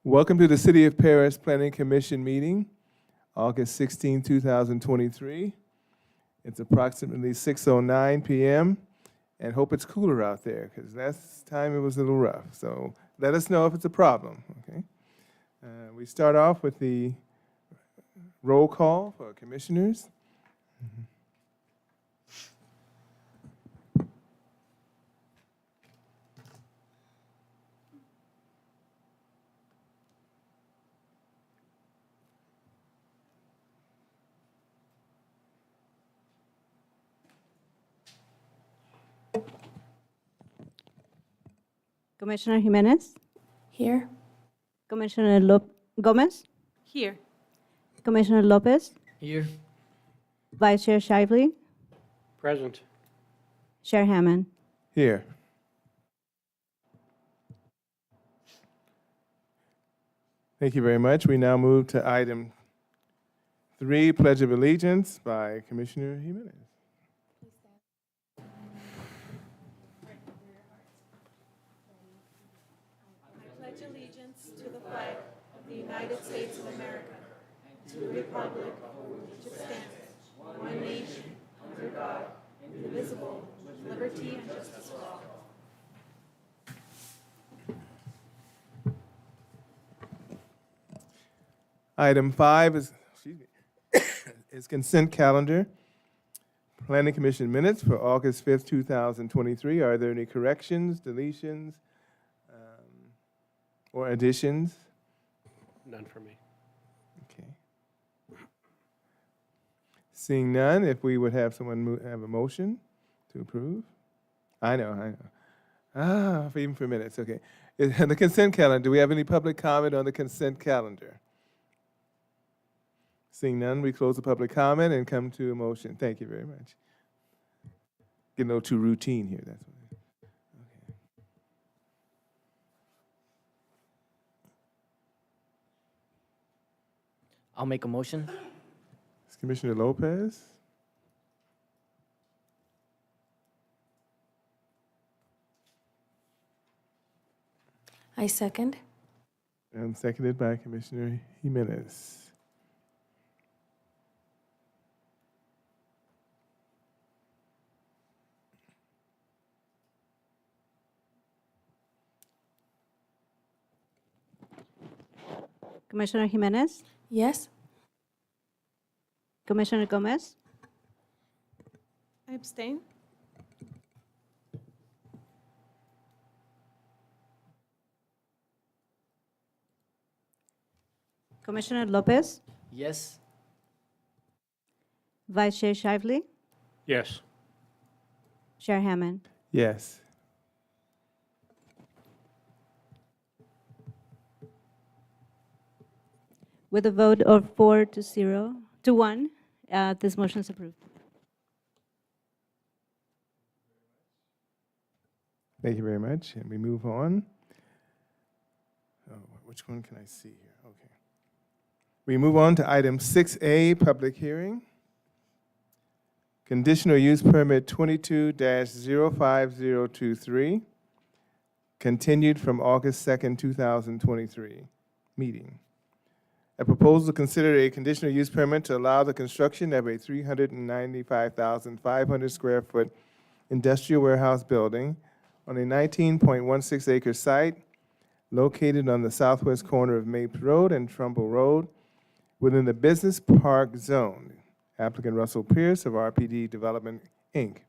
Welcome to the City of Paris Planning Commission meeting, August 16, 2023. It's approximately 6:09 p.m. and hope it's cooler out there because last time it was a little rough. So let us know if it's a problem, okay? We start off with the roll call for commissioners. Commissioner Jimenez, Here. Commissioner Gomez, Here. Commissioner Lopez, Here. Vice Chair Shively, Present. Chair Hammond. Here. Thank you very much. We now move to item 3, Pledge of Allegiance by Commissioner Jimenez. Pledge allegiance to the flag of the United States of America, to the republic for which it stands, one nation, under God, indivisible, with liberty and justice for all. Item 5 is, is consent calendar. Planning Commission minutes for August 5th, 2023. Are there any corrections, deletions, or additions? None for me. Okay. Seeing none, if we would have someone have a motion to approve? I know. Even for minutes, okay. The consent calendar, do we have any public comment on the consent calendar? Seeing none, we close the public comment and come to a motion. Thank you very much. Getting a little too routine here, that's what. Okay. I'll make a motion. It's Commissioner Lopez. I second. And seconded by Commissioner Jimenez. Commissioner Jimenez, Yes. Commissioner Gomez, I abstain. Commissioner Lopez, Yes. Vice Chair Shively, Yes. Chair Hammond. Yes. With a vote of 4-1, this motion is approved. Thank you very much. And we move on. Oh, which one can I see here? Okay. We move on to item 6A, public hearing. Conditional use permit 22-05023, continued from August 2nd, 2023 meeting. A proposal to consider a conditional use permit to allow the construction of a 395,500 square foot industrial warehouse building on a 19.16 acre site located on the southwest corner of Mapes Road and Trumbull Road within the Business Park Zone. Applicant Russell Pierce of RPD Development, Inc.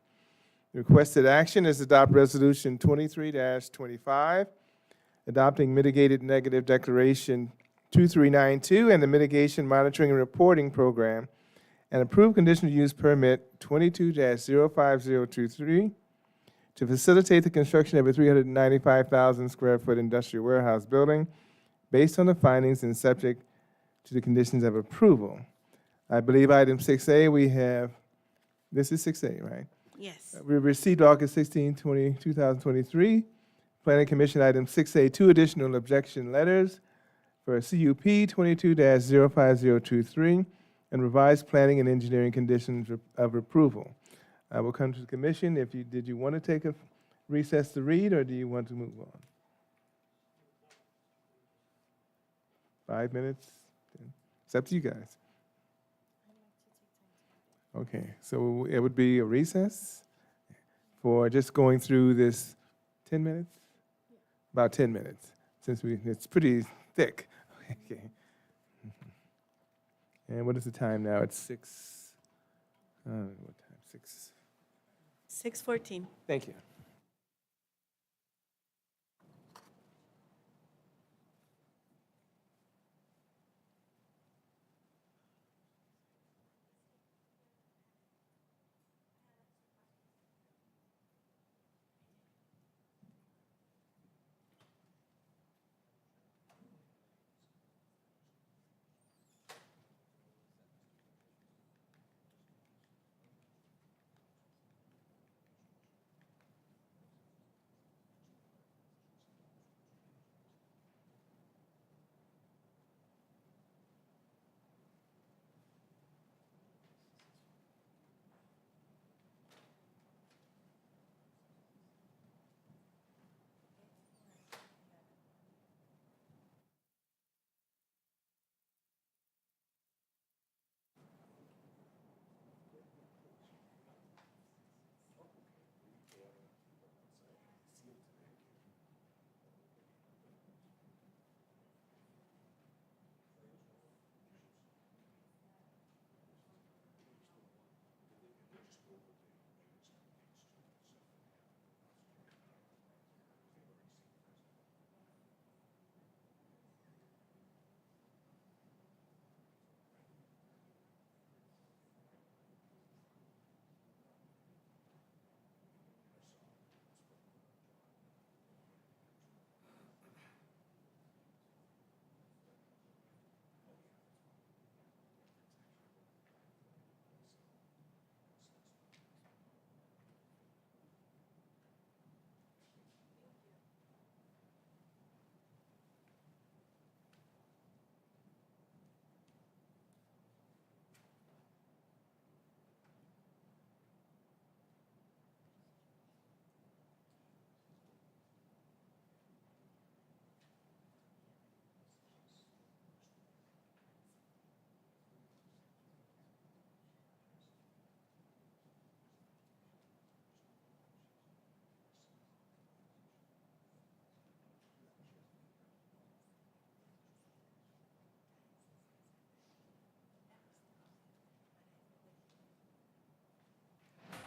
The requested action is adopt Resolution 23-25, adopting Mitigated Negative Declaration 2392 and the Mitigation Monitoring and Reporting Program, and approve conditional use permit 22-05023 to facilitate the construction of a 395,000 square foot industrial warehouse building based on the findings and subject to the conditions of approval. I believe item 6A we have, this is 6A, right? Yes. We received August 16, 2023, Planning Commission item 6A, 2 additional objection letters for CUP 22-05023 and revised planning and engineering conditions of approval. I will come to the commission. Did you want to take a recess to read, or do you want to move on? 5 minutes? It's up to you guys. Okay, so it would be a recess for just going through this 10 minutes? About 10 minutes, since it's pretty thick. Okay. And what is the time now? It's 6, what time? 6. 6:14. Thank you.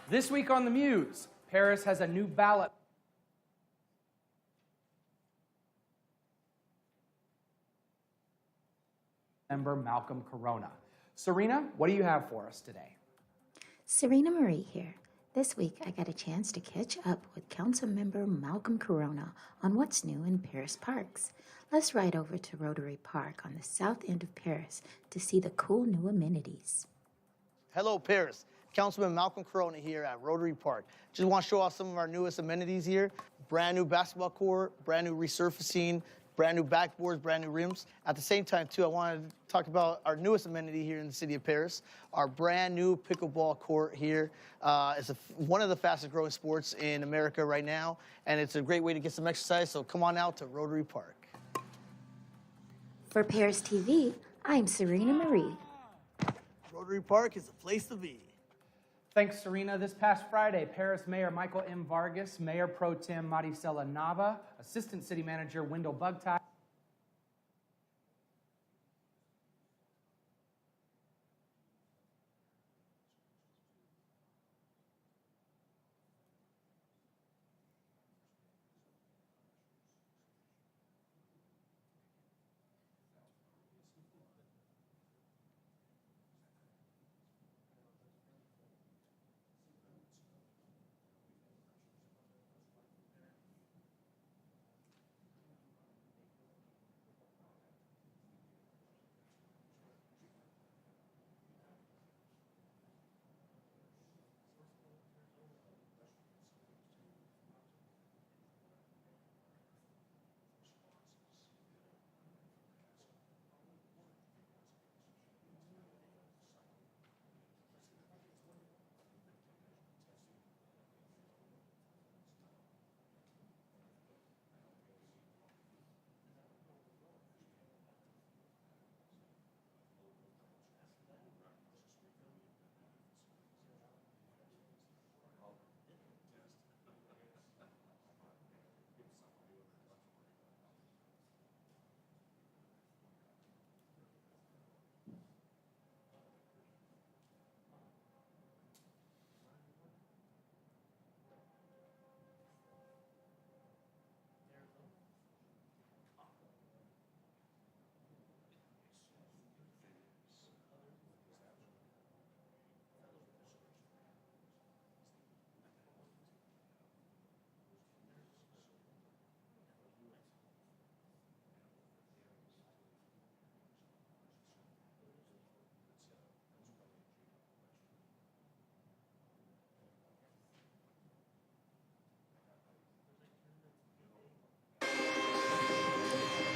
This week on the Muse, Paris has a new ballot member, Malcolm Corona. Serena, what do you have for us today? Serena Marie here. This week, I got a chance to catch up with Councilmember Malcolm Corona on what's new in Paris parks. Let's ride over to Rotary Park on the south end of Paris to see the cool new amenities. Hello, Paris. Councilman Malcolm Corona here at Rotary Park. Just want to show off some of our newest amenities here. Brand new basketball court, brand new resurfacing, brand new backboards, brand new rims. At the same time, too, I wanted to talk about our newest amenity here in the city of Paris, our brand new pickleball court here. It's one of the fastest growing sports in America right now, and it's a great way to get some exercise, so come on out to Rotary Park. For Paris TV, I'm Serena Marie. Rotary Park is the place to be. Thanks, Serena. This past Friday, Paris Mayor Michael M. Vargas, Mayor Pro Tem Maricela Nava, Assistant City Manager Wendell Bugtie,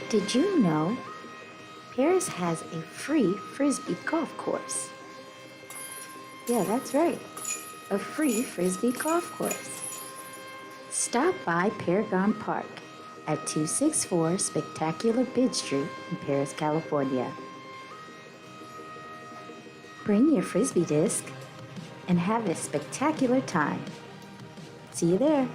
Did you know Paris has a free Frisbee golf course? Yeah, that's right. A free Frisbee golf course. Stop by Paragon Park at 264 Spectacular Bid Street in Paris, California. Bring your Frisbee disc and have a spectacular time. See you there.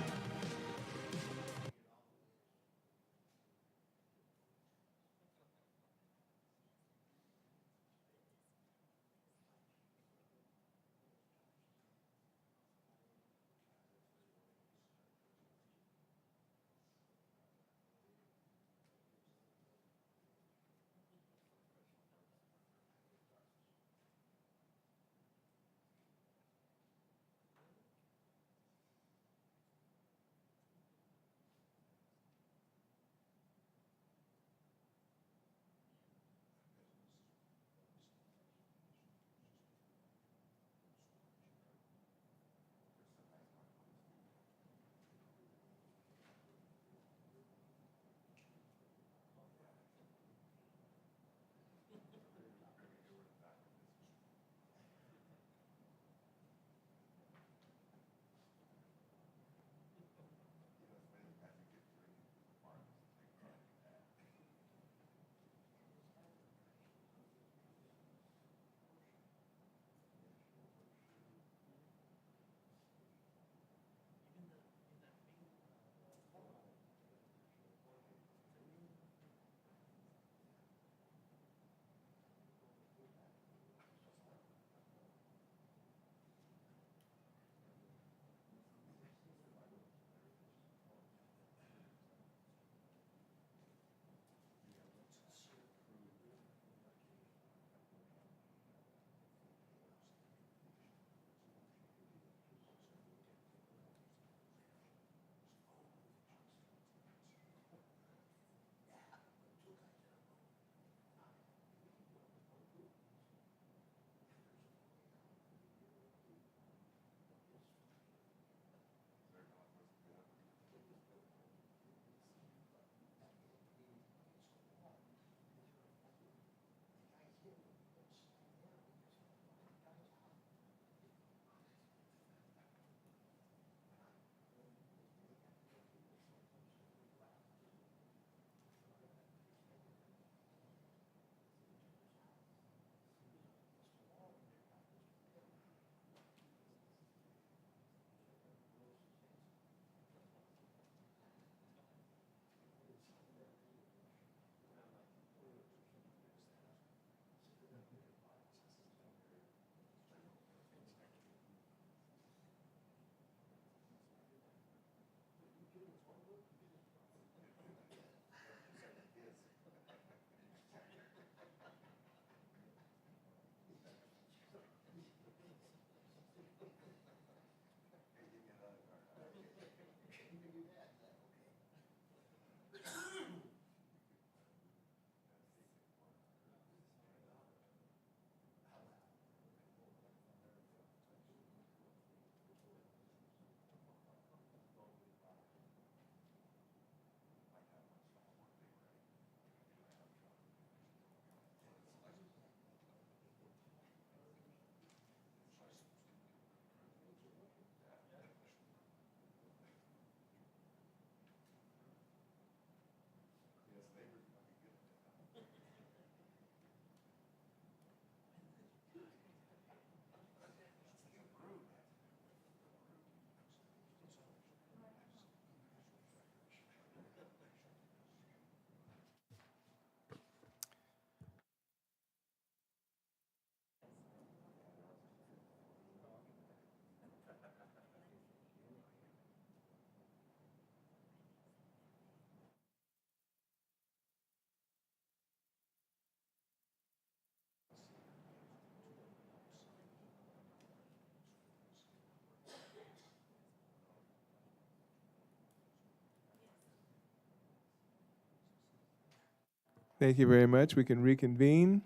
Thank you very much. We can reconvene.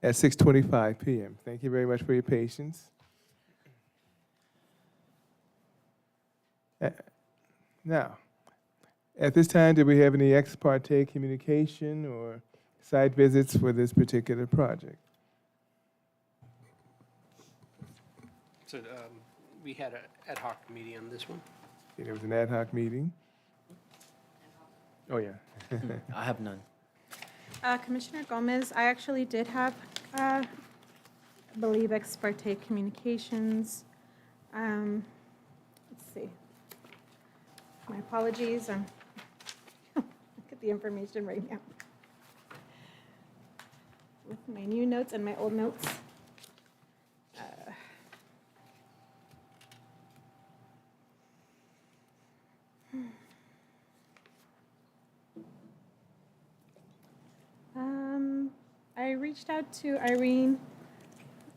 At 6:25 p.m. Thank you very much for your patience. Now, at this time, do we have any ex parte communication or site visits for this particular project? So we had an ad hoc meeting on this one. Okay, there was an ad hoc meeting. Oh, yeah. I have none. Commissioner Gomez, I actually did have, I believe, ex parte communications. Let's see. My apologies, I'm, look at the information right now. With my new notes and my old notes. I reached out to Irene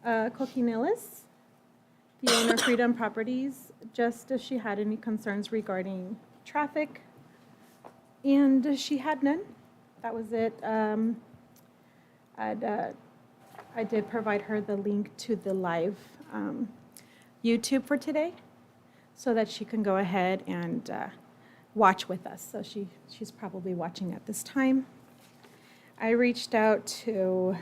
Kokinelis, the owner of Freedom Properties, just if she had any concerns regarding traffic, and she had none. That was it. I did provide her the link to the live YouTube for today, so that she can go ahead and watch with us. So she's probably watching at this time. I reached out to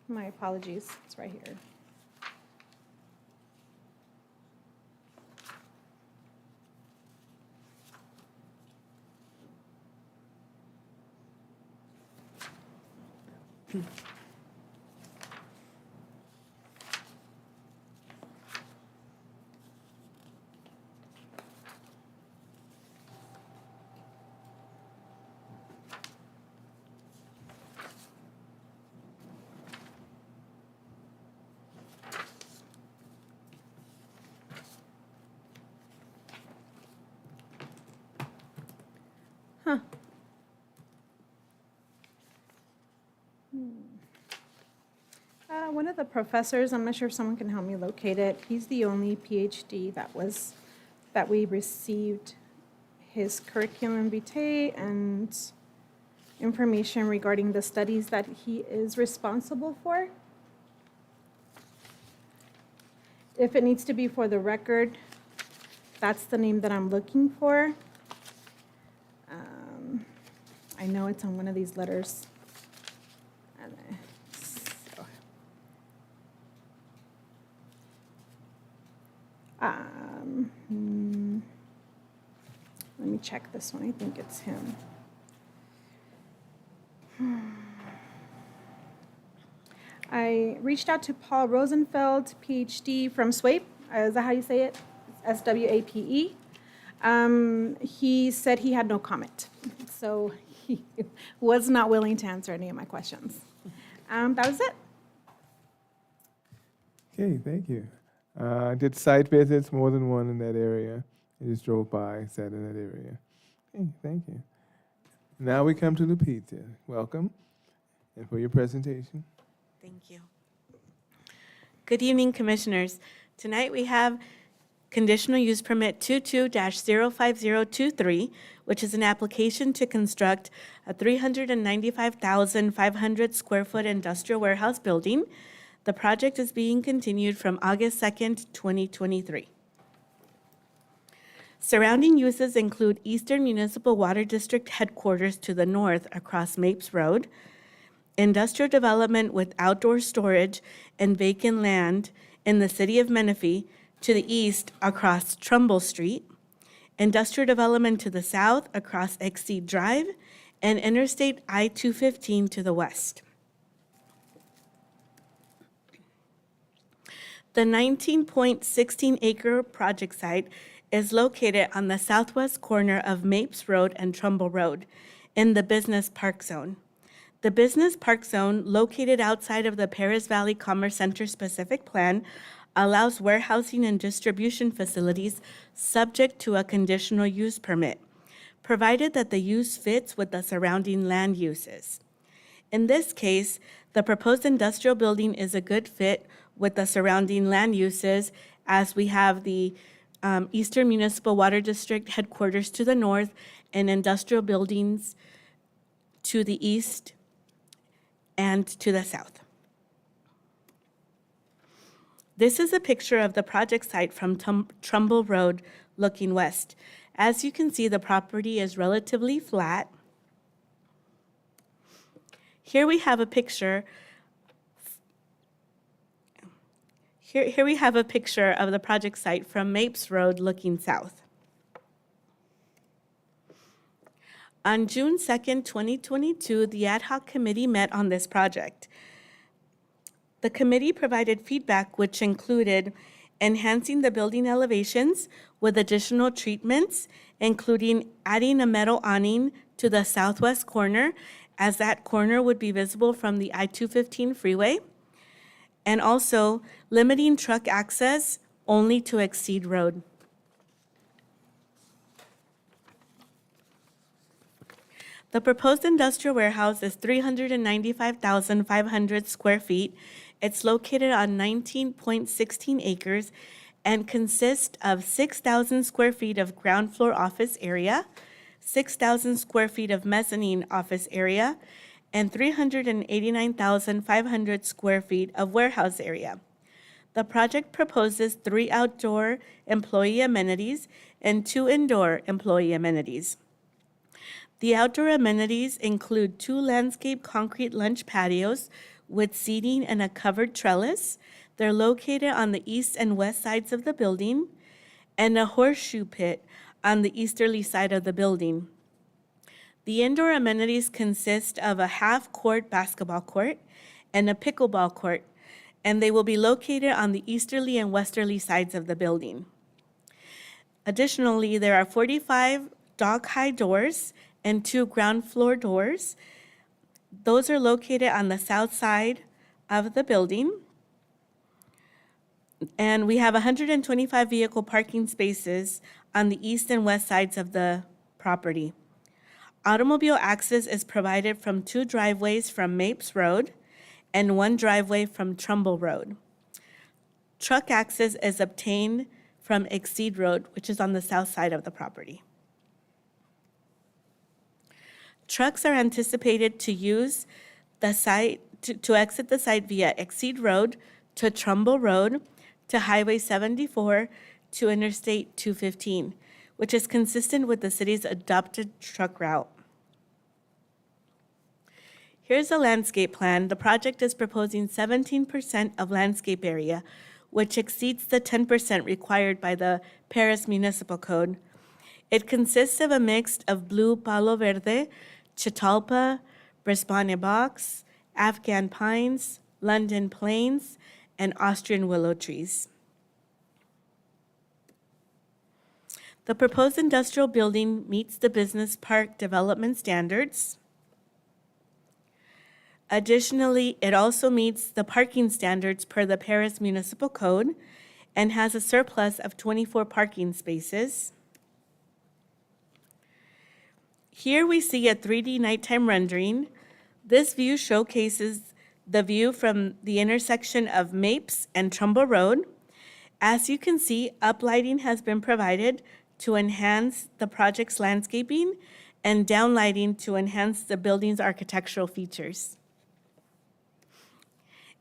my apologies, it's right here. Huh. One of the professors, I'm not sure if someone can help me locate it, he's the only PhD that we received his curriculum vitae and information regarding the studies that he is responsible for. If it needs to be for the record, that's the name that I'm looking for. I know it's on one of these letters. Let me check this one. I think it's him. I reached out to Paul Rosenfeld, PhD from SWAPE. Is that how you say it? SWAPE. He said he had no comment. So he was not willing to answer any of my questions. That was it. Okay, thank you. Did site visits, more than one in that area? I just drove by, sat in that area. Okay, thank you. Now we come to Lupita. Welcome, and for your presentation. Thank you. Good evening, Commissioners. Tonight we have Conditional Use Permit 22-05023, which is an application to construct a 395,500 square foot industrial warehouse building. The project is being continued from August 2nd, 2023. Surrounding uses include Eastern Municipal Water District headquarters to the north across Mapes Road, industrial development with outdoor storage and vacant land in the city of Menifee to the east across Trumbull Street, industrial development to the south across Exceed Drive, and Interstate I-215 to the west. The 19.16-acre project site is located on the southwest corner of Mapes Road and Trumbull Road in the Business Park Zone. The Business Park Zone, located outside of the Paris Valley Commerce Center specific plan, allows warehousing and distribution facilities subject to a conditional use permit, provided that the use fits with the surrounding land uses. In this case, the proposed industrial building is a good fit with the surrounding land uses, as we have the Eastern Municipal Water District headquarters to the north and industrial buildings to the east and to the south. This is a picture of the project site from Trumbull Road looking west. As you can see, the property is relatively flat. Here we have a picture. Here we have a picture of the project site from Mapes Road looking south. On June 2nd, 2022, the ad hoc committee met on this project. The committee provided feedback which included enhancing the building elevations with additional treatments, including adding a metal awning to the southwest corner, as that corner would be visible from the I-215 freeway, and also limiting truck access only to Exceed Road. The proposed industrial warehouse is 395,500 square feet. It's located on 19.16 acres and consists of 6,000 square feet of ground floor office area, 6,000 square feet of mezzanine office area, and 389,500 square feet of warehouse area. The project proposes 3 outdoor employee amenities and 2 indoor employee amenities. The outdoor amenities include 2 landscape concrete lunch patios with seating and a covered trellis. They're located on the east and west sides of the building, and a horseshoe pit on the easterly side of the building. The indoor amenities consist of a half-court basketball court and a pickleball court, and they will be located on the easterly and westerly sides of the building. Additionally, there are 45 dog-high doors and 2 ground floor doors. Those are located on the south side of the building. And we have 125 vehicle parking spaces on the east and west sides of the property. Automobile access is provided from 2 driveways from Mapes Road and 1 driveway from Trumbull Road. Truck access is obtained from Exceed Road, which is on the south side of the property. Trucks are anticipated to use the site, to exit the site via Exceed Road to Trumbull Road to Highway 74 to Interstate 215, which is consistent with the city's adopted truck route. Here's a landscape plan. The project is proposing 17% of landscape area, which exceeds the 10% required by the Paris Municipal Code. It consists of a mix of blue palo verde, Chitalpa, Brisbane box, Afghan pines, London planes, and Austrian willow trees. The proposed industrial building meets the business park development standards. Additionally, it also meets the parking standards per the Paris Municipal Code and has a surplus of 24 parking spaces. Here we see a 3D nighttime rendering. This view showcases the view from the intersection of Mapes and Trumbull Road. As you can see, uplighting has been provided to enhance the project's landscaping and downlighting to enhance the building's architectural features.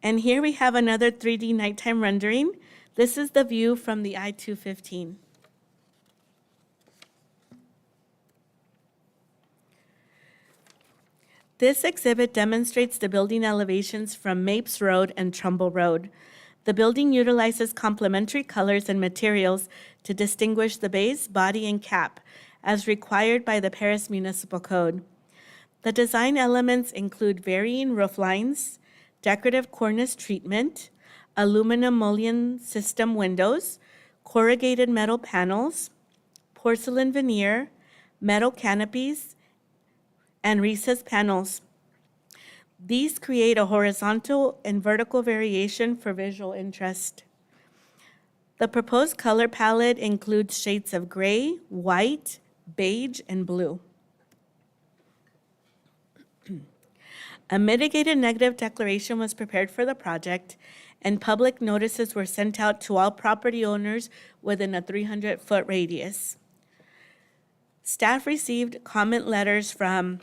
And here we have another 3D nighttime rendering. This is the view from the I-215. This exhibit demonstrates the building elevations from Mapes Road and Trumbull Road. The building utilizes complementary colors and materials to distinguish the base, body, and cap, as required by the Paris Municipal Code. The design elements include varying roof lines, decorative cornice treatment, aluminum mullion system windows, corrugated metal panels, porcelain veneer, metal canopies, and recessed panels. These create a horizontal and vertical variation for visual interest. The proposed color palette includes shades of gray, white, beige, and blue. A mitigated negative declaration was prepared for the project, and public notices were sent out to all property owners within a 300-foot radius. Staff received comment letters from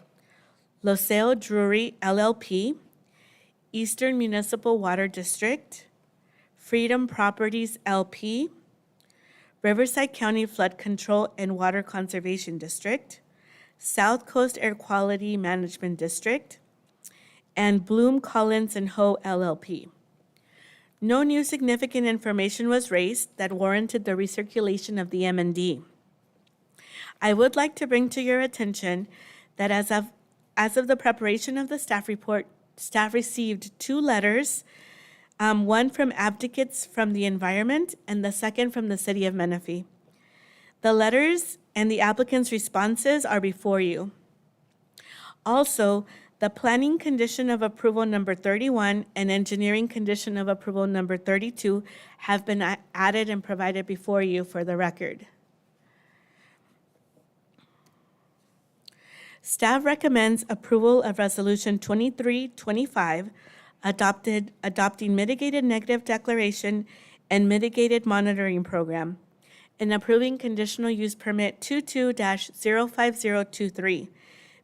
Losale Drury LLP, Eastern Municipal Water District, Freedom Properties LP, Riverside County Flood Control and Water Conservation District, South Coast Air Quality Management District, and Bloom, Collins, and Ho LLP. No new significant information was raised that warranted the recirculation of the M&D. I would like to bring to your attention that as of the preparation of the staff report, staff received 2 letters, one from advocates from the environment and the second from the city of Menifee. The letters and the applicant's responses are before you. Also, the planning condition of approval number 31 and engineering condition of approval number 32 have been added and provided before you for the record. Staff recommends approval of Resolution 2325, adopting mitigated negative declaration and mitigated monitoring program, and approving conditional use permit 22-05023,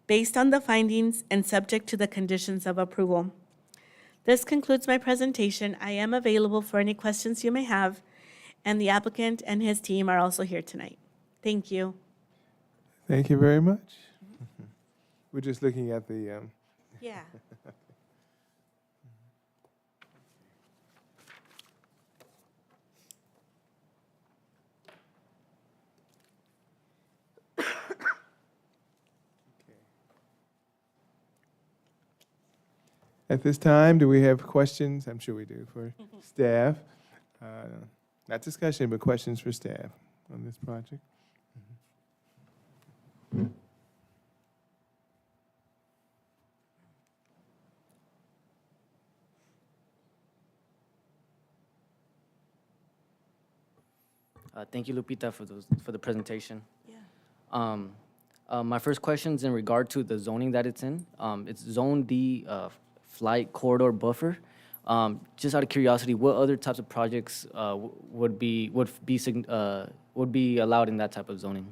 based on the findings and subject to the conditions of approval. This concludes my presentation. I am available for any questions you may have, and the applicant and his team are also here tonight. Thank you. Thank you very much. We're just looking at the, Yeah. at this time, do we have questions? I'm sure we do for staff. Not discussion, but questions for staff on this project. Thank you, Lupita, for the presentation. Yeah. My first question is in regard to the zoning that it's in. It's Zone D, Flight Corridor Buffer. Just out of curiosity, what other types of projects would be allowed in that type of zoning?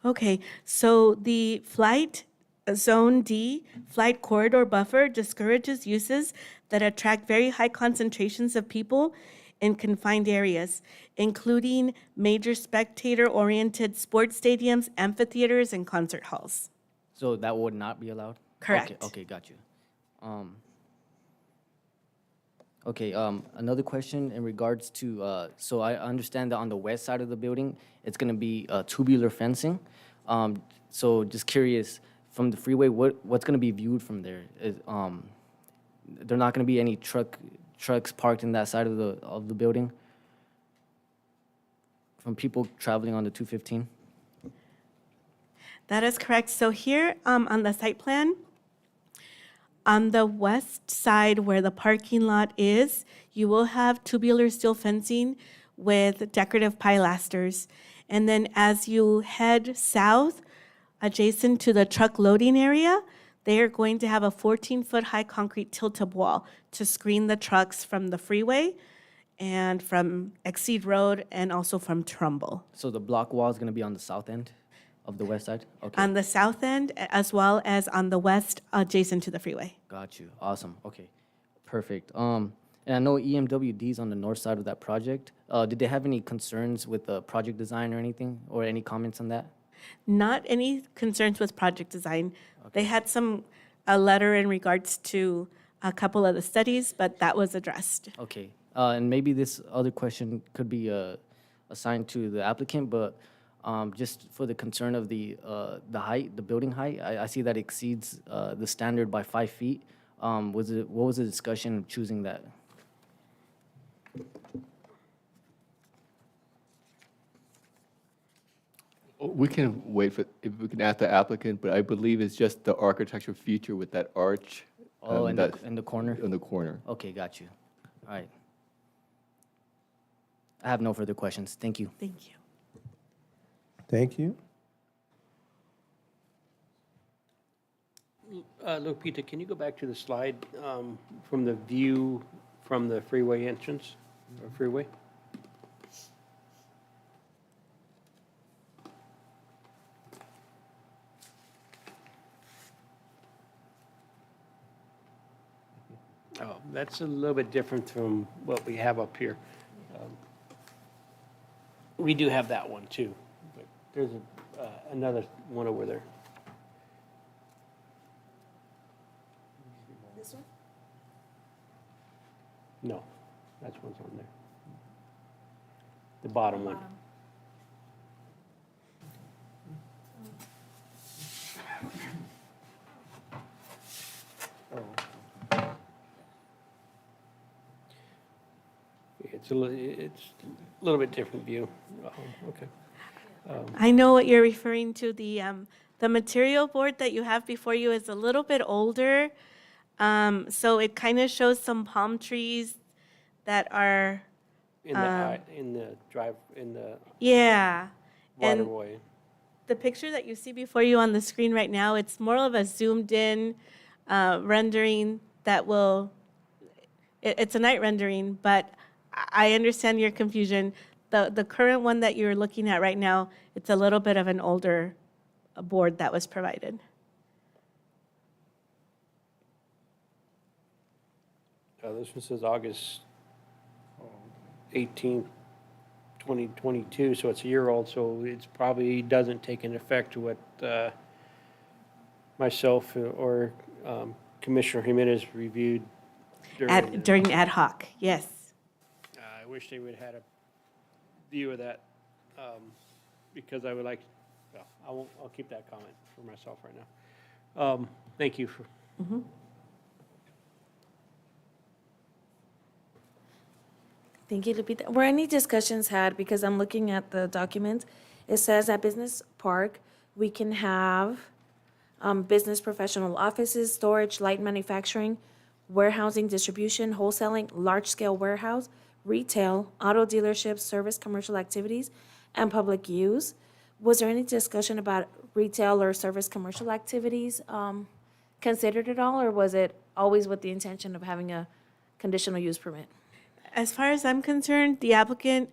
Okay, so the Flight Zone D, Flight Corridor Buffer discourages uses that attract very high concentrations of people in confined areas, including major spectator-oriented sports stadiums, amphitheaters, and concert halls. So that would not be allowed? Correct. Okay, got you. Another question in regards to, so I understand that on the west side of the building, it's going to be tubular fencing. So just curious, from the freeway, what's going to be viewed from there? There not going to be any trucks parked in that side of the building from people traveling on the 215? That is correct. So here on the site plan, on the west side where the parking lot is, you will have tubular steel fencing with decorative pilasters. And then as you head south, adjacent to the truck loading area, they are going to have a 14-foot high concrete tilt-up wall to screen the trucks from the freeway and from Exceed Road and also from Trumbull. So the block wall is going to be on the south end of the west side? Okay. On the south end, as well as on the west, adjacent to the freeway. Got you. Awesome. Okay. Perfect. And I know EMWD is on the north side of that project. Did they have any concerns with the project design or anything, or any comments on that? Not any concerns with project design. They had a letter in regards to a couple of the studies, but that was addressed. Okay. And maybe this other question could be assigned to the applicant, but Just for the concern of the height, the building height, I see that exceeds the standard by 5 feet. What was the discussion of choosing that? We can wait for, if we can ask the applicant, but I believe it's just the architectural feature with that arch. Oh, in the, that's in the corner? in the corner. Okay, got you. All right. I have no further questions. Thank you. Thank you. Thank you. Lupita, can you go back to the slide from the view from the freeway entrance, or freeway? Oh, that's a little bit different from what we have up here. We do have that one too, but there's another one over there. This one? No, that's one's on there. The bottom one. It's a little bit different view. Okay. I know what you're referring to. The material board that you have before you is a little bit older. So it kind of shows some palm trees that are, In the yeah. And waterway. the picture that you see before you on the screen right now, it's more of a zoomed in rendering that will, it's a night rendering, but I understand your confusion. The current one that you're looking at right now, it's a little bit of an older board that was provided. This one says August 18th, 2022, so it's a year old, so it's probably doesn't take into effect what myself or Commissioner Jimenez reviewed During ad hoc, yes. I wish they would have had a view of that, because I would like, well, I'll keep that comment for myself right now. Thank you for. Thank you, Lupita. Were any discussions had, because I'm looking at the document, it says at Business Park, we can have business professional offices, storage, light manufacturing, warehousing, distribution, wholesaling, large-scale warehouse, retail, auto dealerships, service, commercial activities, and public use. Was there any discussion about retail or service commercial activities considered at all, or was it always with the intention of having a conditional use permit? As far as I'm concerned, the applicant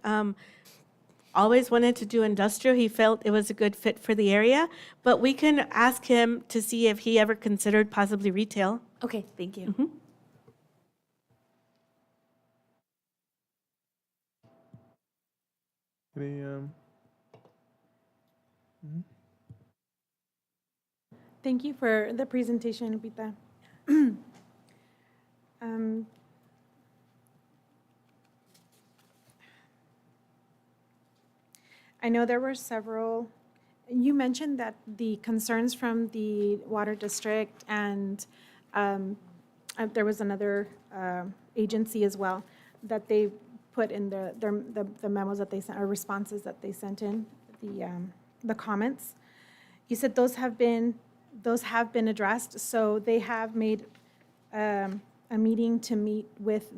always wanted to do industrial. He felt it was a good fit for the area, but we can ask him to see if he ever considered possibly retail. Okay, thank you. Any, Thank you for the presentation, Lupita. I know there were several, you mentioned that the concerns from the Water District and there was another agency as well, that they put in the memos that they sent, or responses that they sent in, the comments. You said those have been addressed, so they have made a meeting to meet with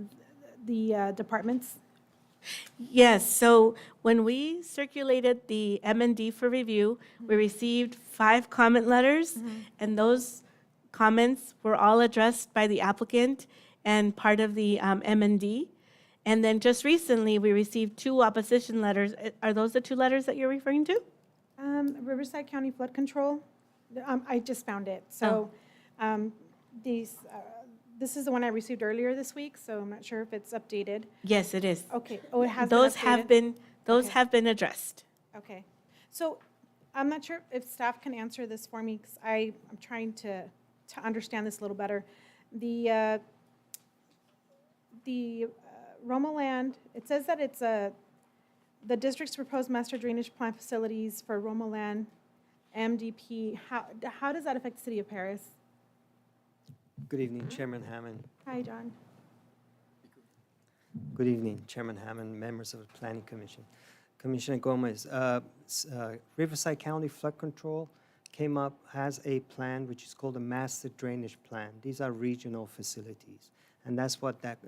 the departments. Yes, so when we circulated the M&D for review, we received 5 comment letters, and those comments were all addressed by the applicant and part of the M&D. And then just recently, we received 2 opposition letters. Are those the 2 letters that you're referring to? Riverside County Flood Control, I just found it. So this is the one I received earlier this week, so I'm not sure if it's updated. Yes, it is. Okay, oh, it has Those been updated? have been addressed. Okay, so I'm not sure if staff can answer this for me, because I'm trying to understand this a little better. The Roma land, it says that it's a the district's proposed master drainage plan facilities for Roma Land, MDP, how does that affect the city of Paris? Good evening, Chairman Hammond. Hi, John. Good evening, Chairman Hammond, members of the Planning Commission. Commissioner Gomez, Riverside County Flood Control came up, has a plan which is called a master drainage plan. These are regional facilities, and that's what that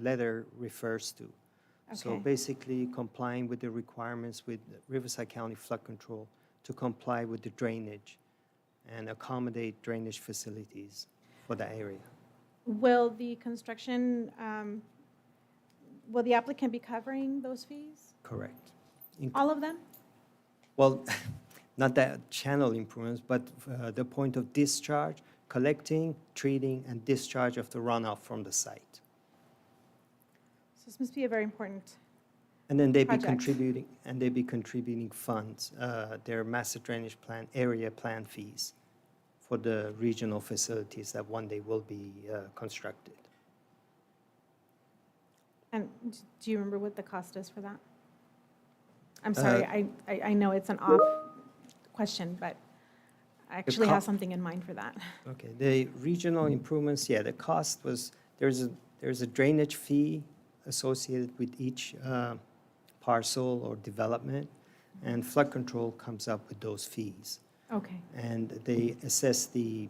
letter refers to. So Okay. basically complying with the requirements with Riverside County Flood Control to comply with the drainage and accommodate drainage facilities for the area. Will the construction, will the applicant be covering those fees? Correct. All of them? Well, not that channel improvements, but the point of discharge, collecting, treating, and discharge of the runoff from the site. So this must be a very important, And then they'd be Project. contributing funds, their master drainage plan, area plan fees for the regional facilities that one day will be constructed. and do you remember what the cost is for that? I'm sorry, I know it's an off question, but I actually co- have something in mind for that. Okay, the regional improvements, yeah, the cost was, there's a drainage fee associated with each parcel or development, and flood control comes up with those fees. Okay, And they assess the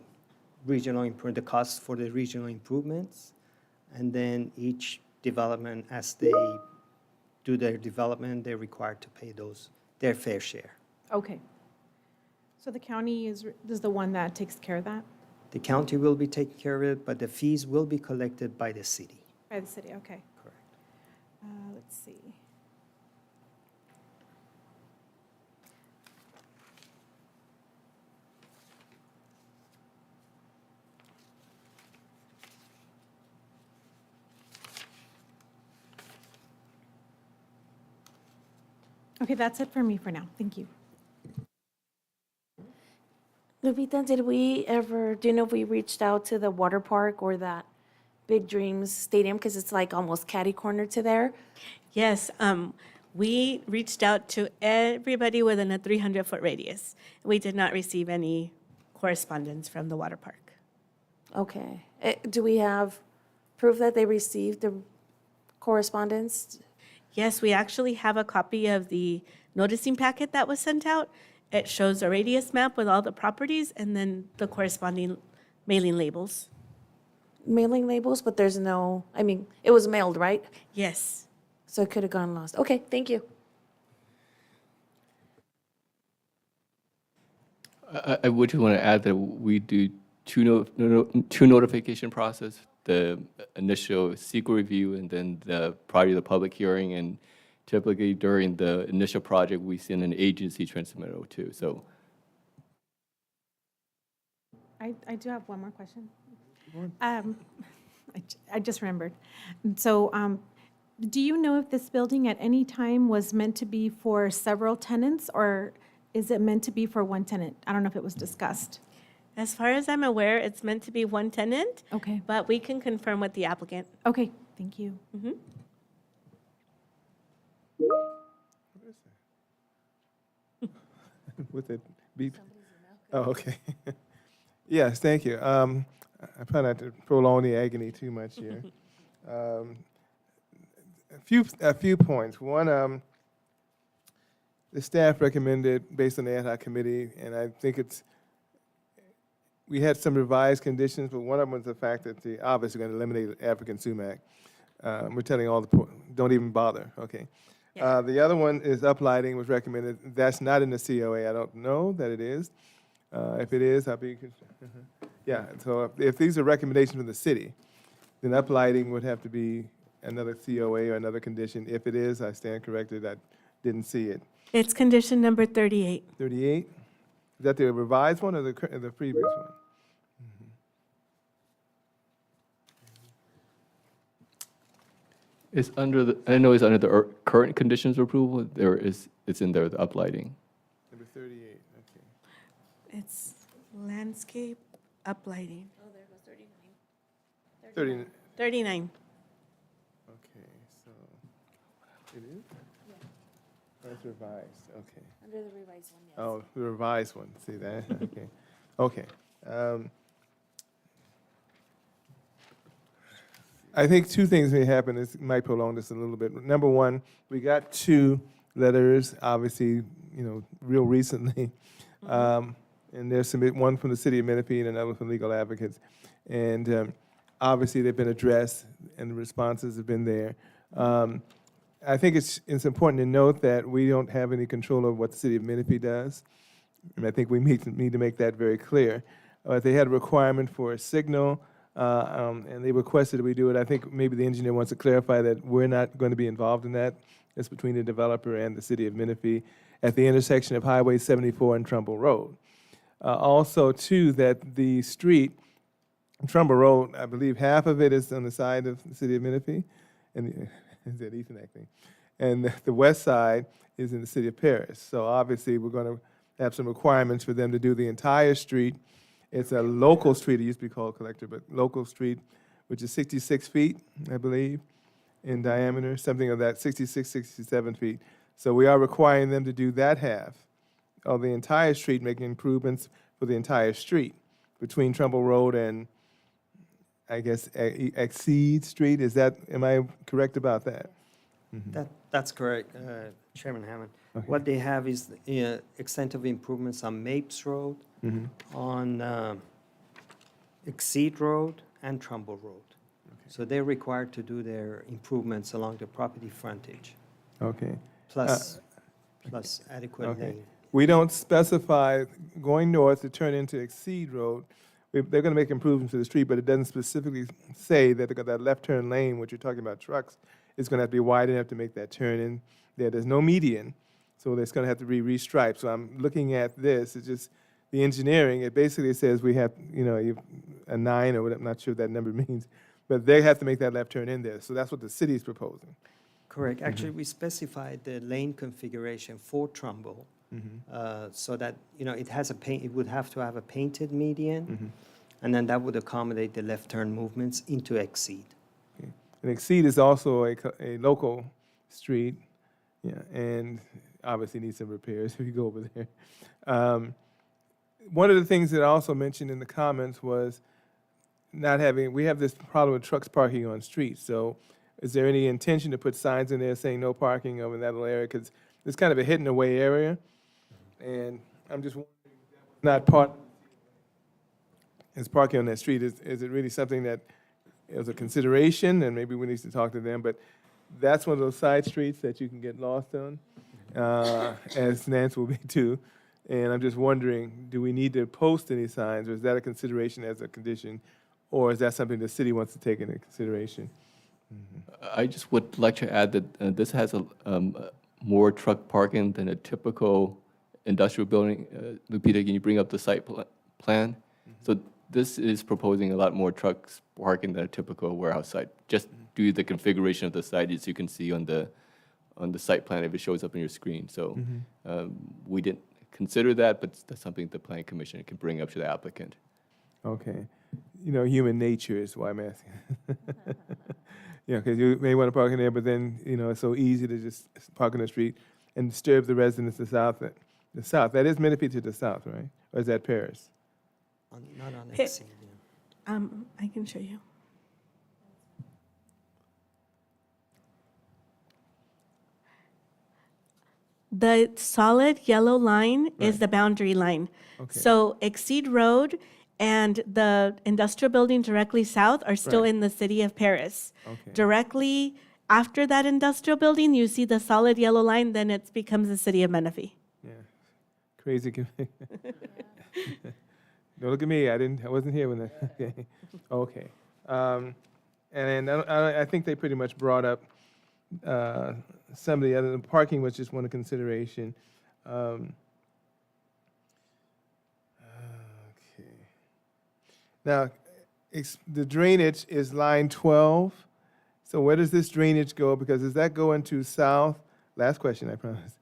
the cost for the regional improvements, and then each development, as they do their development, they're required to pay their fair share. okay. So the county is the one that takes care of that, The county will be taking care of it, but the fees will be collected by the city. by the city, okay. Correct. Let's see. Okay, that's it for me for now. Thank you. Lupita, did we ever, do you know if we reached out to the water park or that Big Dreams Stadium? Because it's like almost catty corner to there. Yes, we reached out to everybody within a 300-foot radius. We did not receive any correspondence from the water park. Okay. Do we have proof that they received the correspondence? Yes, we actually have a copy of the noticing packet that was sent out. It shows a radius map with all the properties and then the corresponding mailing labels. Mailing labels, but there's no, I mean, it was mailed, right? Yes. So it could have gone lost. Okay, thank you. I would just want to add that we do two notification process, the initial secret review and then prior to the public hearing. And typically during the initial project, we send an agency transmittal too. So I do have one more question. I just remembered. So, do you know if this building at any time was meant to be for several tenants, or is it meant to be for one tenant? I don't know if it was discussed. As far as I'm aware, it's meant to be one tenant, Okay, but we can confirm with the applicant. okay, thank you. With it beep? Oh, okay. Yes, thank you. I try not to prolong the agony too much here. A few points. One, the staff recommended, based on the ad hoc committee, and I think we had some revised conditions, but one of them was the fact that the obviously going to eliminate African sumac. We're telling all don't even bother, okay. The other one is uplighting was recommended. That's not in the COA. I don't know that it is. If it is, I'll be, yeah, so if these are recommendations from the city, then uplighting would have to be another COA or another condition. If it is, I stand corrected. I didn't see it. It's condition number 38. 38? Is that the revised one or the previous one? it's I know it's under the current conditions of approval. It's in there, the uplighting. Number 38, okay. It's landscape uplighting. Oh, there goes 39. 30, 39. okay, so. It is? That's revised, okay. Under the revised one, yes. Oh, the revised one, see that, okay. Okay. I think two things may happen, this might prolong this a little bit. Number one, we got two letters, obviously, real recently. And there's one from the city of Menifee and another from Legal Advocates. And obviously, they've been addressed and the responses have been there. I think it's important to note that we don't have any control over what the city of Menifee does. And I think we need to make that very clear. They had a requirement for a signal, and they requested that we do it. I think maybe the engineer wants to clarify that we're not going to be involved in that. It's between the developer and the city of Menifee at the intersection of Highway 74 and Trumbull Road. Also, too, that the street, Trumbull Road, I believe half of it is on the side of the city of Menifee, and is that Ethernet thing? And the west side is in the city of Paris. So obviously, we're going to have some requirements for them to do the entire street. It's a local street, it used to be called Collector, but local street, which is 66 feet, I believe, in diameter, something of that, 66, 67 feet. So we are requiring them to do that half of the entire street, making improvements for the entire street between Trumbull Road and, I guess, Exceed Street. Am I correct about that? That's correct, Chairman Hammond. What they have is extent of improvements on Mapes Road, on Exceed Road, and Trumbull Road. So they're required to do their improvements along the property frontage, Okay. plus adequate Okay. lane. We don't specify going north to turn into Exceed Road. They're going to make improvements to the street, but it doesn't specifically say that that left turn lane, which you're talking about trucks, is going to have to be wide enough to make that turn in there. There's no median, so it's going to have to be restriped. So I'm looking at this, it's just the engineering, it basically says we have, a 9 or whatever, I'm not sure what that number means, but they have to make that left turn in there. So that's what the city is proposing. Correct. Actually, we specified the lane configuration for Trumbull, so that, it would have to have a painted median, and then that would accommodate the left turn movements into Exceed. Okay. And Exceed is also a local street, and obviously needs some repairs if you go over there. One of the things that I also mentioned in the comments was we have this problem with trucks parking on streets. So is there any intention to put signs in there saying no parking over in that little area? Because it's kind of a hidden away area. And I'm just wondering, if that was not part, is parking on that street, is it really something that is a consideration? And maybe we need to talk to them, but that's one of those side streets that you can get lost on, as Nance will be too. And I'm just wondering, do we need to post any signs, or is that a consideration as a condition, or is that something the city wants to take into consideration? I just would like to add that this has more truck parking than a typical industrial building. Lupita, can you bring up the site plan? So this is proposing a lot more trucks parking than a typical warehouse site, just due to the configuration of the site, as you can see on the site plan if it shows up on your screen. So we didn't consider that, but that's something the Planning Commission can bring up to the applicant. Okay. Human nature is why I'm asking. Because you may want to park in there, but then, it's so easy to just park on the street and disturb the residents to the south. That is Menifee to the south, right? Or is that Paris? Not on Hey. Exceed, yeah. I can show you. The solid yellow line is the boundary line. Okay. So Exceed Road and the industrial building directly south are still Right. in the city of Paris. Okay. Directly after that industrial building, you see the solid yellow line, then it becomes the city of Menifee. Yeah. Crazy. Don't look at me. I wasn't here when that. Okay. Okay. And I think they pretty much brought up some of the other. The parking was just one consideration. Okay. Now, the drainage is line 12. So where does this drainage go? Because does that go into south? Last question, I promise.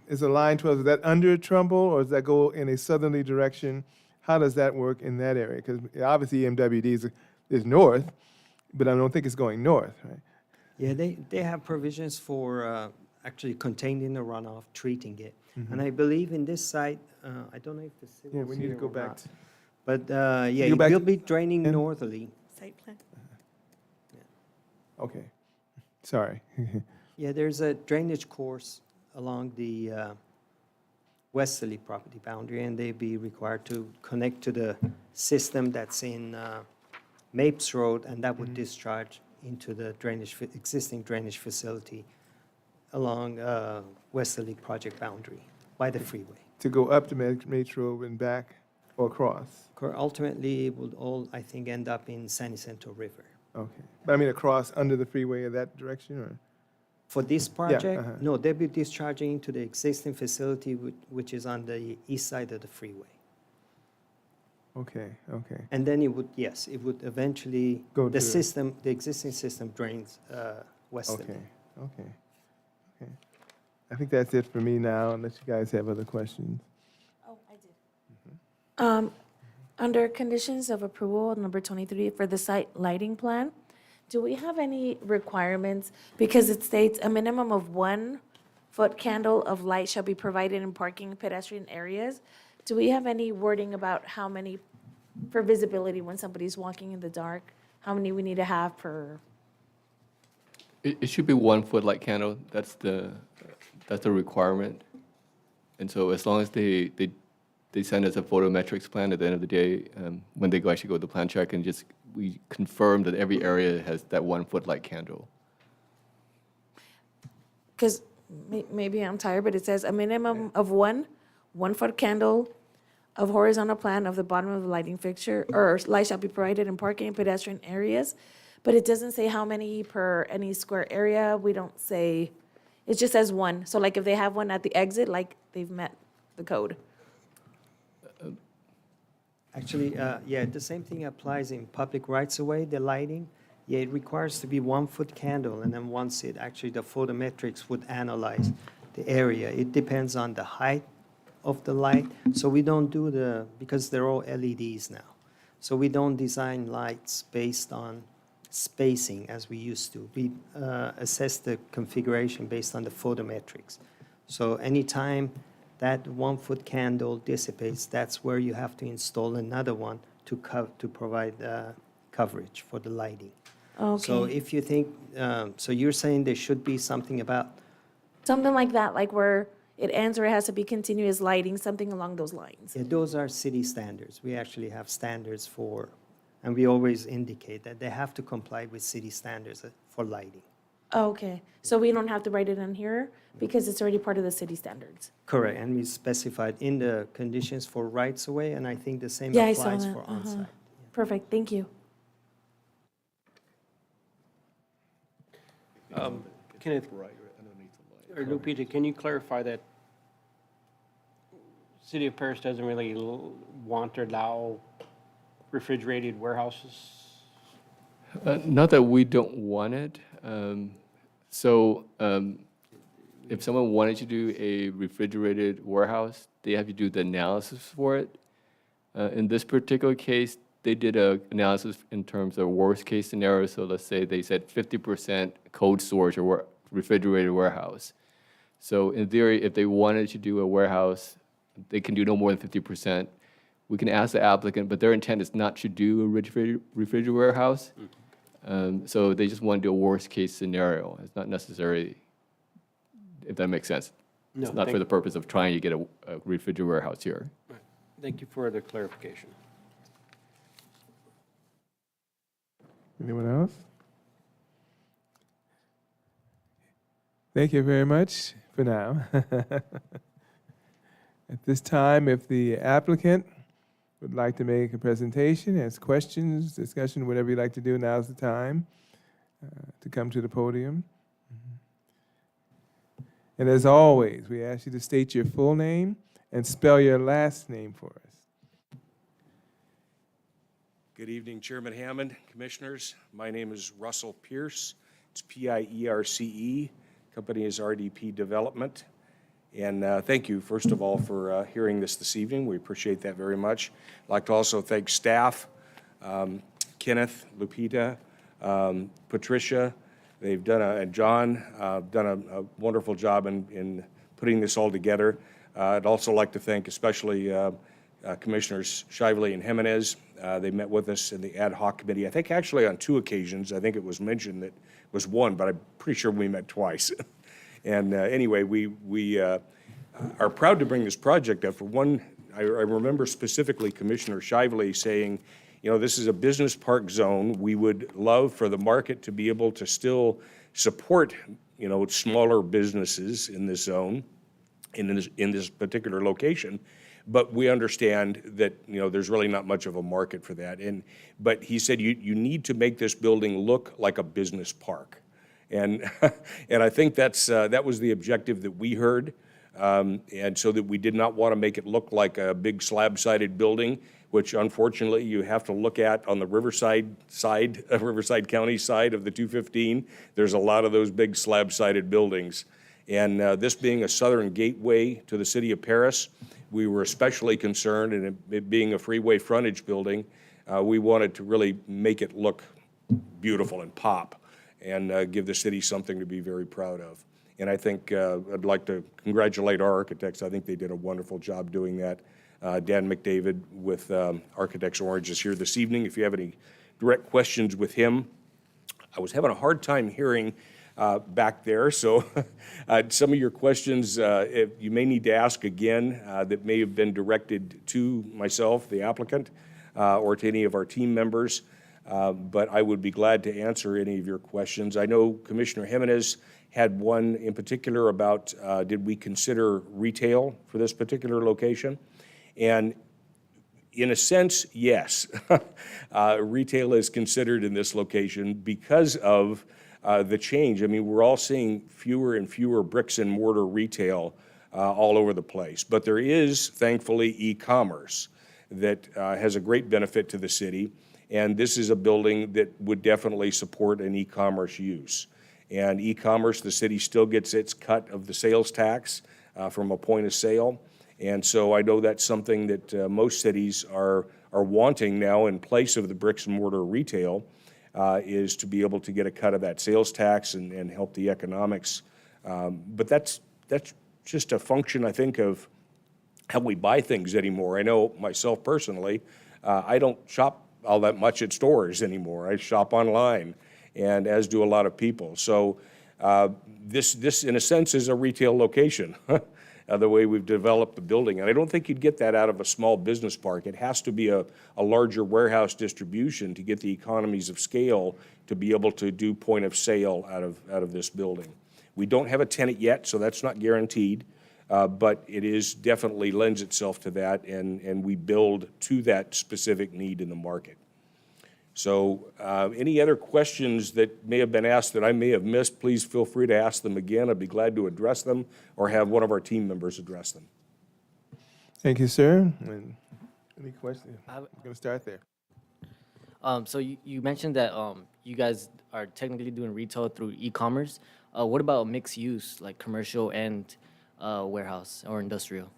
Is the line 12, is that under Trumbull, or does that go in a southerly direction? How does that work in that area? Because obviously MWD is north, but I don't think it's going north, right? Yeah, they have provisions for actually containing the runoff, treating it. And I believe in this site, I don't know if the Yeah, civil's we need to here go or back. not. But yeah, go it back will to- be draining northerly. Site plan. Okay. Sorry. Yeah, there's a drainage course along the westerly property boundary, and they'd be required to connect to the system that's in Mapes Road, and that would discharge into the existing drainage facility along westerly project boundary by the freeway. To go up to Metro and back or across? Ultimately, it would all, I think, end up in San Jacinto River. Okay. But I mean across under the freeway in that direction, or? For this project, uh-huh. no, they'll be discharging into the existing facility, which is on the east side of the freeway. Okay, okay. And then it would, yes, it would eventually, Go the to- system, the existing system drains westerly. Okay, okay, okay. I think that's it for me now, unless you guys have other questions. Oh, I did. Under conditions of approval, number 23, for the site lighting plan, do we have any requirements? Because it states a minimum of 1 foot candle of light shall be provided in parking and pedestrian areas. Do we have any wording about how many, for visibility when somebody's walking in the dark? How many we need to have per? It should be 1 foot light candle. That's the requirement. And so as long as they send us a photometrics plan at the end of the day, when they actually go to the plan check, and we confirm that every area has that 1 foot light candle. Because maybe I'm tired, but it says a minimum of 1 foot candle of horizontal plan of the bottom of the lighting fixture, or light shall be provided in parking and pedestrian areas. But it doesn't say how many per any square area. We don't say, it just says 1. So like if they have one at the exit, like they've met the code. Actually, yeah, the same thing applies in public rights-of-way, the lighting. Yeah, it requires to be 1 foot candle, and then once it, actually the photometrics would analyze the area. It depends on the height of the light, so we don't do because they're all LEDs now. So we don't design lights based on spacing as we used to. We assess the configuration based on the photometrics. So anytime that 1 foot candle dissipates, that's where you have to install another one to provide coverage for the lighting. So Okay. if you think, so you're saying there should be something about, Something like that, like where it ends or it has to be continuous lighting, something along those lines. yeah, those are city standards. We actually have standards for, and we always indicate that they have to comply with city standards for lighting. Okay, so we don't have to write it in here because it's already part of the city standards. Correct, and we specified in the conditions for rights-of-way, and I think the same Yeah, I saw applies that. for Uh-huh. on-site. Perfect, thank you. Kenneth, or Lupita, can you clarify that City of Paris doesn't really want or allow refrigerated warehouses? Not that we don't want it. If someone wanted to do a refrigerated warehouse, they have to do the analysis for it. In this particular case, they did an analysis in terms of worst-case scenario. So let's say they said 50% cold storage or refrigerated warehouse. So in theory, if they wanted to do a warehouse, they can do no more than 50%. We can ask the applicant, but their intent is not to do a refrigerated warehouse. So they just want to do a worst-case scenario. It's not necessarily, if that makes sense. No, It's not for the purpose of trying to get a refrigerated warehouse here. Thank you for the clarification. Anyone else? Thank you very much for now. At this time, if the applicant would like to make a presentation, ask questions, discussion, whatever you'd like to do, now's the time to come to the podium. And as always, we ask you to state your full name and spell your last name for us. Good evening, Chairman Hammond, Commissioners. My name is Russell Pierce. It's P-I-E-R-C-E. Company is RDP Development. And thank you, first of all, for hearing this evening. We appreciate that very much. I'd like to also thank staff, Kenneth, Lupita, Patricia, They've done and John done a wonderful job in putting this all together. I'd also like to thank especially Commissioners Shively and Jimenez. They met with us in the ad hoc committee, I think actually on 2 occasions. I think it was mentioned that it was 1, but I'm pretty sure we met twice. And anyway, we are proud to bring this project up. For one, I remember specifically Commissioner Shively saying, you know, this is a business park zone. We would love for the market to be able to still support, you know, smaller businesses in this zone, in this particular location. But we understand that, you know, there's really not much of a market for that. But he said, you need to make this building look like a business park. And I think that was the objective that we heard. And so that we did not want to make it look like a big slab-sided building, which unfortunately you have to look at on the Riverside County side of the 215. There's a lot of those big slab-sided buildings. And this being a southern gateway to the city of Paris, we were especially concerned, and it being a freeway frontage building, we wanted to really make it look beautiful and pop and give the city something to be very proud of. And I think I'd like to congratulate our architects. I think they did a wonderful job doing that. Dan McDavid with Architects Orange is here this evening. If you have any direct questions with him, I was having a hard time hearing back there, so some of your questions you may need to ask again that may have been directed to myself, the applicant, or to any of our team members, but I would be glad to answer any of your questions. I know Commissioner Jimenez had one in particular about did we consider retail for this particular location? And in a sense, yes. Retail is considered in this location because of the change. I mean, we're all seeing fewer and fewer bricks and mortar retail all over the place. But there is, thankfully, e-commerce that has a great benefit to the city. And this is a building that would definitely support an e-commerce use. And e-commerce, the city still gets its cut of the sales tax from a point of sale. And so I know that's something that most cities are wanting now in place of the bricks and mortar retail, is to be able to get a cut of that sales tax and help the economics. But that's just a function, I think, of how we buy things anymore. I know myself personally, I don't shop all that much at stores anymore. I shop online, and as do a lot of people. So this, in a sense, is a retail location. The way we've developed the building. And I don't think you'd get that out of a small business park. It has to be a larger warehouse distribution to get the economies of scale to be able to do point of sale out of this building. We don't have a tenant yet, so that's not guaranteed, but it is definitely lends itself to that, and we build to that specific need in the market. So any other questions that may have been asked that I may have missed, please feel free to ask them again. I'd be glad to address them or have one of our team members address them. Thank you, sir. And any questions? I'm going to start there. So you mentioned that you guys are technically doing retail through e-commerce. What about mixed use, like commercial and warehouse or industrial?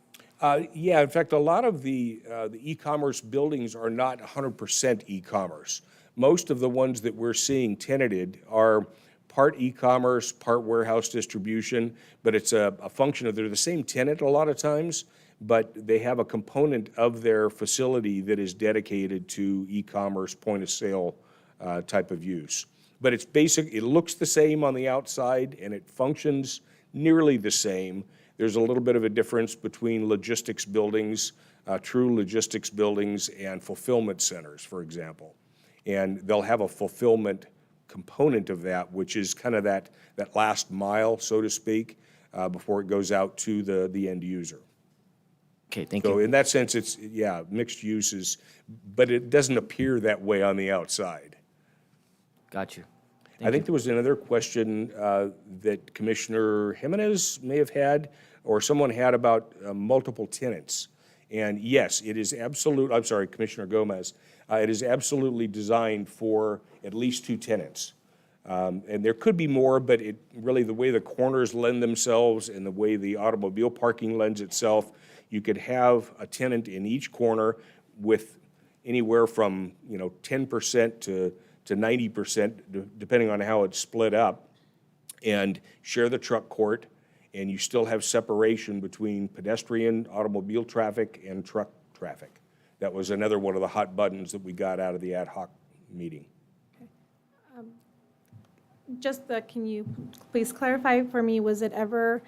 Yeah, in fact, a lot of the e-commerce buildings are not 100% e-commerce. Most of the ones that we're seeing tenanted are part e-commerce, part warehouse distribution, but it's a function of they're the same tenant a lot of times, but they have a component of their facility that is dedicated to e-commerce point of sale type of use. But it's basic, it looks the same on the outside and it functions nearly the same. There's a little bit of a difference between logistics buildings, true logistics buildings, and fulfillment centers, for example. And they'll have a fulfillment component of that, which is kind of that last mile, so to speak, before it goes out to the end user. Okay, thank you. So in that sense, it's, yeah, mixed uses, but it doesn't appear that way on the outside. Got you. I think there was another question that Commissioner Jimenez may have had, or someone had about multiple tenants. And yes, it is absolute, I'm sorry, Commissioner Gomez, it is absolutely designed for at least 2 tenants. And there could be more, but it really, the way the corners lend themselves and the way the automobile parking lends itself, you could have a tenant in each corner with anywhere from, 10% to 90%, depending on how it's split up. and share the truck court, and you still have separation between pedestrian, automobile traffic, and truck traffic. That was another one of the hot buttons that we got out of the ad hoc meeting. Can you please clarify for me, was there ever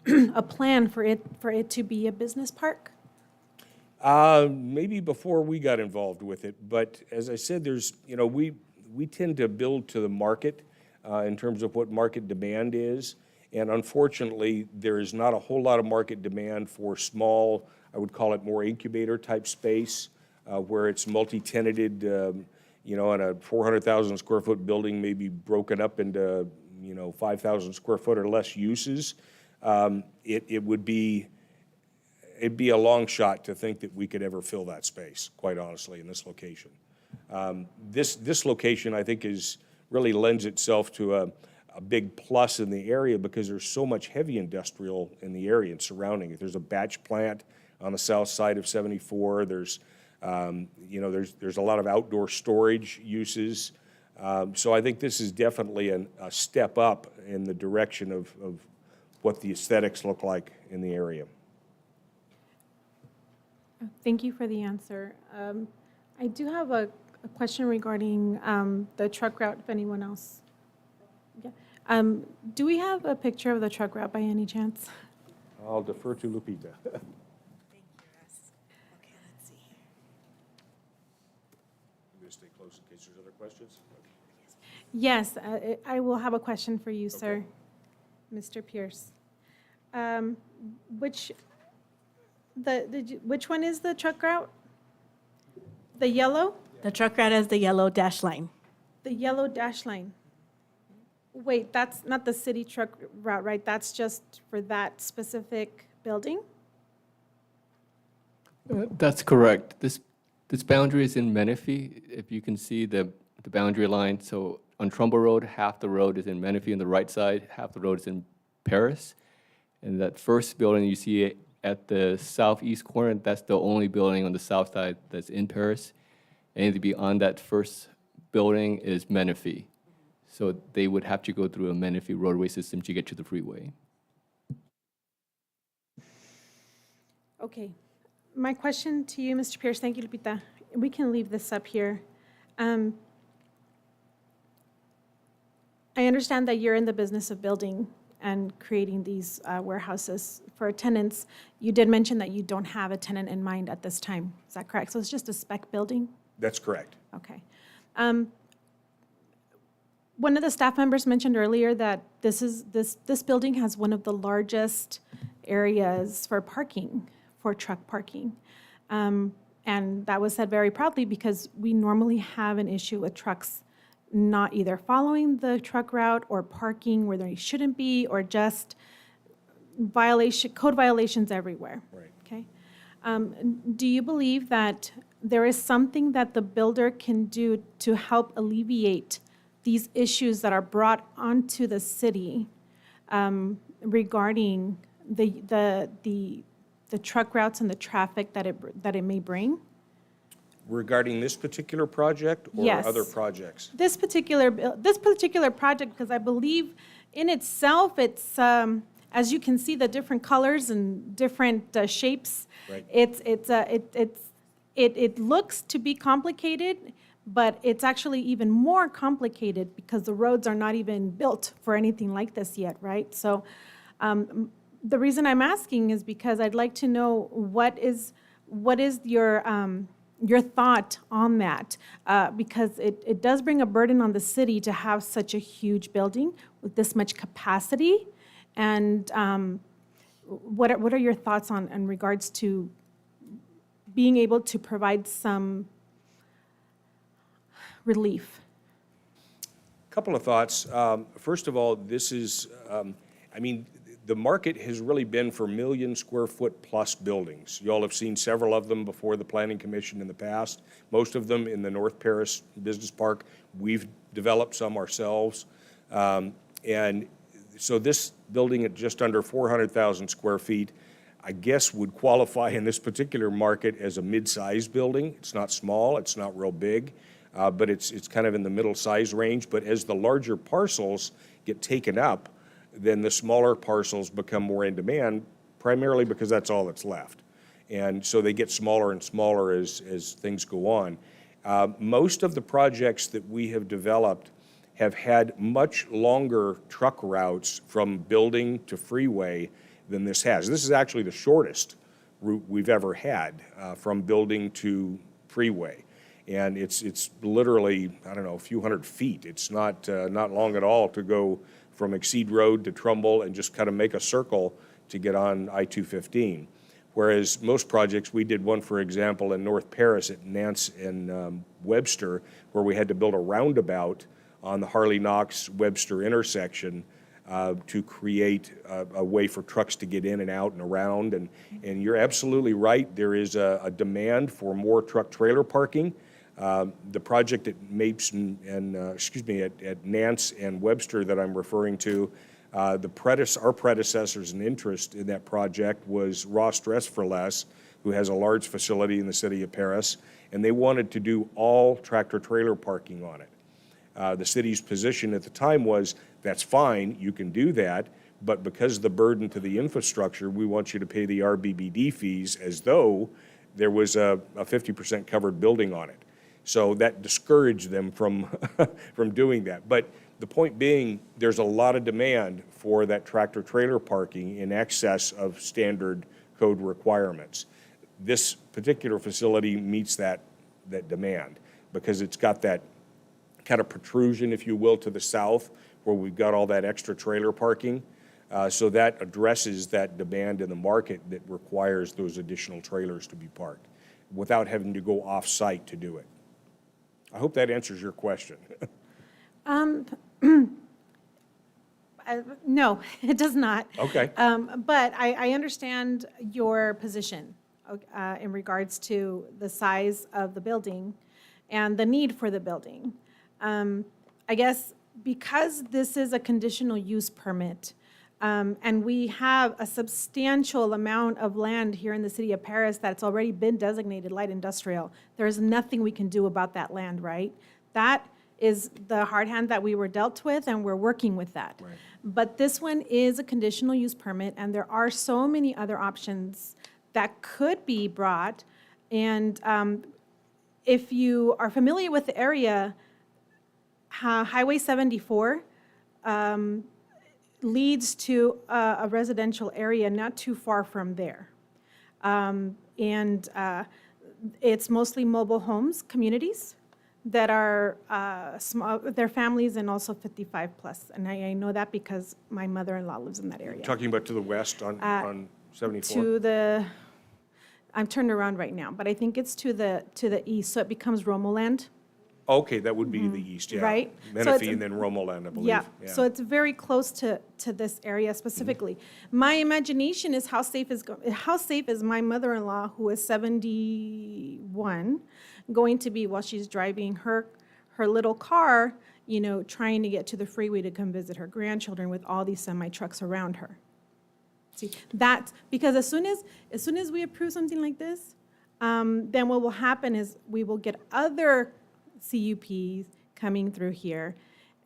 a plan for it to be a business park? Maybe before we got involved with it, but as I said, we tend to build to the market in terms of what market demand is, and unfortunately, there is not a whole lot of market demand for small, I would call it more incubator-type space, where it's multi-tenanted, in a 400,000 square foot building may be broken up into, 5,000 square foot or less uses. It'd be a long shot to think that we could ever fill that space, quite honestly, in this location. This location, I think, really lends itself to a big plus in the area because there's so much heavy industrial in the area and surrounding it. There's a batch plant on the south side of 74. There's a lot of outdoor storage uses. So I think this is definitely a step up in the direction of what the aesthetics look like in the area. Thank you for the answer. I do have a question regarding the truck route, if anyone else. Yeah. Do we have a picture of the truck route by any chance? I'll defer to Lupita. Stay close in case there's other questions. Yes, I will have a question for you, sir, Mr. Pierce. Which one is the truck route? The yellow? The truck route has the yellow dash line. The yellow dash line. Wait, that's not the city truck route, right? That's just for that specific building? That's correct. This boundary is in Menifee. If you can see the boundary line, so on Trumbull Road, half the road is in Menifee on the right side, half the road is in Paris. And that first building you see at the southeast corner, that's the only building on the south side that's in Paris. Anything beyond that first building is Menifee. So they would have to go through a Menifee roadway system to get to the freeway. Okay. My question to you, Mr. Pierce, thank you, Lupita. We can leave this up here. I understand that you're in the business of building and creating these warehouses for tenants. You did mention that you don't have a tenant in mind at this time. Is that correct? So it's just a spec building? That's correct. Okay. One of the staff members mentioned earlier that this building has one of the largest areas for parking, for truck parking. And that was said very proudly because we normally have an issue with trucks not either following the truck route or parking where they shouldn't be, or just code violations everywhere. Right. Okay. Do you believe that there is something that the builder can do to help alleviate these issues that are brought onto the city regarding the truck routes and the traffic that it may bring? Regarding this particular project or Yes. other projects? This particular project, because I believe in itself, it's as you can see the different colors and different shapes. Right. It looks to be complicated, but it's actually even more complicated because the roads are not even built for anything like this yet, right? So the reason I'm asking is because I'd like to know what is your thought on that, because it does bring a burden on the city to have such a huge building with this much capacity. And what are your thoughts in regards to being able to provide some relief? A couple of thoughts. First of all, this is, the market has really been for million square foot plus buildings. You all have seen several of them before the Planning Commission in the past, most of them in the North Paris Business Park. We've developed some ourselves. And so this building at just under 400,000 square feet, I guess would qualify in this particular market as a mid-sized building. It's not small, it's not real big. but it's kind of in the middle size range. But as the larger parcels get taken up, then the smaller parcels become more in demand, primarily because that's all that's left. And so they get smaller and smaller as things go on. Most of the projects that we have developed have had much longer truck routes from building to freeway than this has. This is actually the shortest route we've ever had from building to freeway. And it's literally, I don't know, a few hundred feet. It's not long at all to go from Exceed Road to Trumbull and just kind of make a circle to get on I-215. Whereas most projects, we did one, for example, in North Paris at Nance and Webster, where we had to build a roundabout on the Harley-Knox-Webster intersection to create a way for trucks to get in and out and around. And you're absolutely right. There is a demand for more truck trailer parking. The project at Mapes at Nance and Webster that I'm referring to, our predecessors in interest in that project was Ross Dress for Less, who has a large facility in the city of Paris, and they wanted to do all tractor trailer parking on it. The city's position at the time was, that's fine, you can do that, but because of the burden to the infrastructure, we want you to pay the RBBD fees as though there was a 50% covered building on it. So that discouraged them from, from doing that. But the point being, there's a lot of demand for that tractor trailer parking in excess of standard code requirements. This particular facility meets that demand because it's got that kind of protrusion, if you will, to the south where we've got all that extra trailer parking. So that addresses that demand in the market that requires those additional trailers to be parked without having to go off-site to do it. I hope that answers your question. No, it does not. Okay. But I understand your position in regards to the size of the building and the need for the building. I guess because this is a conditional use permit, and we have a substantial amount of land here in the city of Paris that's already been designated light industrial, there's nothing we can do about that land, right? That is the hard hand that we were dealt with, and we're working with that. Right. But this one is a conditional use permit, and there are so many other options that could be brought. And if you are familiar with the area, Highway 74 leads to a residential area not too far from there. It's mostly mobile homes, communities that are small, their families and also 55 plus. And I know that because my mother-in-law lives in that area. Talking about to the west on 74? To the, I'm turned around right now, but I think it's to the east, so it becomes Romoland. Okay, that would be the east, yeah. Right. So Menifee it's- and then Romoland, I believe. Yeah, so it's very close to this area specifically. My imagination is how safe is my mother-in-law, who is 71, going to be while she's driving her little car, you know, trying to get to the freeway to come visit her grandchildren with all these semi-trucks around her. See, that's because as soon as we approve something like this, then what will happen is we will get other CUPs coming through here,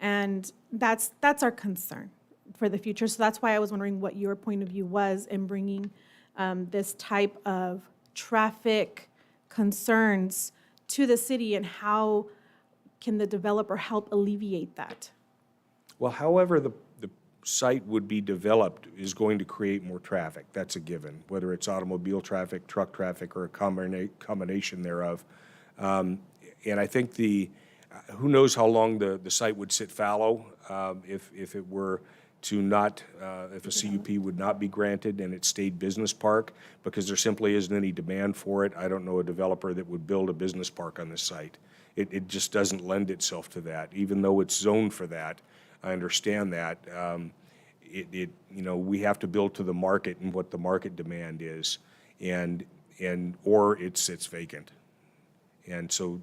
and that's our concern for the future. So that's why I was wondering what your point of view was in bringing this type of traffic concerns to the city, and how can the developer help alleviate that? Well, however the site would be developed is going to create more traffic. That's a given, whether it's automobile traffic, truck traffic, or a combination thereof. And I think who knows how long the site would sit fallow if it were to not, if a CUP would not be granted and it stayed business park, because there simply isn't any demand for it. I don't know a developer that would build a business park on this site. It just doesn't lend itself to that, even though it's zoned for that. I understand that. You know, we have to build to the market and what the market demand is, or it sits vacant. And so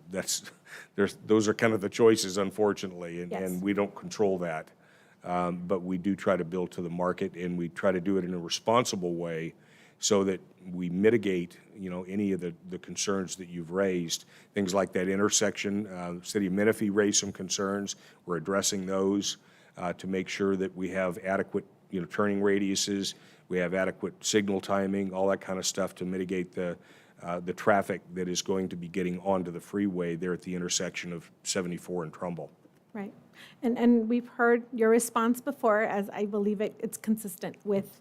those are kind of the choices, unfortunately, and we don't control that. But we do try to build to the market, and we try to do it in a responsible way so that we mitigate, any of the concerns that you've raised. Things like that intersection, City of Menifee raised some concerns. We're addressing those to make sure that we have adequate, turning radiuses, we have adequate signal timing, all that kind of stuff to mitigate the traffic that is going to be getting onto the freeway there at the intersection of 74 and Trumbull. Right. And we've heard your response before, as I believe it's consistent with,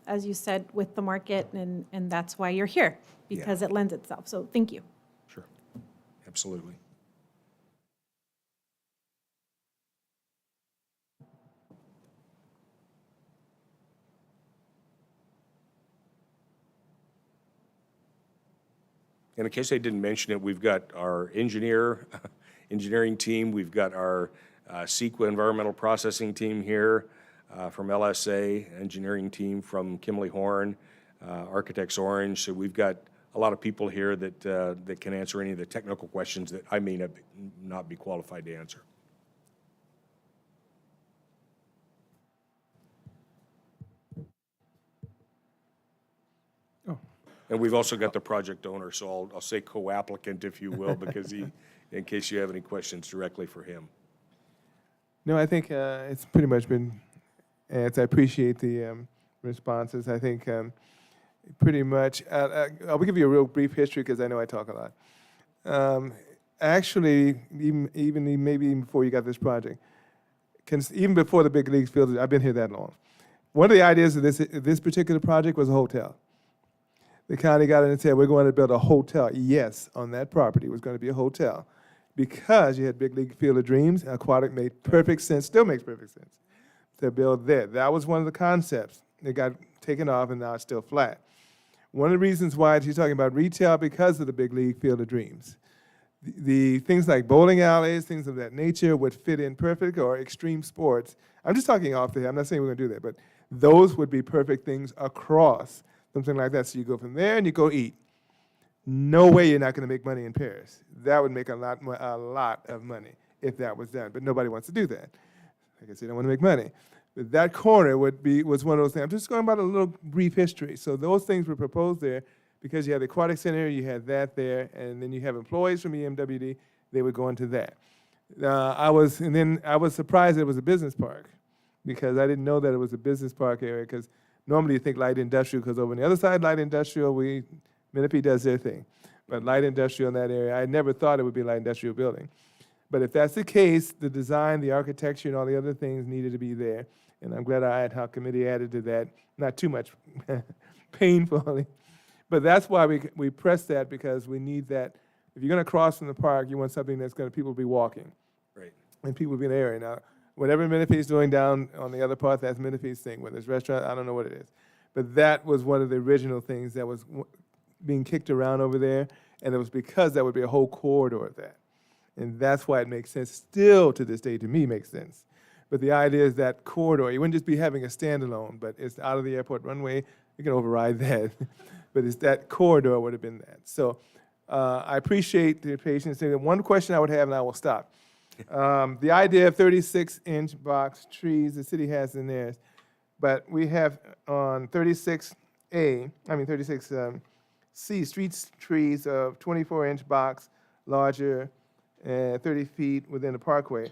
as you said, with the market, and that's why you're here, because it lends itself. So thank you. Sure, absolutely. And in case I didn't mention it, we've got our engineering team, we've got our CEQA environmental processing team here from LSA, engineering team from Kimley Horn, Architects Orange. So we've got a lot of people here that can answer any of the technical questions that I may not be qualified to answer. And we've also got the project owner, so I'll say co-applicant, if you will, because in case you have any questions directly for him. No, I think it's pretty much been answered. I appreciate the responses. I think pretty much, I'll give you a real brief history because I know I talk a lot. Actually, even maybe even before you got this project, even before the big leagues field, I've been here that long. One of the ideas of this particular project was a hotel. The county got in and said, we're going to build a hotel. Yes, on that property was going to be a hotel because you had Big League Field of Dreams. Aquatic made perfect sense, still makes perfect sense to build there. That was one of the concepts. It got taken off and now it's still flat. One of the reasons why she's talking about retail because of the Big League Field of Dreams. The things like bowling alleys, things of that nature would fit in perfect, or extreme sports. I'm just talking off the head. I'm not saying we're going to do that, but those would be perfect things across. Something like that. So you go from there and you go eat. No way you're not going to make money in Paris. That would make a lot of money if that was done. But nobody wants to do that. I guess they don't want to make money. But that corner was one of those things. I'm just going about a little brief history. So those things were proposed there because you had the aquatic center, you had that there, and then you have employees from EMWD. They would go into that. I was surprised that it was a business park because I didn't know that it was a business park area because normally you think light industrial because over on the other side, light industrial, Menifee does their thing. But light industrial in that area, I never thought it would be a light industrial building. But if that's the case, the design, the architecture, and all the other things needed to be there. And I'm glad our ad hoc committee added to that, not too much painfully. But that's why we press that because we need that. If you're going to cross from the park, you want something that's going to people be walking. Right. And people be in the area. Now, whatever Menifee's doing down on the other part, that's Menifee's thing. Whether it's restaurant, I don't know what it is. But that was one of the original things that was being kicked around over there, and it was because that would be a whole corridor of that. And that's why it makes sense. Still to this day, to me, makes sense. But the idea is that corridor, you wouldn't just be having a standalone, but it's out of the airport runway, you can override that. But it's that corridor would have been that. So I appreciate the patience. One question I would have, and I will stop. The idea of 36-inch box trees the city has in theirs, but we have on 36C, street trees of 24-inch box, larger, 30 feet within the parkway.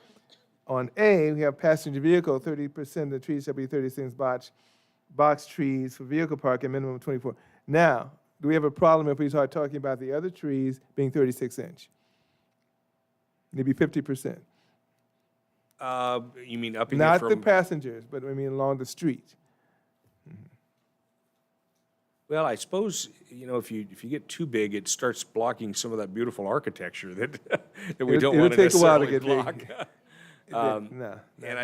On A, we have passenger vehicle, 30% of the trees shall be 36 box trees for vehicle parking, minimum of 24. Now, do we have a problem if we start talking about the other trees being 36-inch? Maybe 50%. You mean upping it Not from? the passengers, but I mean along the street. Well, I suppose, if you get too big, it starts blocking some of that beautiful architecture that we don't want to It'll take a while to necessarily get block. No. And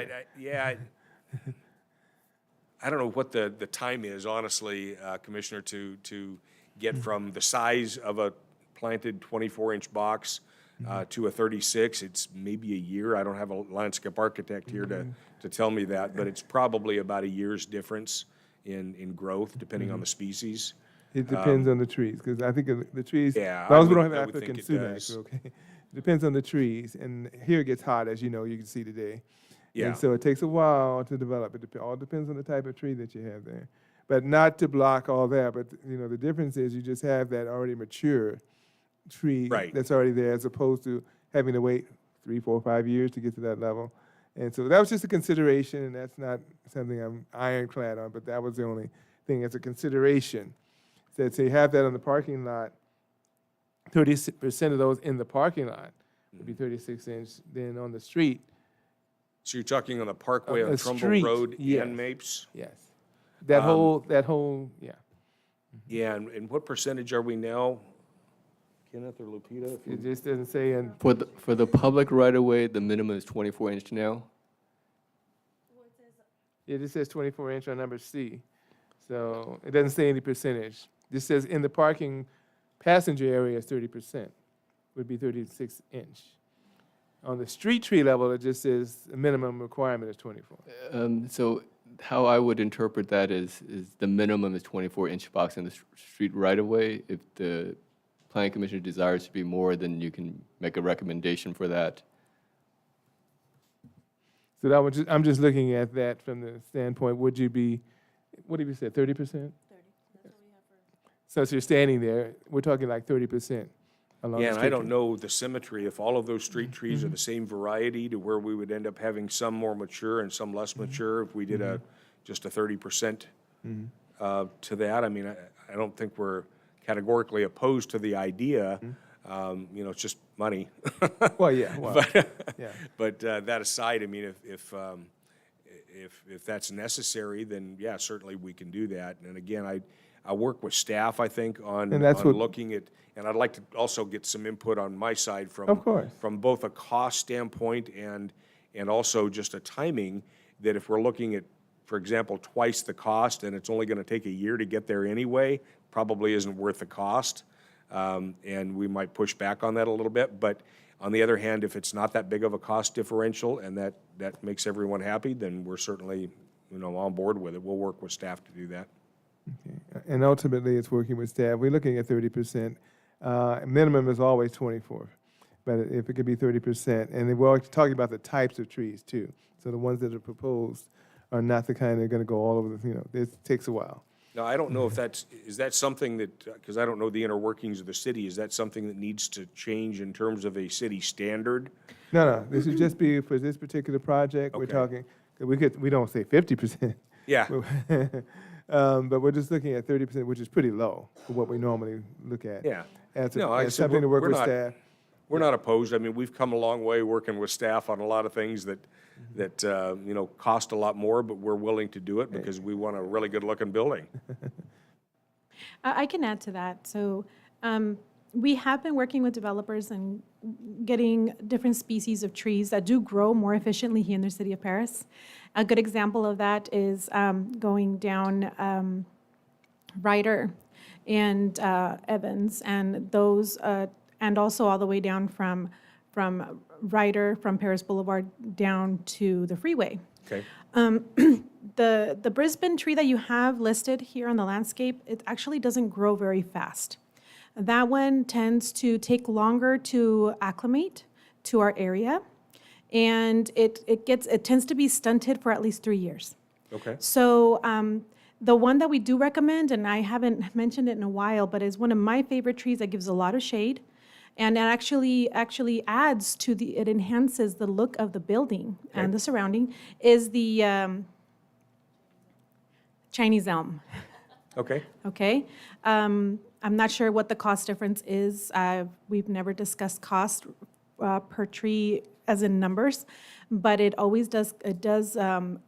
I don't know what the time is, honestly, Commissioner, to get from the size of a planted 24-inch box to a 36. It's maybe a year. I don't have a landscape architect here to tell me that, but it's probably about a year's difference in growth, depending on the species. It depends on the trees, because I think the trees, Yeah, as long as we I don't have would think African it sumac, does. we're okay. It depends on the trees, and here it gets hot, as you know, you can see today. Yeah. And so it takes a while to develop. It all depends on the type of tree that you have there. but not to block all that. But, you know, the difference is you just have that already mature tree Right. that's already there, as opposed to having to wait 3, 4, 5 years to get to that level. And so that was just a consideration, and that's not something I'm ironclad on, but that was the only thing as a consideration. That say have that on the parking lot, 30% of those in the parking lot would be 36 inch. Then on the street, So you're talking on the Parkway On on the Trumbull street, Road yes. and Mapes? yes, that whole, yeah. Yeah, and what percentage are we now, Kenneth or Lupita? if you- It just doesn't say in, For the public right-of-way, the minimum is 24 inch now. it just says 24 inch on number C. So it doesn't say any percentage. This says in the parking passenger area is 30%, would be 36 inch. On the street tree level, it just says the minimum requirement is 24. So how I would interpret that is the minimum is 24 inch box in the street right-of-way. If the planning commission desires to be more, then you can make a recommendation for that. So that would I'm just looking at that from the standpoint, would you be, what did you say, 30%? 30, that's what we have for. So as you're standing there, we're talking like 30% along the Yeah, and street I don't tree. know the symmetry, if all of those street trees Mm-hmm. are the same variety to where we would end up having some more mature and some less mature if we did just a 30% to that. I mean, I don't think we're categorically opposed to the idea. You know, it's just money. Well, yeah, well, yeah. But that aside, I mean, if that's necessary, then yeah, certainly we can do that. And again, I work with staff, I think, on And that's what- looking at, and I'd like to also get some input on my side Of course. from both a cost standpoint and also just a timing, that if we're looking at, for example, twice the cost and it's only going to take a year to get there anyway, probably isn't worth the cost. And we might push back on that a little bit. But on the other hand, if it's not that big of a cost differential and that makes everyone happy, then we're certainly, you know, on board with it. We'll work with staff to do that. And ultimately, it's working with staff. We're looking at 30%. Minimum is always 24, but if it could be 30%. And then we're talking about the types of trees, too. So the ones that are proposed are not the kind that are going to go all over the, you know, it takes a while. Now, I don't know if is that something that, because I don't know the inner workings of the city, is that something that needs to change in terms of a city standard? No, this would just be for this particular project. We're Okay. talking, we don't say 50%. Yeah. But we're just looking at 30%, which is pretty low for what we normally look at. Yeah. As No, I as said something to we're- work we're with not- staff. We're not opposed. I mean, we've come a long way working with staff on a lot of things that you know, cost a lot more, but we're willing to do it because we want a really good-looking building. I can add to that. So we have been working with developers and getting different species of trees that do grow more efficiently here in the city of Paris. A good example of that is going down Ryder and Evans, and those, and also all the way down from Ryder, from Paris Boulevard down to the freeway. Okay. The Brisbane tree that you have listed here on the landscape, it actually doesn't grow very fast. That one tends to take longer to acclimate to our area, and it tends to be stunted for at least 3 years. Okay. So the one that we do recommend, and I haven't mentioned it in a while, but is one of my favorite trees that gives a lot of shade, and it actually adds to it enhances the look of the building and the surrounding, is the Chinese elm. Okay. Okay. I'm not sure what the cost difference is. We've never discussed cost per tree as in numbers, but it always does. It does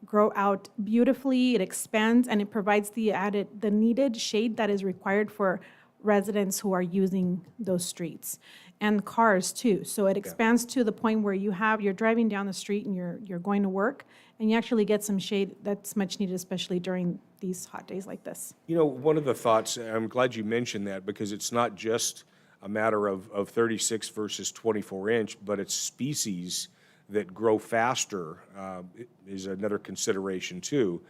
grow out beautifully. It expands and it provides the needed shade that is required for residents who are using those streets and cars too. So it expands to the point where you're driving down the street and you're going to work, and you actually get some shade that's much needed, especially during these hot days like this. You know, one of the thoughts, I'm glad you mentioned that, because it's not just a matter of 36 versus 24 inch, but it's species that grow faster is another consideration too,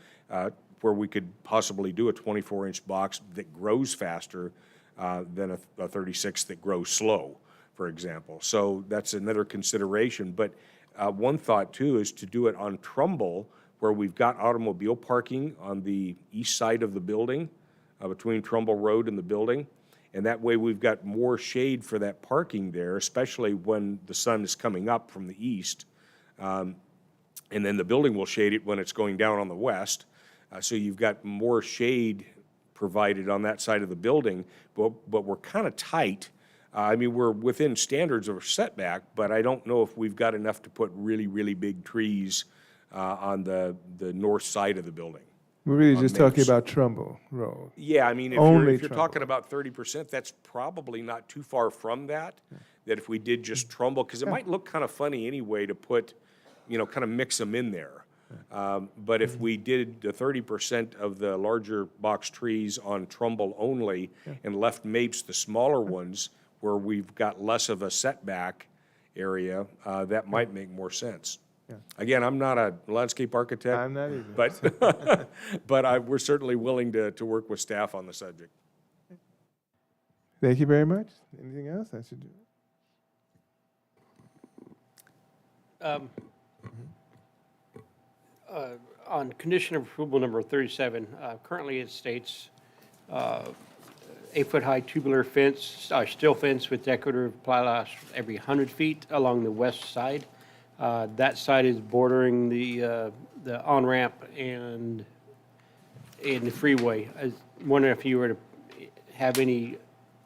where we could possibly do a 24-inch box that grows faster than a 36 that grows slow, for example. So that's another consideration. But one thought too is to do it on Trumbull where we've got automobile parking on the east side of the building, between Trumbull Road and the building. And that way, we've got more shade for that parking there, especially when the sun is coming up from the east. And then the building will shade it when it's going down on the west. So you've got more shade provided on that side of the building, but we're kind of tight. I mean, we're within standards of setback, but I don't know if we've got enough to put really, really big trees on the north side of the building. We're really on just talking Mapes. about Trumbull Road. Yeah, I mean, if Only you're Trumbull. talking about 30%, that's probably not too far from that, that if we did just Trumbull, because it might look kind of funny anyway to put, kind of mix them in there. But if we did the 30% of the larger box trees on Trumbull only and left Mapes, the smaller ones, where we've got less of a setback area, that might make more sense. Again, I'm not a landscape architect. I'm not either. But we're certainly willing to work with staff on the subject. Thank you very much. Anything else I should do? On condition of approval number 37, currently it states 8-foot-high tubular fence, steel fence with decorative plywood every 100 feet along the west side. That side is bordering the on-ramp and the freeway. I was wondering if you were to have any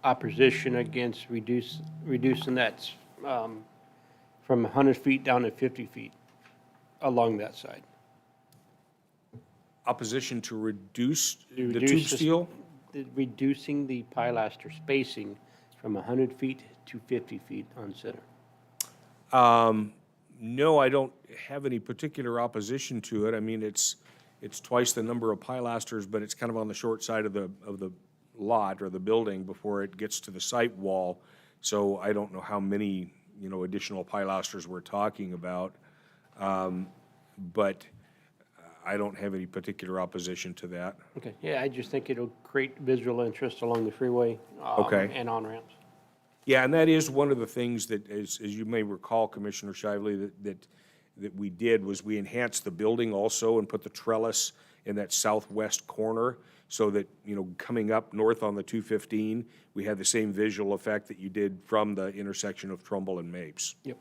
opposition against reducing that from 100 feet down to 50 feet along that side. Opposition to reduce the Reduce tube the- steel? Reducing the pilaster spacing from 100 feet to 50 feet on center. No, I don't have any particular opposition to it. I mean, it's twice the number of pilasters, but it's kind of on the short side of the lot or the building before it gets to the site wall. So I don't know how many, additional pilasters we're talking about. But I don't have any particular opposition to that. Okay, yeah, I just think it'll create visual interest along the freeway. Okay. And on-ramps. Yeah, and that is one of the things that, as you may recall, Commissioner Shively, that we did was we enhanced the building also and put the trellis in that southwest corner so that, coming up north on the 215, we had the same visual effect that you did from the intersection of Trumbull and Mapes. Yep.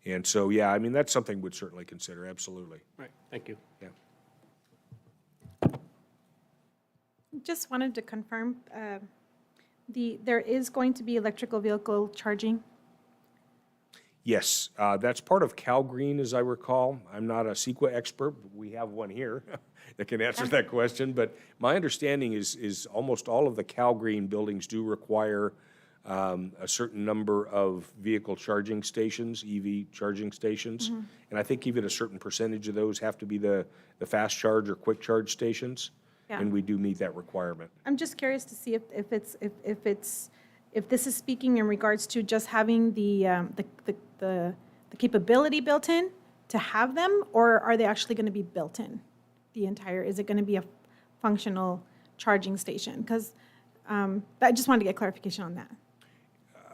And so, yeah, I mean, that's something we'd certainly consider, absolutely. Right, thank you. Yeah. Just wanted to confirm, there is going to be electrical vehicle charging? Yes, that's part of Cal Green, as I recall. I'm not a CEQA expert, but we have one here that can answer that question. But my understanding is almost all of the Cal Green buildings do require a certain number of vehicle charging stations, EV charging stations. Mm-hmm. And I think even a certain percentage of those have to be the fast charge or quick charge stations. Yeah. And we do meet that requirement. I'm just curious to see if this is speaking in regards to just having the capability built in to have them, or are they actually going to be built in? Is it going to be a functional charging station? Because I just wanted to get clarification on that.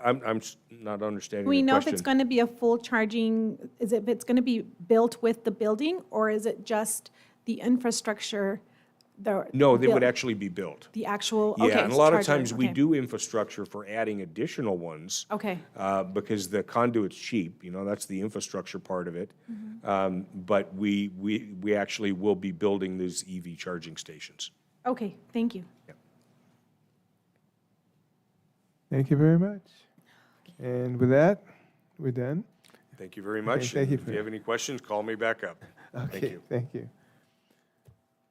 I'm not understanding We the know if question. it's going to be a full charging, if it's going to be built with the building, or is it just the infrastructure? No, they would built? actually be built. The actual, okay. Yeah, and a so lot of charger, times we okay. do infrastructure for adding additional ones. Okay. Because the conduit's cheap, that's the infrastructure part of it. Mm-hmm. But we actually will be building these EV charging stations. Okay, thank you. Thank you very much. And with that, we're done. Thank you very much. thank you If for- you have any questions, call me back up. Thank Okay, you. thank you.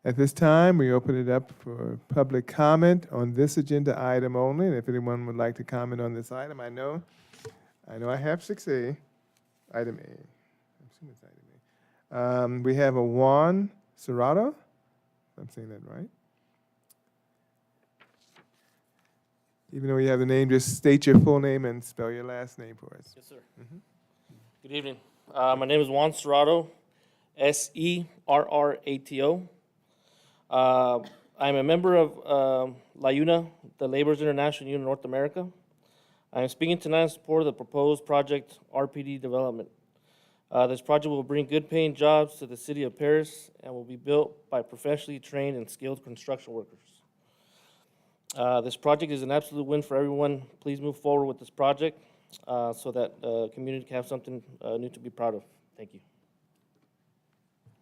At this time, we open it up for public comment on this agenda item only. And if anyone would like to comment on this item, I know I have 6A, item A. I'm assuming it's item A. We have a Juan Serrato. I'm saying that right. Even though you have the name, just state your full name and spell your last name for us. Yes, sir. Good evening. My name is Juan Serrato, Serrato. I'm a member of LIUNA, the Laborers International Union of North America. I am speaking tonight in support of the proposed project RPD development. This project will bring good-paying jobs to the city of Paris and will be built by professionally trained and skilled construction workers. This project is an absolute win for everyone. Please move forward with this project so that the community can have something new to be proud of. Thank you.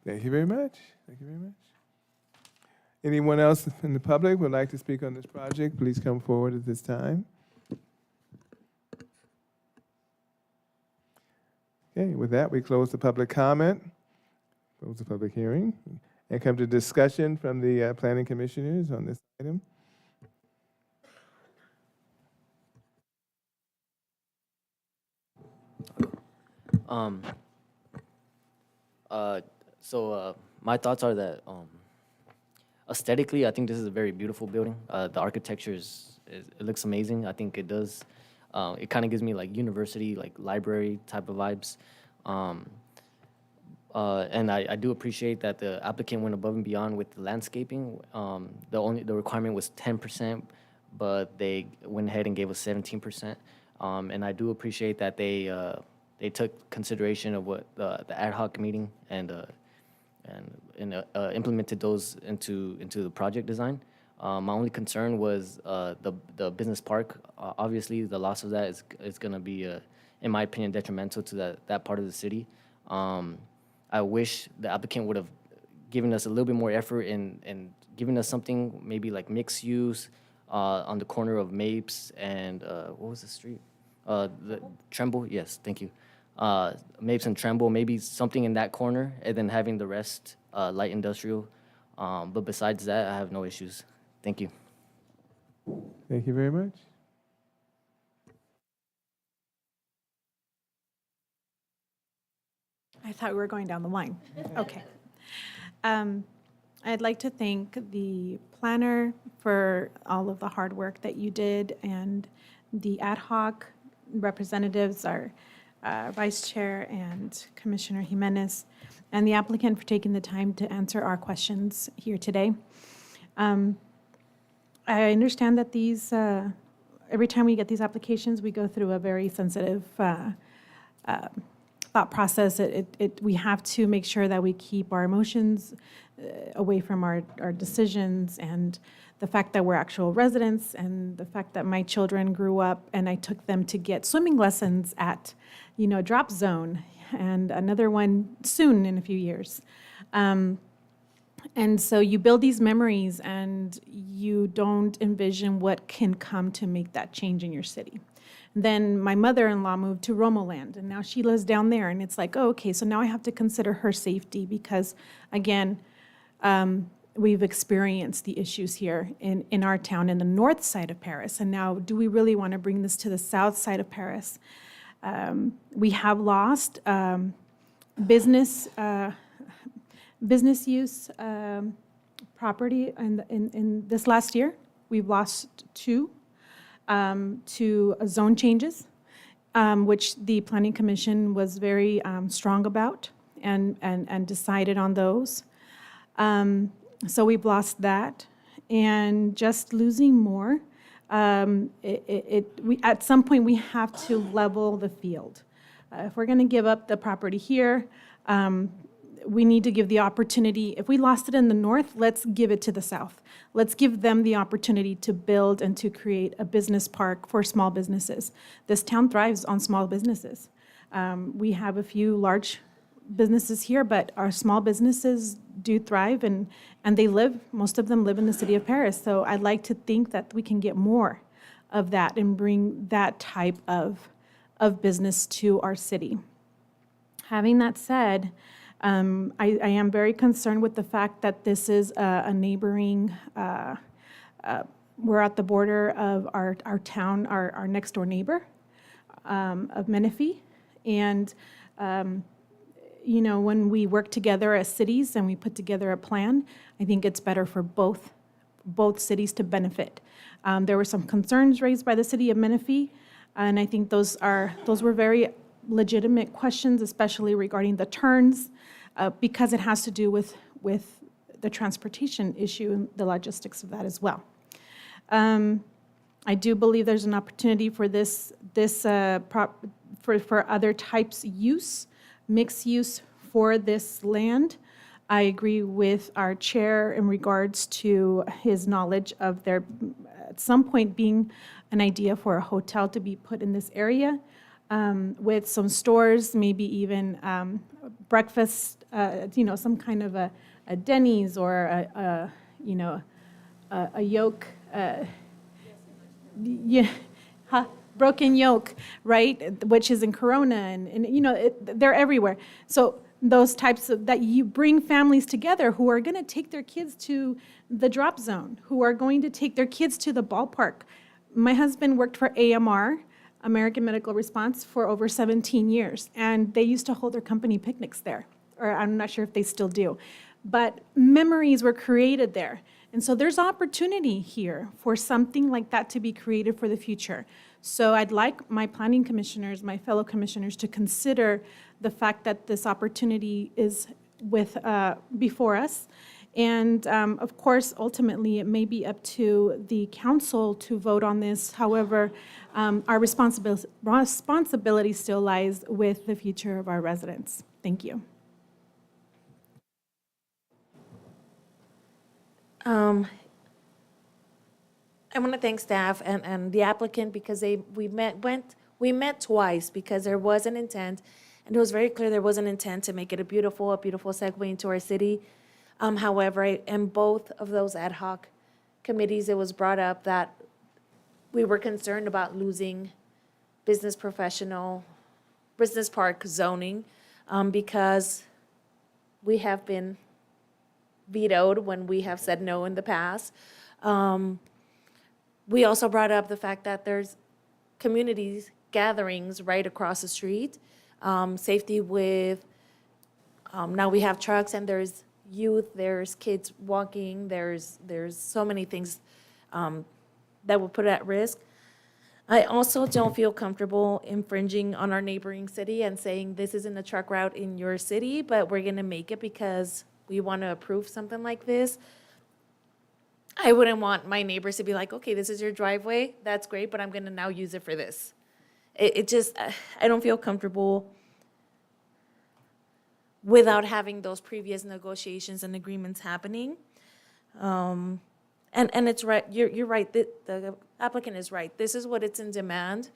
Thank you very much. Thank you very much. Anyone else in the public would like to speak on this project? Please come forward at this time. Okay, with that, we close the public comment, close the public hearing, and come to discussion from the planning commissioners on this item. My thoughts are that aesthetically, I think this is a very beautiful building. The architecture it looks amazing. I think it does. It kind of gives me like university, like library type of vibes. And I do appreciate that the applicant went above and beyond with the landscaping. The requirement was 10%, but they went ahead and gave us 17%. And I do appreciate that they took consideration of what the ad hoc meeting and implemented those into the project design. My only concern was the business park. Obviously, the loss of that is going to be, in my opinion, detrimental to that part of the city. I wish the applicant would have given us a little bit more effort in giving us something maybe like mixed use on the corner of Mapes and what was the street? The Tremble. Yes, thank you. Mapes and Tremble, maybe something in that corner, and then having the rest light industrial. But besides that, I have no issues. Thank you. Thank you very much. I thought we were going down the line. Okay. I'd like to thank the planner for all of the hard work that you did, and the ad hoc representatives, our Vice Chair and Commissioner Jimenez, and the applicant for taking the time to answer our questions here today. I understand that these, every time we get these applications, we go through a very sensitive thought process. We have to make sure that we keep our emotions away from our decisions, and the fact that we're actual residents, and the fact that my children grew up and I took them to get swimming lessons at, Drop Zone, and another one soon in a few years. And so you build these memories and you don't envision what can come to make that change in your city. Then my mother-in-law moved to Romoland, and now she lives down there, and it's like, oh, okay, so now I have to consider her safety because, again, we've experienced the issues here in our town in the north side of Paris, and now do we really want to bring this to the south side of Paris? We have lost business use property in this last year. We've lost 2 to zone changes, which the Planning Commission was very strong about and decided on those. So we've lost that, and just losing more. At some point we have to level the field. If we're going to give up the property here, we need to give the opportunity. If we lost it in the north, let's give it to the south. Let's give them the opportunity to build and to create a business park for small businesses. This town thrives on small businesses. We have a few large businesses here, but our small businesses do thrive, and most of them live in the city of Paris. So I'd like to think that we can get more of that and bring that type of business to our city. Having that said, I am very concerned with the fact that this is a neighboring, we're at the border of our town, our next door neighbor of Menifee. And, when we work together as cities and we put together a plan, I think it's better for both cities to benefit. There were some concerns raised by the city of Menifee, and I think those were very legitimate questions, especially regarding the turns, because it has to do with the transportation issue and the logistics of that as well. I do believe there's an opportunity for for other types use mixed use for this land. I agree with our chair in regards to his knowledge of there at some point being an idea for a hotel to be put in this area with some stores, maybe even breakfast, some kind of a Denny's or a yoke, broken yoke, right? Which is in Corona, and they're everywhere. So those types of, that you bring families together who are going to take their kids to the drop zone, who are going to take their kids to the ballpark. My husband worked for AMR, American Medical Response, for over 17 years, and they used to hold their company picnics there, or I'm not sure if they still do. But memories were created there. And so there's opportunity here for something like that to be created for the future. So I'd like my planning commissioners, my fellow commissioners, to consider the fact that this opportunity is before us. And of course, ultimately, it may be up to the council to vote on this. However, our responsibility still lies with the future of our residents. Thank you. I want to thank staff and the applicant because we met twice because there was an intent, and it was very clear there was an intent to make it a beautiful segue into our city. However, in both of those ad hoc committees, it was brought up that we were concerned about losing business park zoning because we have been vetoed when we have said no in the past. We also brought up the fact that there's communities gatherings right across the street, safety with, now we have trucks and there's youth, there's kids walking, there's so many things that will put it at risk. I also don't feel comfortable infringing on our neighboring city and saying this isn't a truck route in your city, but we're gonna make it because we want to approve something like this. I wouldn't want my neighbors to be like, okay, this is your driveway, that's great, but I'm gonna now use it for this. It just, I don't feel comfortable without having those previous negotiations and agreements happening. And it's right, you're right, the applicant is right. This is what it's in demand,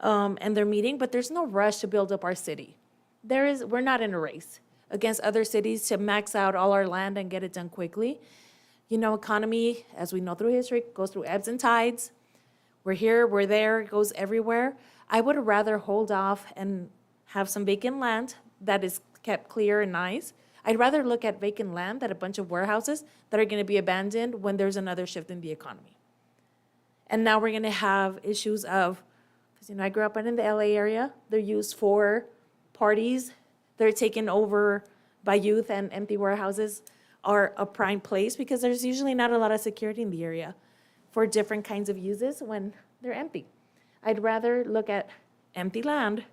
and they're meeting, but there's no rush to build up our city. We're not in a race against other cities to max out all our land and get it done quickly. Economy, as we know through history, goes through ebbs and tides. We're here, we're there, it goes everywhere. I would rather hold off and have some vacant land that is kept clear and nice. I'd rather look at vacant land than a bunch of warehouses that are gonna be abandoned when there's another shift in the economy. And now we're gonna have issues of, because I grew up in the LA area, they're used for parties, they're taken over by youth, and empty warehouses are a prime place because there's usually not a lot of security in the area for different kinds of uses when they're empty. I'd rather look at empty land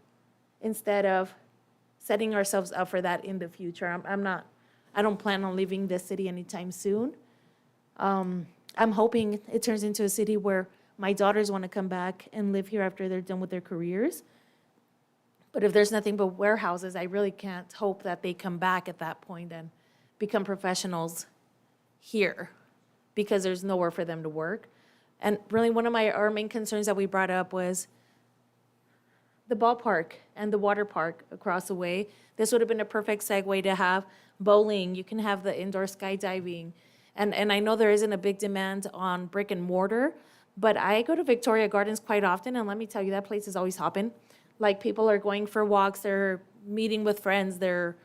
instead of setting ourselves up for that in the future. I don't plan on leaving this city anytime soon. I'm hoping it turns into a city where my daughters want to come back and live here after they're done with their careers. But if there's nothing but warehouses, I really can't hope that they come back at that point and become professionals here because there's nowhere for them to work. And really one of our main concerns that we brought up was the ballpark and the water park across the way. This would have been a perfect segue to have bowling. You can have the indoor skydiving. And I know there isn't a big demand on brick and mortar, but I go to Victoria Gardens quite often, and let me tell you, that place is always hopping. Like, people are going for walks, they're meeting with friends, there's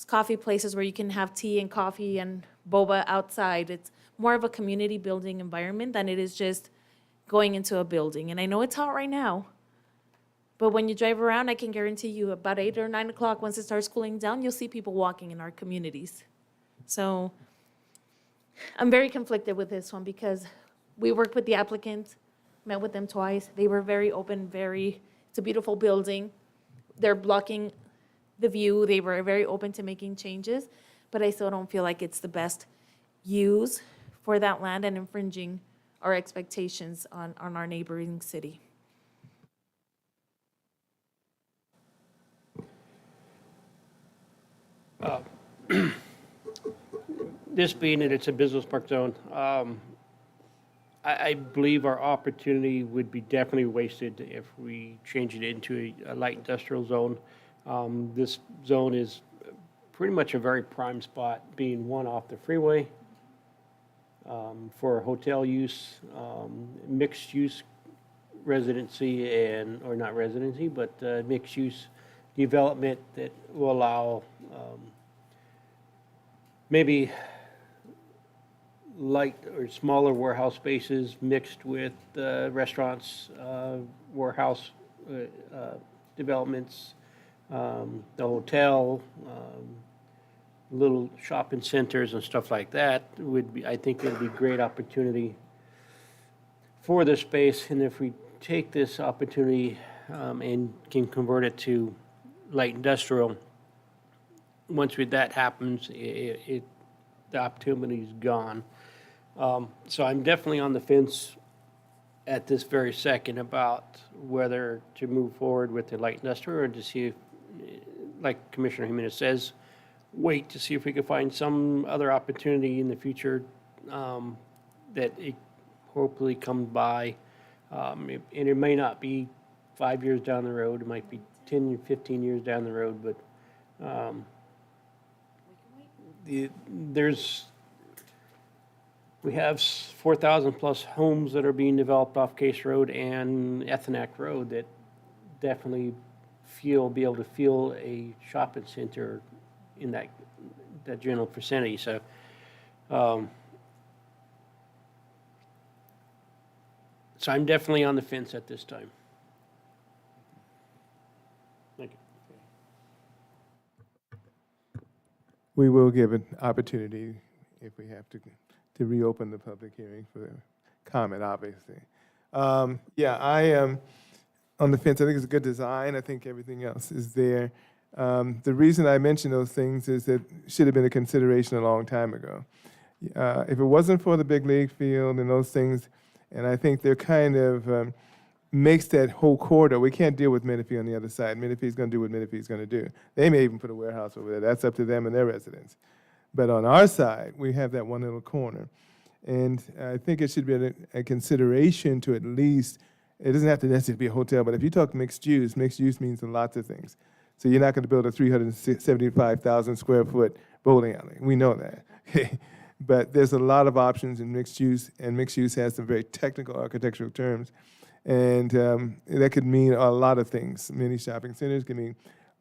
coffee places where you can have tea and coffee and boba outside. It's more of a community building environment than it is just going into a building. And I know it's hot right now, but when you drive around, I can guarantee you about 8 or 9 o'clock, once it starts cooling down, you'll see people walking in our communities. So I'm very conflicted with this one because we worked with the applicant, met with them twice. They were very open, it's a beautiful building. They're blocking the view. They were very open to making changes, but I still don't feel like it's the best use for that land and infringing our expectations on our neighboring city. This being that it's a business park zone, I believe our opportunity would be definitely wasted if we change it into a light industrial zone. This zone is pretty much a very prime spot, being one off the freeway for hotel use, mixed use residency and, or not residency, but mixed use development that will allow maybe light or smaller warehouse spaces mixed with restaurants, warehouse developments, the hotel, little shopping centers and stuff like that would be, I think it'd be a great opportunity for this space. And if we take this opportunity and can convert it to light industrial, once that happens, the opportunity is gone. So I'm definitely on the fence at this very second about whether to move forward with the light industrial or to see if, like Commissioner Jimenez says, wait to see if we can find some other opportunity in the future that it hopefully comes by. And it may not be 5 years down the road, it might be 10, 15 years down the road, but we have 4,000 plus homes that are being developed off Case Road and Ethanac Road that definitely be able to feel a shopping center in that general vicinity. So, so I'm definitely on the fence at this time. Thank you. We will give an opportunity if we have to reopen the public hearing for comment, obviously. Yeah, I am on the fence. I think it's a good design. I think everything else is there. The reason I mention those things is that it should have been a consideration a long time ago. If it wasn't for the big league field and those things, and I think they're kind of makes that whole corridor, we can't deal with Menifee on the other side. Menifee's going to do what Menifee's going to do. They may even put a warehouse over there. That's up to them and their residents. But on our side, we have that one little corner. And I think it should be a consideration to at least, it doesn't have to necessarily be a hotel, but if you talk mixed use means lots of things. So you're not going to build a 375,000 square foot bowling alley. We know that. But there's a lot of options in mixed use, and mixed use has some very technical architectural terms. And that could mean a lot of things. Many shopping centers can mean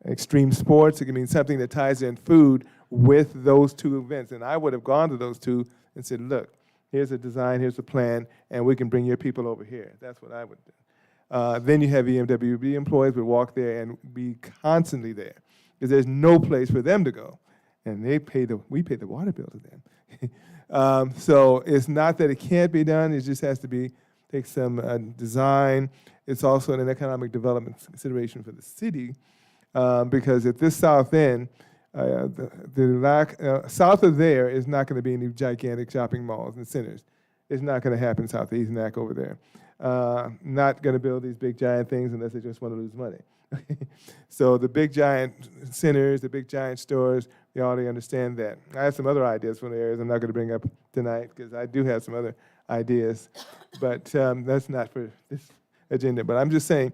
extreme sports. It can mean something that ties in food with those two events. And I would have gone to those two and said, look, here's a design, here's a plan, and we can bring your people over here. That's what I would do. Then you have EMWB employees would walk there and be constantly there because there's no place for them to go. And we pay the water bill to them. So it's not that it can't be done, it just has to take some design. It's also an economic development consideration for the city because at this south end, south of there is not going to be any gigantic shopping malls and centers. It's not going to happen south of Ethanac over there. Not going to build these big giant things unless they just want to lose money. So the big giant centers, the big giant stores, they already understand that. I have some other ideas for the areas I'm not going to bring up tonight because I do have some other ideas, but that's not for this agenda. But I'm just saying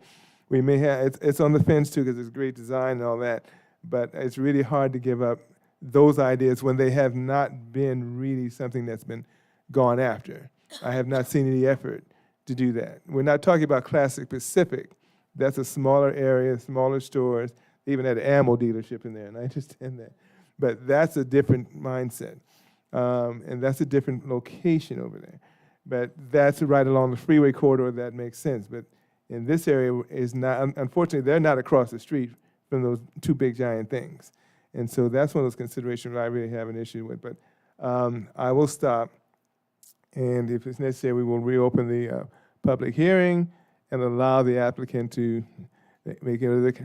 we may have, it's on the fence too because it's great design and all that, but it's really hard to give up those ideas when they have not been really something that's been gone after. I have not seen any effort to do that. We're not talking about Classic Pacific. That's a smaller area, smaller stores. They even had an ammo dealership in there, and I understand that. But that's a different mindset, and that's a different location over there. But that's right along the freeway corridor. That makes sense. But in this area is not. Unfortunately, they're not across the street from those two big giant things, and so that's one of those considerations I really have an issue with. But I will stop, and if it's necessary, we will reopen the public hearing and allow the applicant to make it.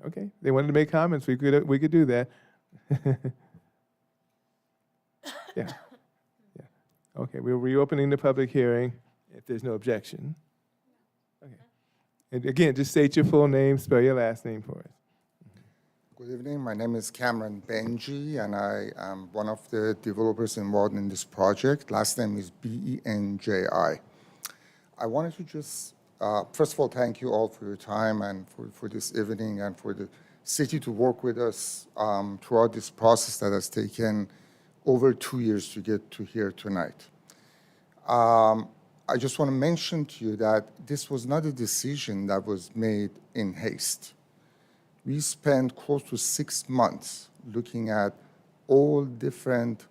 Okay, they wanted to make comments. We could do that. Yeah. Okay, we're reopening the public hearing if there's no objection. Okay. And again, just state your full name, spell your last name for us. Good evening. My name is Cameron Benji, and I am one of the developers involved in this project. Last name is Benji. I wanted to just, first of all, thank you all for your time and for this evening and for the city to work with us throughout this process that has taken over 2 years to get to here tonight. I just want to mention to you that this was not a decision that was made in haste. We spent close to 6 months looking at all different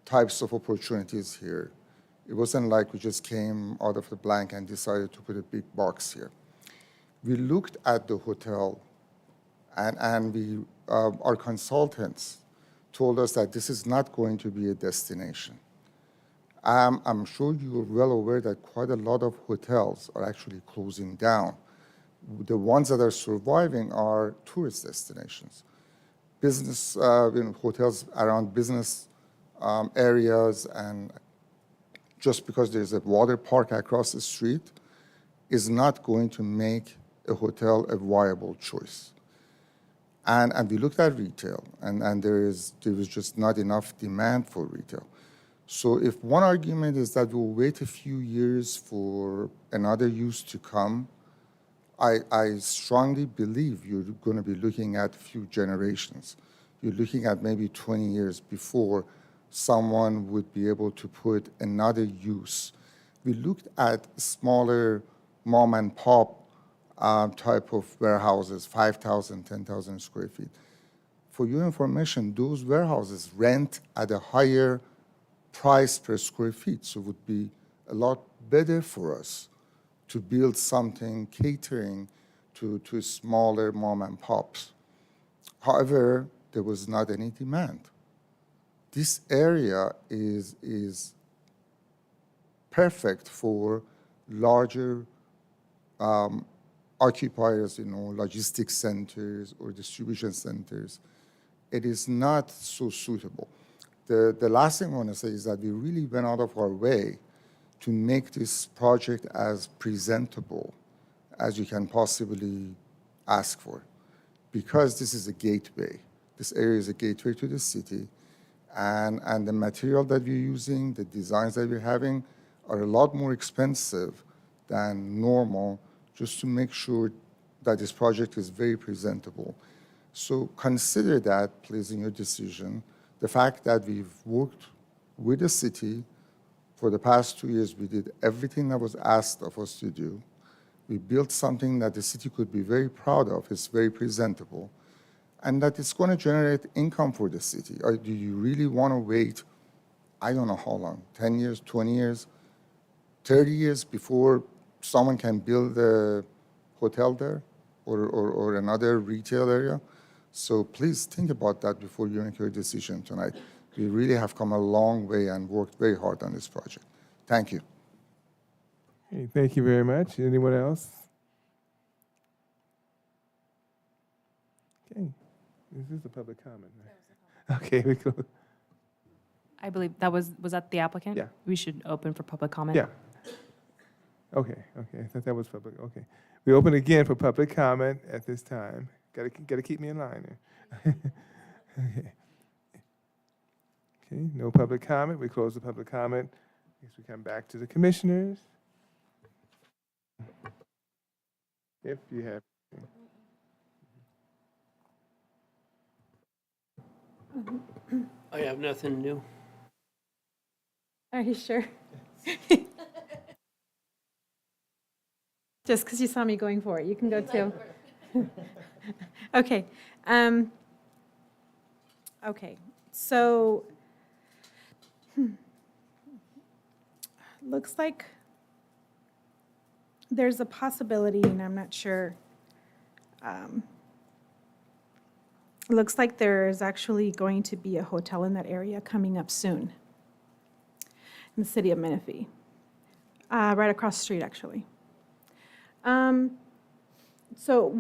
types of opportunities here. It wasn't like we just came out of the blank and decided to put a big box here. We looked at the hotel, and our consultants told us that this is not going to be a destination. I'm sure you're well aware that quite a lot of hotels are actually closing down. The ones that are surviving are tourist destinations. Business, hotels around business areas, and just because there's a water park across the street is not going to make a hotel a viable choice. And we looked at retail, and there was just not enough demand for retail. So if one argument is that we'll wait a few years for another use to come, I strongly believe you're going to be looking at a few generations. You're looking at maybe 20 years before someone would be able to put another use. We looked at smaller mom and pop type of warehouses, 5,000, 10,000 square feet. For your information, those warehouses rent at a higher price per square feet, so it would be a lot better for us to build something catering to smaller mom and pops. However, there was not any demand. This area is perfect for larger occupiers, logistics centers or distribution centers. It is not so suitable. The last thing I want to say is that we really went out of our way to make this project as presentable as you can possibly ask for, because this is a gateway. This area is a gateway to the city, and the material that we're using, the designs that we're having are a lot more expensive than normal, just to make sure that this project is very presentable. So consider that, please, in your decision. The fact that we've worked with the city for the past 2 years, we did everything that was asked of us to do. We built something that the city could be very proud of. It's very presentable, and that it's going to generate income for the city. Or do you really want to wait, I don't know how long, 10 years, 20 years, 30 years before someone can build a hotel there or another retail area? So please think about that before you make your decision tonight. We really have come a long way and worked very hard on this project. Thank you. Hey, thank you very much. Anyone else? Okay, this is the public comment, right? Okay, we go. I believe that was that the applicant? Yeah. We should open for public comment? Yeah. Okay, I thought that was public, okay. We open again for public comment at this time. Gotta keep me in line there. Okay. Okay, no public comment. We close the public comment. I guess we come back to the commissioners. If you have. I have nothing new. Are you sure? Just because you saw me going for it, you can go too. Okay. Okay, so looks like there's a possibility, and I'm not sure. Looks like there is actually going to be a hotel in that area coming up soon in the city of Menifee, right across the street, actually. So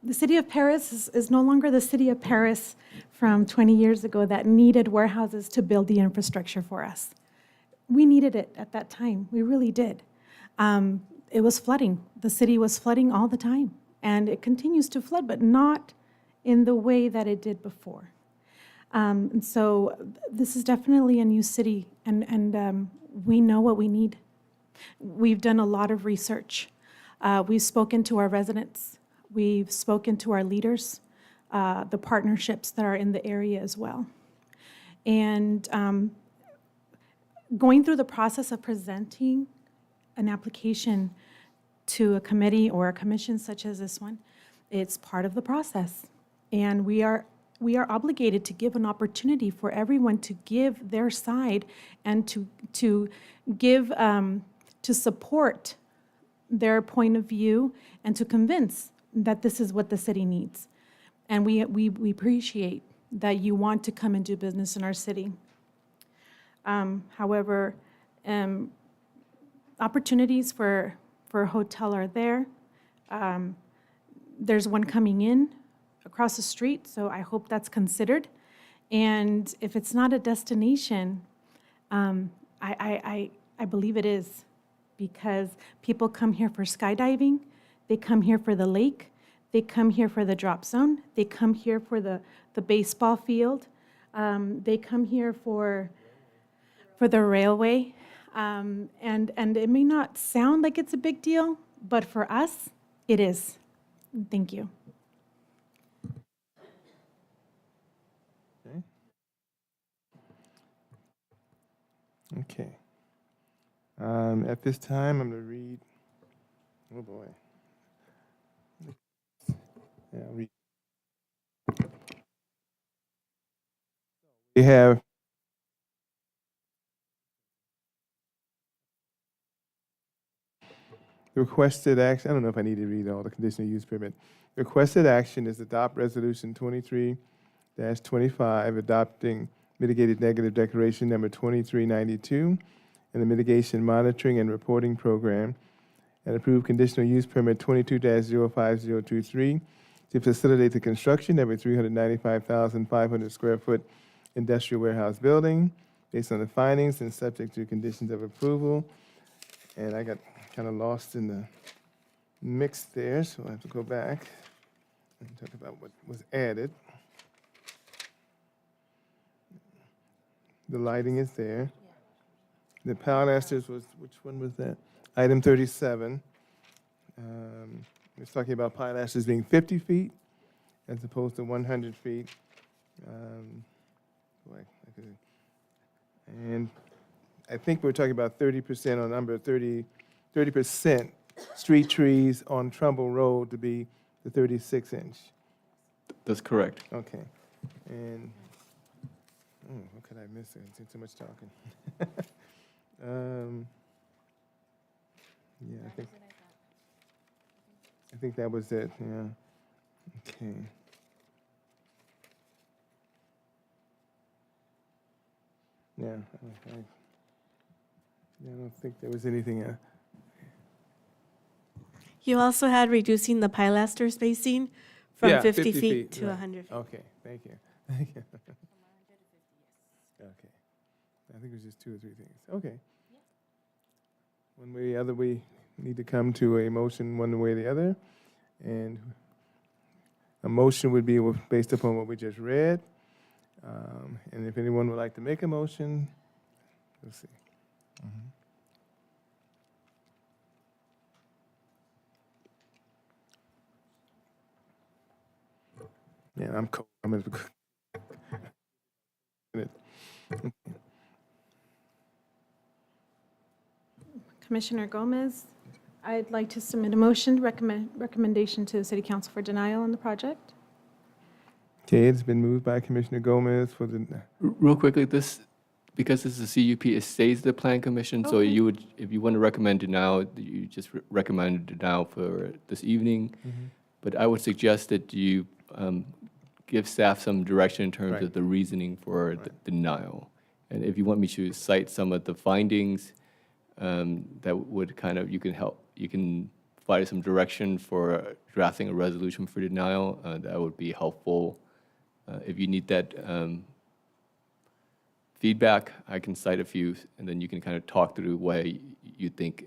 the city of Paris is no longer the city of Paris from 20 years ago that needed warehouses to build the infrastructure for us. We needed it at that time. We really did. It was flooding. The city was flooding all the time. and it continues to flood, but not in the way that it did before. And so this is definitely a new city, and we know what we need. We've done a lot of research. We've spoken to our residents. We've spoken to our leaders, the partnerships that are in the area as well. And going through the process of presenting an application to a committee or a commission such as this one, it's part of the process. And we are obligated to give an opportunity for everyone to give their side and to give, to support their point of view and to convince that this is what the city needs. And we appreciate that you want to come and do business in our city. However, opportunities for a hotel are there. There's one coming in across the street, so I hope that's considered. And if it's not a destination, I believe it is, because people come here for skydiving, they come here for the lake, they come here for the drop zone, they come here for the baseball field, they come here for the railway. And it may not sound like it's a big deal, but for us, it is. Thank you. Okay. At this time, I'm going to read, oh boy. Yeah, read. We have requested action. I don't know if I need to read all the conditional use permit. Requested action is adopt resolution 23-25, adopting mitigated negative declaration number 2392 and the mitigation monitoring and reporting program, and approve conditional use permit 22-05023 to facilitate the construction of a 395,500 square foot industrial warehouse building based on the findings and subject to conditions of approval. And I got kind of lost in the mix there, so I have to go back and talk about what was added. The lighting is there. The pilasters was, which one was that? Item 37. It's talking about pilasters being 50 feet as opposed to 100 feet. And I think we're talking about 30% on number 30% street trees on Trumbull Road to be the 36-inch. That's correct. Okay. And, what could I miss? I did too much talking. Yeah, I think that was it, yeah. Okay. Yeah, I don't think there was anything. You also had reducing the pilaster spacing from Yeah, 50 feet to right. 100 feet. Okay, thank you. Thank you. Okay. I think it was just 2 or 3 things. Okay. One way or the other, we need to come to a motion one way or the other. And a motion would be based upon what we just read. And if anyone would like to make a motion, let's see. Yeah, I'm cold. I'm gonna. Commissioner Gomez, I'd like to submit a motion, recommendation to the City Council for denial on the project. Okay, it's been moved by Commissioner Gomez for the. Real quickly, because this is a CUP, it stays the Plan Commission, so Okay. you would, if you want to recommend denial, you just recommend denial for this evening. But I would suggest that you give staff some direction in terms Right. of the reasoning for the denial. And if you want me to cite some of the findings, that would kind of, you can provide some direction for drafting a resolution for denial, that would be helpful. If you need that feedback, I can cite a few, and then you can kind of talk through why you think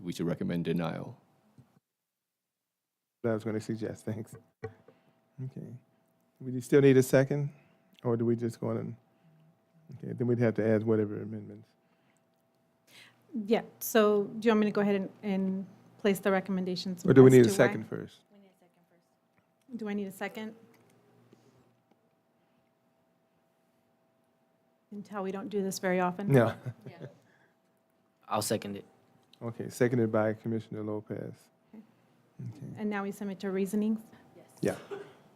we should recommend denial. I was going to suggest, thanks. Okay. Would you still need a second? Or do we just go on and, okay, then we'd have to add whatever amendments. Yeah, so do you want me to go ahead and place the recommendations? Or do we as need a to why? second first? Do I need a second? Until we don't do this very often? No. I'll second it. Okay, seconded by Commissioner Lopez. And now we submit to reasonings? Yeah.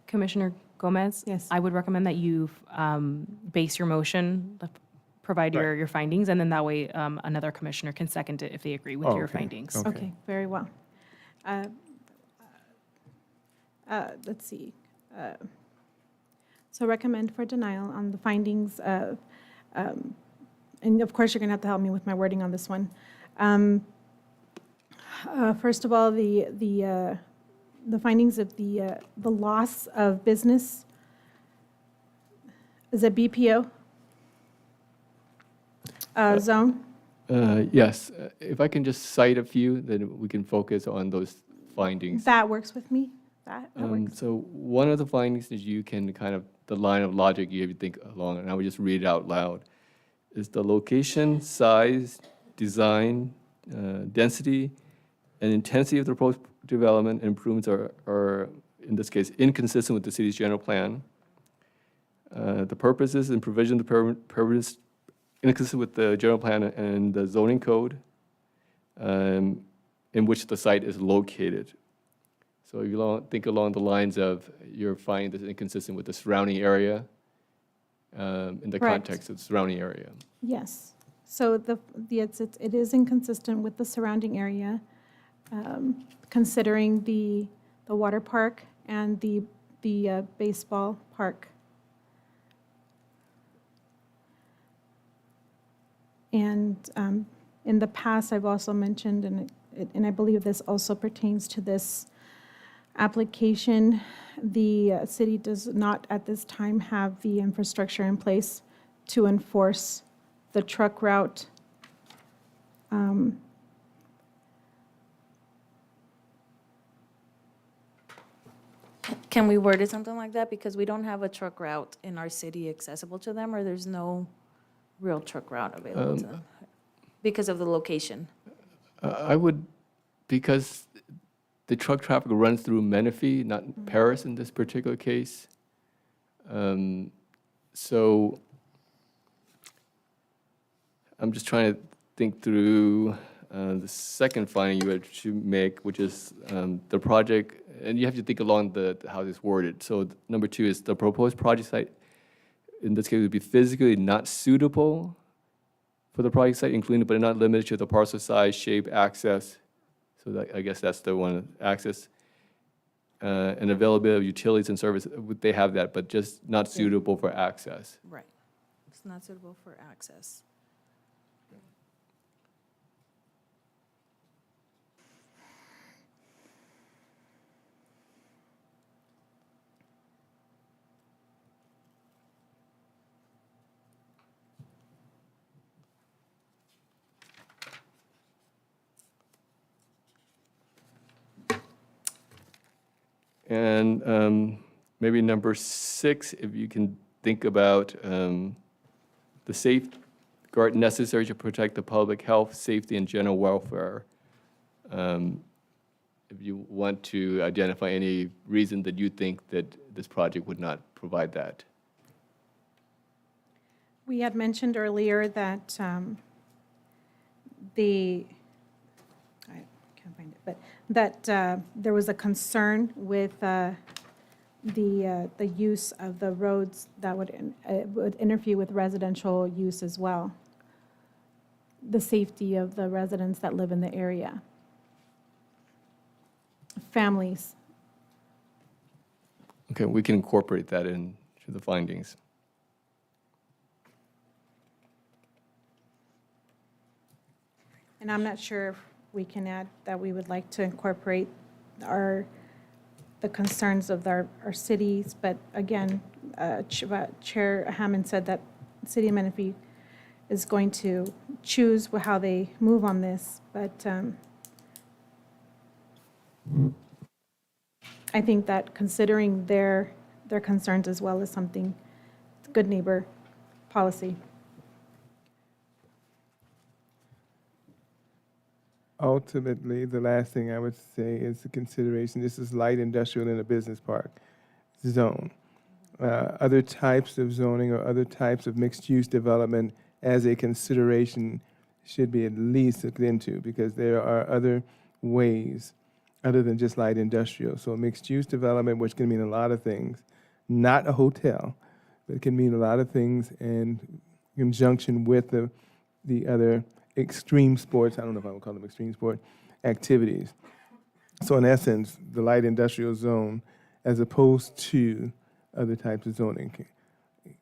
Commissioner Gomez? Yes. I would recommend that you base your motion, provide your findings, and then that way another commissioner can second it if they agree with Oh, your okay. findings. Okay. Okay, very well. Let's see. So recommend for denial on the findings of, and of course, you're going to have to help me with my wording on this one. First of all, the findings of the loss of business, is it BPO zone? Yes, if I can just cite a few, then we can focus on those findings. That works with me. That works. So one of the findings is you can kind of, the line of logic you have to think along, and I would just read it out loud, is the location, size, design, density, and intensity of the proposed development and improvements are, in this case, inconsistent with the city's general plan. The purposes and provision of the purpose inconsistent with the general plan and the zoning code in which the site is located. So if you think along the lines of you're finding this inconsistent with the surrounding area, in the Correct. context of the surrounding area. Yes. So it is inconsistent with the surrounding area, considering the water park and the baseball park. And in the past, I've also mentioned, and I believe this also pertains to this application, the city does not at this time have the infrastructure in place to enforce the truck route. Can we word it something like that? Because we don't have a truck route in our city accessible to them, or there's no real truck route available to them because of the location? I would, because the truck traffic runs through Menifee, not Paris in this particular case. So I'm just trying to think through the second finding you had to make, which is the project, and you have to think along how this worded. So number 2 is the proposed project site, in this case, would be physically not suitable for the project site, including but not limited to the parcel size, shape, access. So that, I guess that's the one, access. And availability of utilities and service, they have that, but just not suitable for access. Right. It's not suitable for access. And maybe number 6, if you can think about the safeguard necessary to protect the public health, safety, and general welfare. If you want to identify any reason that you think that this project would not provide that. We had mentioned earlier that I can't find it, but that there was a concern with the use of the roads that would interfere with residential use as well, the safety of the residents that live in the area, families. Okay, we can incorporate that into the findings. And I'm not sure if we can add that we would like to incorporate the concerns of our cities, but again, Chair Hammond said that City of Menifee is going to choose how they move on this, but I think that considering their concerns as well is something, good neighbor policy. Ultimately, the last thing I would say is the consideration, this is light industrial in a business park zone. Other types of zoning or other types of mixed-use development as a consideration should be at least looked into, because there are other ways other than just light industrial. So mixed-use development, which can mean a lot of things, not a hotel, but it can mean a lot of things in conjunction with the other extreme sports, I don't know if I would call them extreme sport, activities. So in essence, the light industrial zone, as opposed to other types of zoning,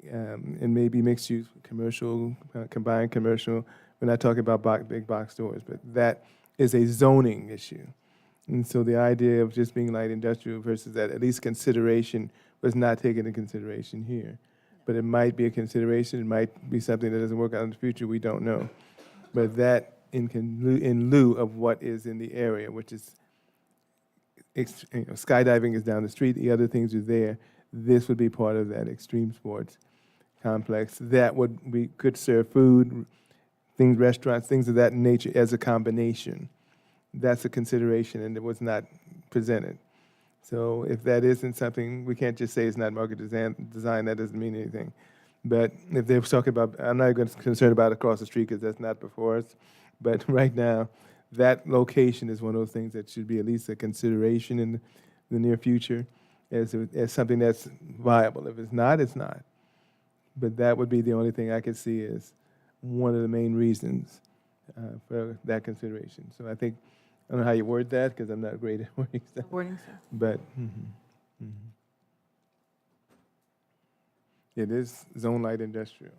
and maybe mixed use, commercial, combined commercial. We're not talking about big box stores, but that is a zoning issue. And so the idea of just being light industrial versus that, at least consideration, was not taken into consideration here. But it might be a consideration, it might be something that doesn't work out in the future, we don't know. But that in lieu of what is in the area, which is, skydiving is down the street, the other things are there. This would be part of that extreme sports complex. That could serve food, things, restaurants, things of that nature as a combination. That's a consideration, and it was not presented. So if that isn't something, we can't just say it's not market design, that doesn't mean anything. But if they're talking about, I'm not concerned about across the street because that's not before us. But right now, that location is one of those things that should be at least a consideration in the near future as something that's viable. If it's not, it's not. But that would be the only thing I could see as one of the main reasons for that consideration. So I think, I don't know how you word that because I'm not great at wording stuff. Wording stuff. But it is zone light industrial.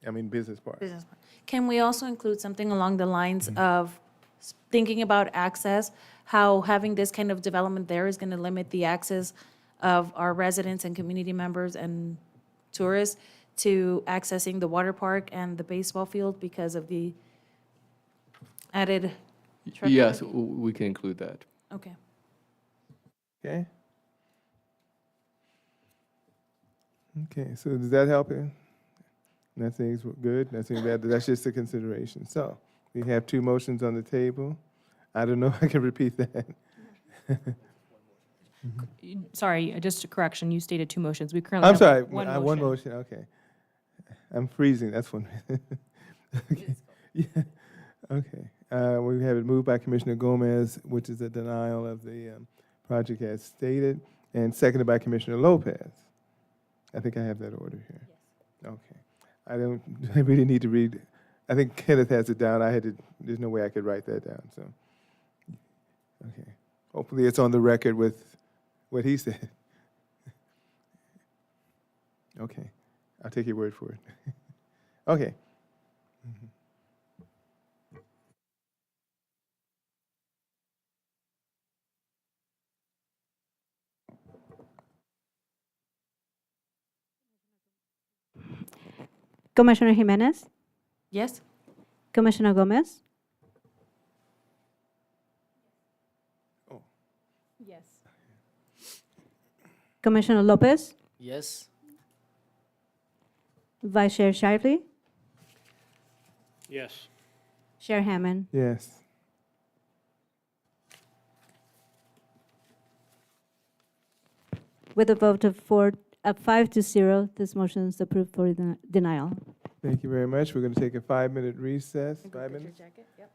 I mean, business park. Business park. Can we also include something along the lines of thinking about access, how having this kind of development there is going to limit the access of our residents and community members and tourists to accessing the water park and the baseball field because of the added truck? Yes, we can include that. Okay. Okay. Okay, so does that help you? Nothing's good, nothing bad, that's just a consideration. So, we have two motions on the table. I don't know if I can repeat that. Sorry, just a correction, you stated two motions. We currently I'm have sorry, one motion. okay. I'm freezing, that's one. Okay, yeah, okay. We have it moved by Commissioner Gomez, which is a denial of the project as stated, and seconded by Commissioner Lopez. I think I have that order here. Yes. Okay. I really need to read. I think Kenneth has it down. There's no way I could write that down, so. Okay. Hopefully it's on the record with what he said. Okay. I'll take your word for it. Okay. Commissioner Jimenez, Yes? Commissioner Gomez, Yes. Commissioner Lopez, Yes? Vice Chair Shively, Yes. Chair Hammond. Yes. With a vote of 5-0, this motion is approved for denial. Thank you very much. We're going to take a 5-minute recess. 5 minutes? Jacket? Yep.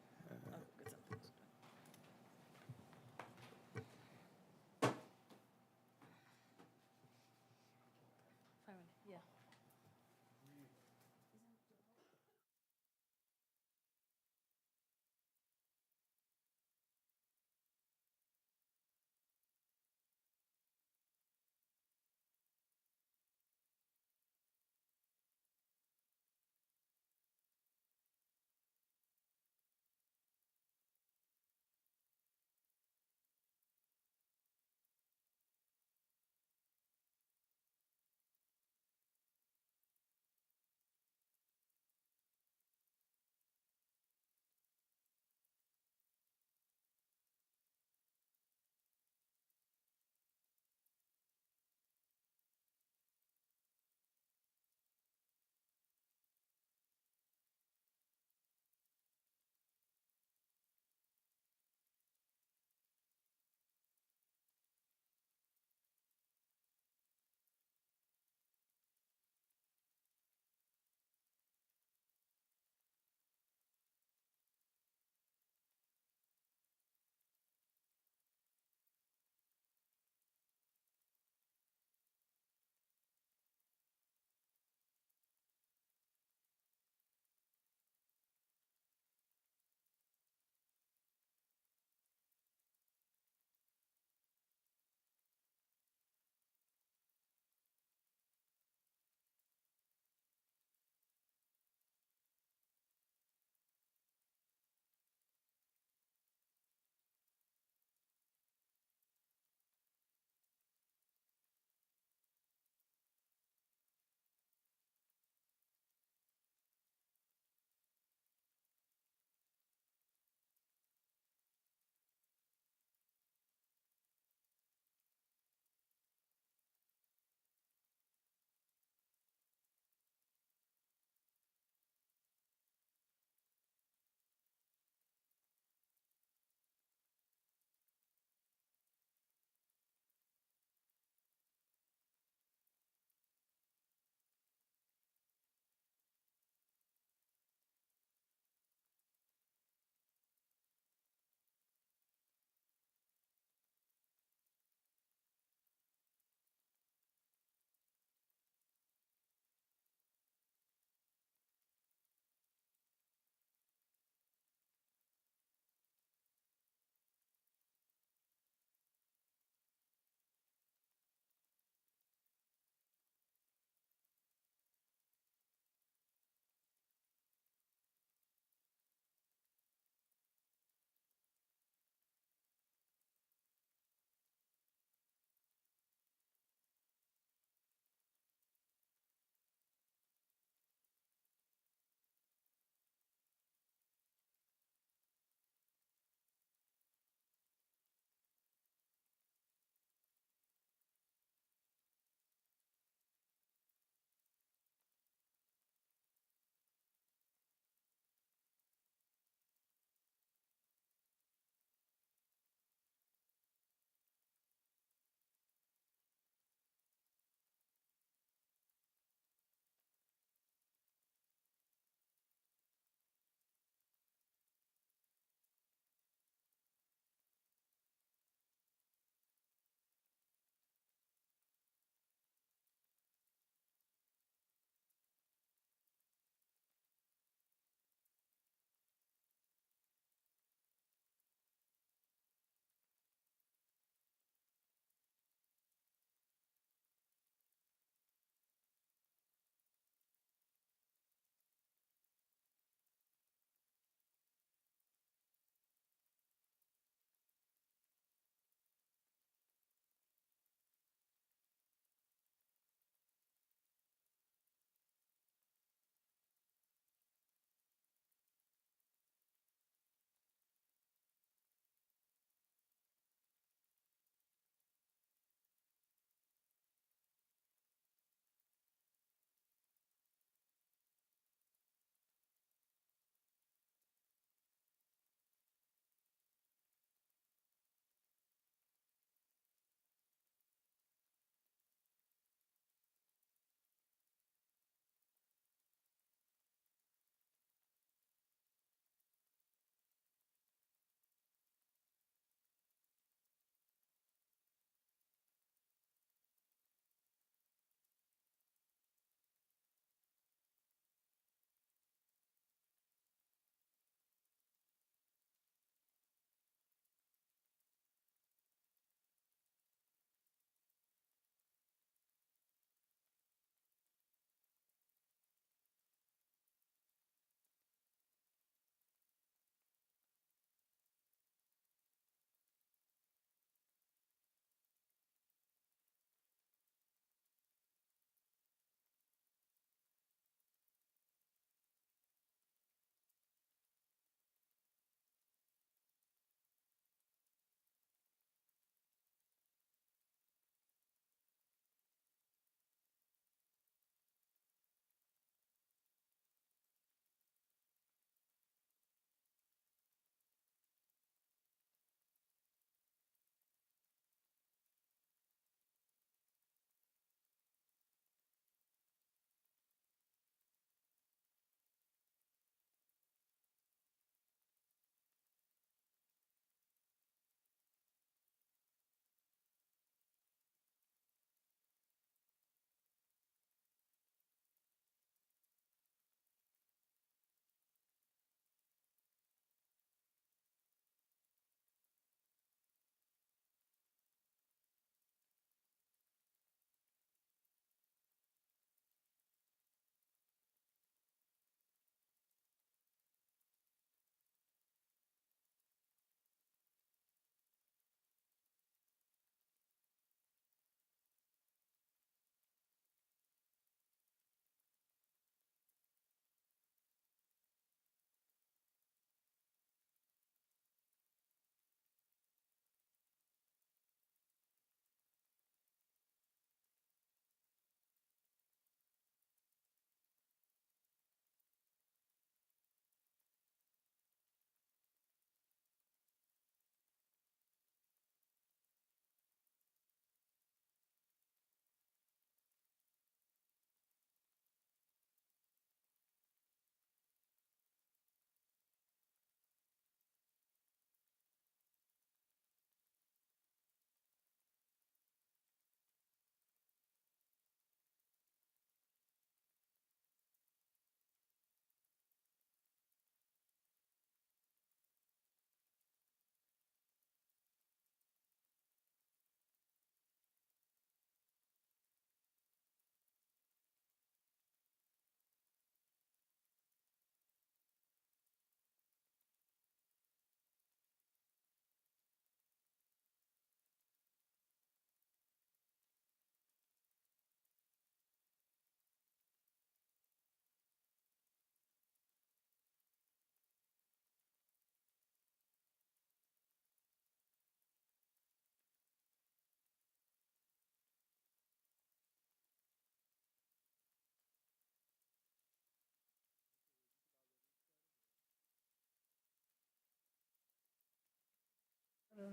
No?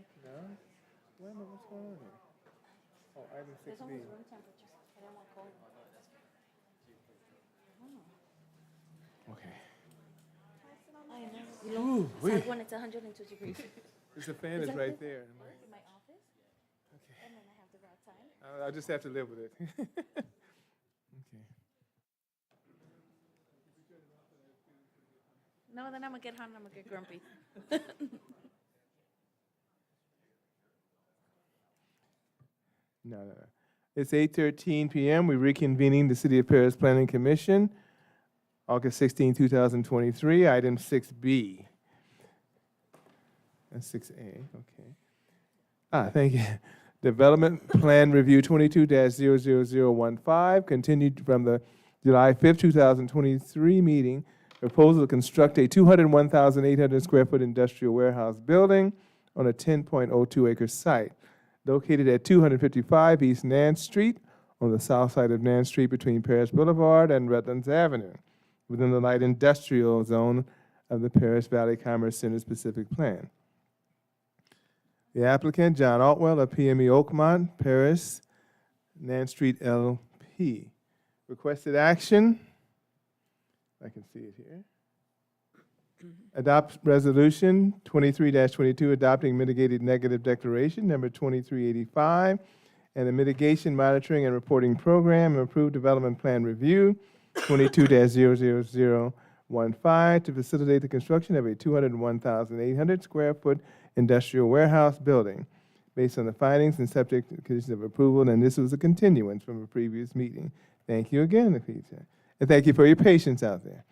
Wait a minute, what's going on here? Oh, item 6B. Okay. I know. Ooh, wait. When it's 102 degrees. The fan is right there. In my office. Okay. And then I have to go outside. I'll just have to live with it. Okay. No, then I'm gonna get hot and I'm gonna get grumpy. No. It's 8:13 p.m. We're reconvening the City of Paris Planning Commission, August 16, 2023, item 6B. That's 6A, okay. Thank you. Development Plan Review 22-00015, continued from the July 5th, 2023 meeting. Proposal to construct a 201,800 square foot industrial warehouse building on a 10.02 acre site located at 255 East Nance Street on the south side of Nance Street between Paris Boulevard and Redlands Avenue, within the light industrial zone of the Paris Valley Commerce Center specific plan. The applicant, John Altwell of PME Oakmont, Paris, Nance Street LP. Requested action, I can see it here. Adopt Resolution 23-22, adopting mitigated negative declaration number 2385, and the Mitigation Monitoring and Reporting Program and Approved Development Plan Review 22-00015 to facilitate the construction of a 201,800 square foot industrial warehouse building based on the findings and subject to conditions of approval, and this was a continuance from a previous meeting. Thank you again, Lafita. And thank you for your patience out there.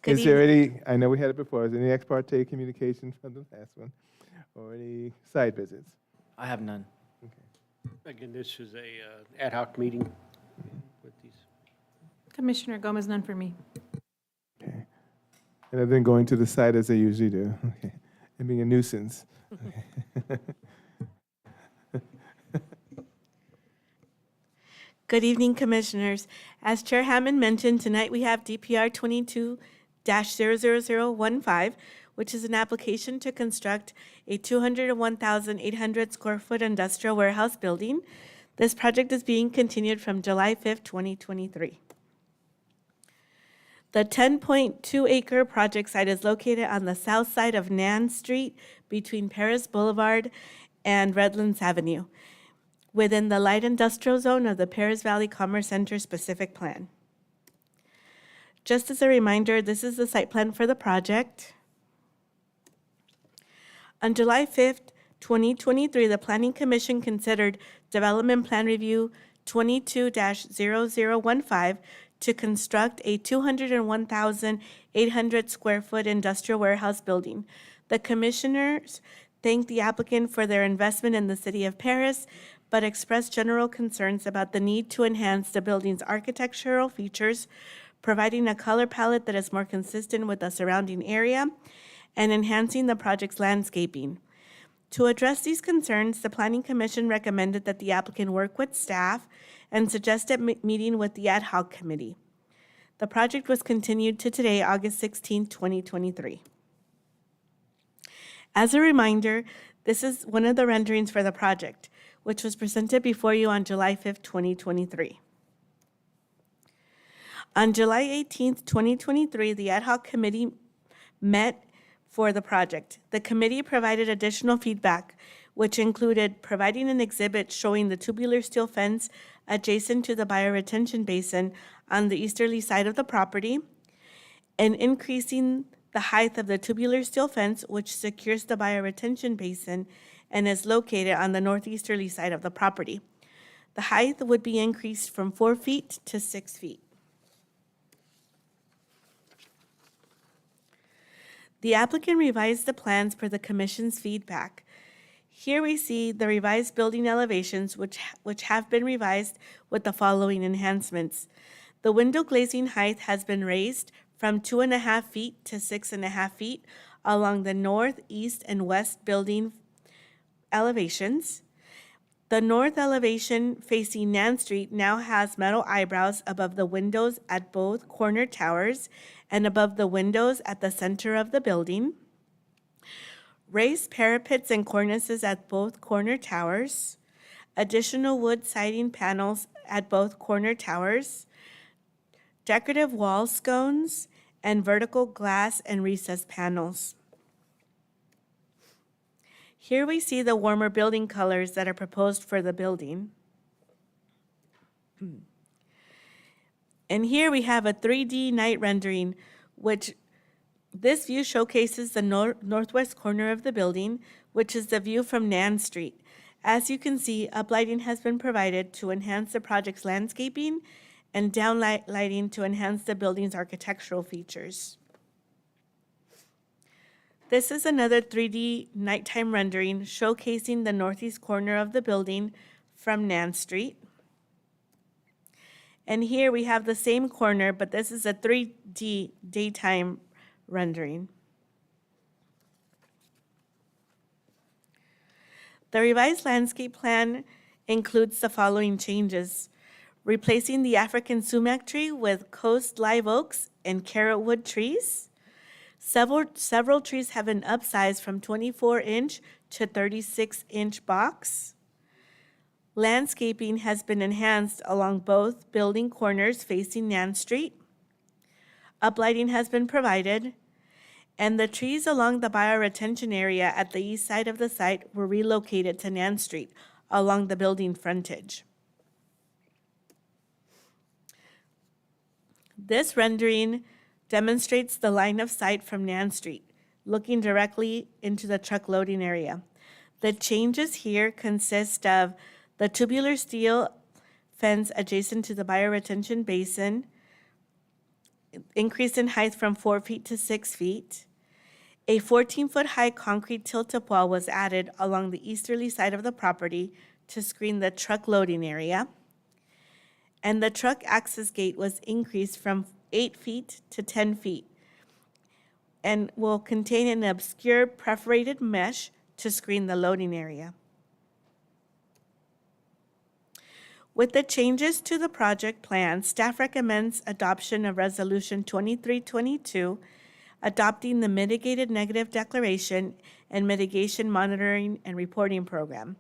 Good Is there any, I know we had it before, is there any ex parte communication from the last one? Or any site visits? I have none. Again, this is a ad hoc meeting with these. Commissioner Gomez, none for me. Okay. And I've been going to the site as I usually do, okay, and being a nuisance. Okay. Good evening, Commissioners. As Chair Hammond mentioned, tonight we have DPR 22-00015, which is an application to construct a 201,800 square foot industrial warehouse building. This project is being continued from July 5th, 2023. The 10.2 acre project site is located on the south side of Nance Street between Paris Boulevard and Redlands Avenue, within the light industrial zone of the Paris Valley Commerce Center specific plan. Just as a reminder, this is the site plan for the project. On July 5th, 2023, the Planning Commission considered Development Plan Review 22-0015 to construct a 201,800 square foot industrial warehouse building. The commissioners thanked the applicant for their investment in the city of Paris, but expressed general concerns about the need to enhance the building's architectural features, providing a color palette that is more consistent with the surrounding area, and enhancing the project's landscaping. To address these concerns, the Planning Commission recommended that the applicant work with staff and suggested meeting with the ad hoc committee. The project was continued to today, August 16, 2023. As a reminder, this is one of the renderings for the project, which was presented before you on July 5th, 2023. On July 18th, 2023, the ad hoc committee met for the project. The committee provided additional feedback, which included providing an exhibit showing the tubular steel fence adjacent to the bioretention basin on the easterly side of the property, and increasing the height of the tubular steel fence, which secures the bioretention basin and is located on the northeasterly side of the property. The height would be increased from 4 feet to 6 feet. The applicant revised the plans per the commission's feedback. Here we see the revised building elevations, which have been revised with the following enhancements. The window glazing height has been raised from 2.5 feet to 6.5 feet along the north, east, and west building elevations. The north elevation facing Nance Street now has metal eyebrows above the windows at both corner towers and above the windows at the center of the building. raised parapets and cornices at both corner towers, additional wood siding panels at both corner towers, decorative wall scones, and vertical glass and recessed panels. Here we see the warmer building colors that are proposed for the building. And here we have a 3D night rendering, which this view showcases the northwest corner of the building, which is the view from Nan Street. As you can see, uplighting has been provided to enhance the project's landscaping and downlighting to enhance the building's architectural features. This is another 3D nighttime rendering showcasing the northeast corner of the building from Nan Street. And here we have the same corner, but this is a 3D daytime rendering. The revised landscape plan includes the following changes: replacing the African sumac tree with coast live oaks and carrotwood trees. Several trees have been upsized from 24-inch to 36-inch box. Landscaping has been enhanced along both building corners facing Nan Street. Uplighting has been provided, and the trees along the bioretention area at the east side of the site were relocated to Nan Street along the building frontage. This rendering demonstrates the line of sight from Nan Street, looking directly into the truck loading area. The changes here consist of the tubular steel fence adjacent to the bioretention basin, increase in height from 4 feet to 6 feet. A 14-foot high concrete tilt-up wall was added along the easterly side of the property to screen the truck loading area. And the truck access gate was increased from 8 feet to 10 feet and will contain an obscure perforated mesh to screen the loading area. With the changes to the project plan, staff recommends adoption of Resolution 2322, adopting the Mitigated Negative Declaration and Mitigation Monitoring and Reporting Program,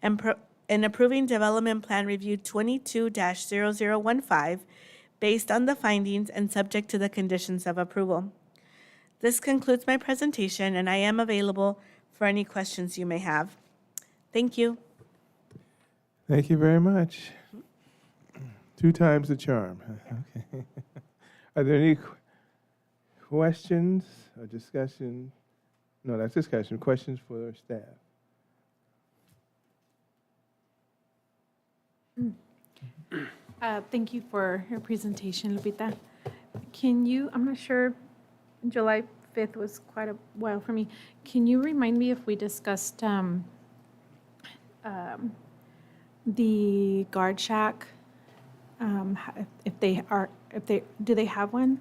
and approving Development Plan Review 22-0015 based on the findings and subject to the conditions of approval. This concludes my presentation, and I am available for any questions you may have. Thank you. Thank you very much. 2 times the charm. Okay. Are there any questions or discussion? No, that's discussion. Questions for staff? Thank you for your presentation, Lupita. Can you, I'm not sure, July 5th was quite a while for me. Can you remind me if we discussed the guard shack? Do they have one?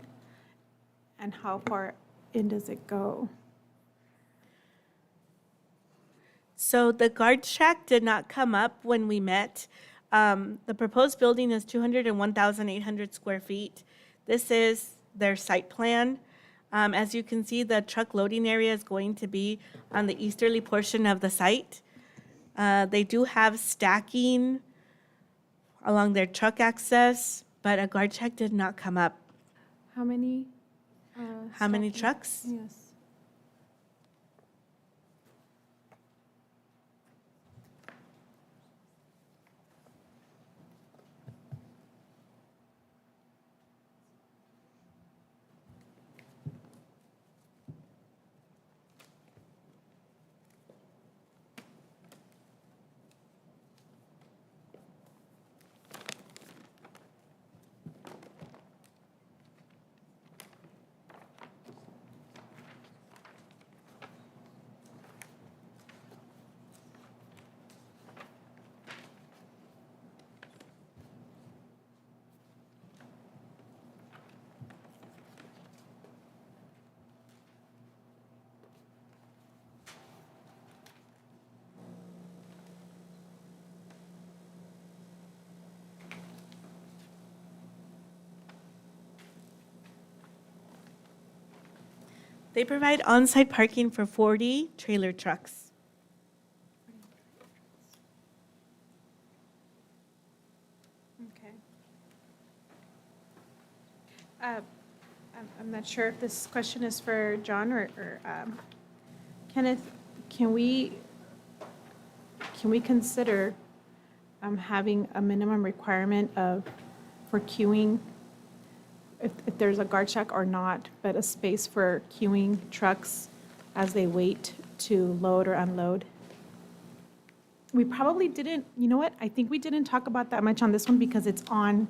And how far in does it go? So the guard shack did not come up when we met. The proposed building is 201,800 square feet. This is their site plan. As you can see, the truck loading area is going to be on the easterly portion of the site. They do have stacking along their truck access, but a guard shack did not come up. How many? How many trucks? Yes. They provide on-site parking for 40 trailer trucks. Okay. I'm not sure if this question is for John or Kenneth. Can we consider having a minimum requirement for queuing, if there's a guard check or not, but a space for queuing trucks as they wait to load or unload? We probably didn't, you know what? I think we didn't talk about that much on this one because it's on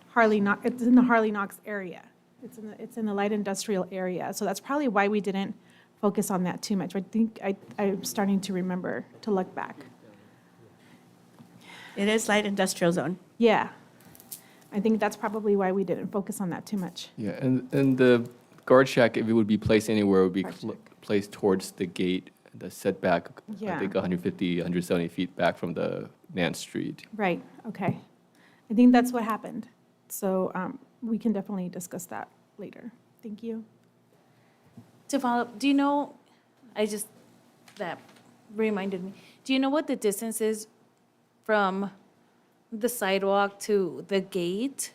Harley Knox, it's in the Harley Knox area. It's in the light industrial area. So that's probably why we didn't focus on that too much. I think I'm starting to remember, to look back. It is light industrial zone. Yeah. I think that's probably why we didn't focus on that too much. Yeah, and the guard shack, if it would be placed anywhere, would be Guard placed towards the gate, the setback, I Yeah. think 150, 170 feet back from the Nance Street. Right, okay. I think that's what happened. So we can definitely discuss that later. Thank you. To follow up, do you know, that reminded me, do you know what the distance is from the sidewalk to the gate?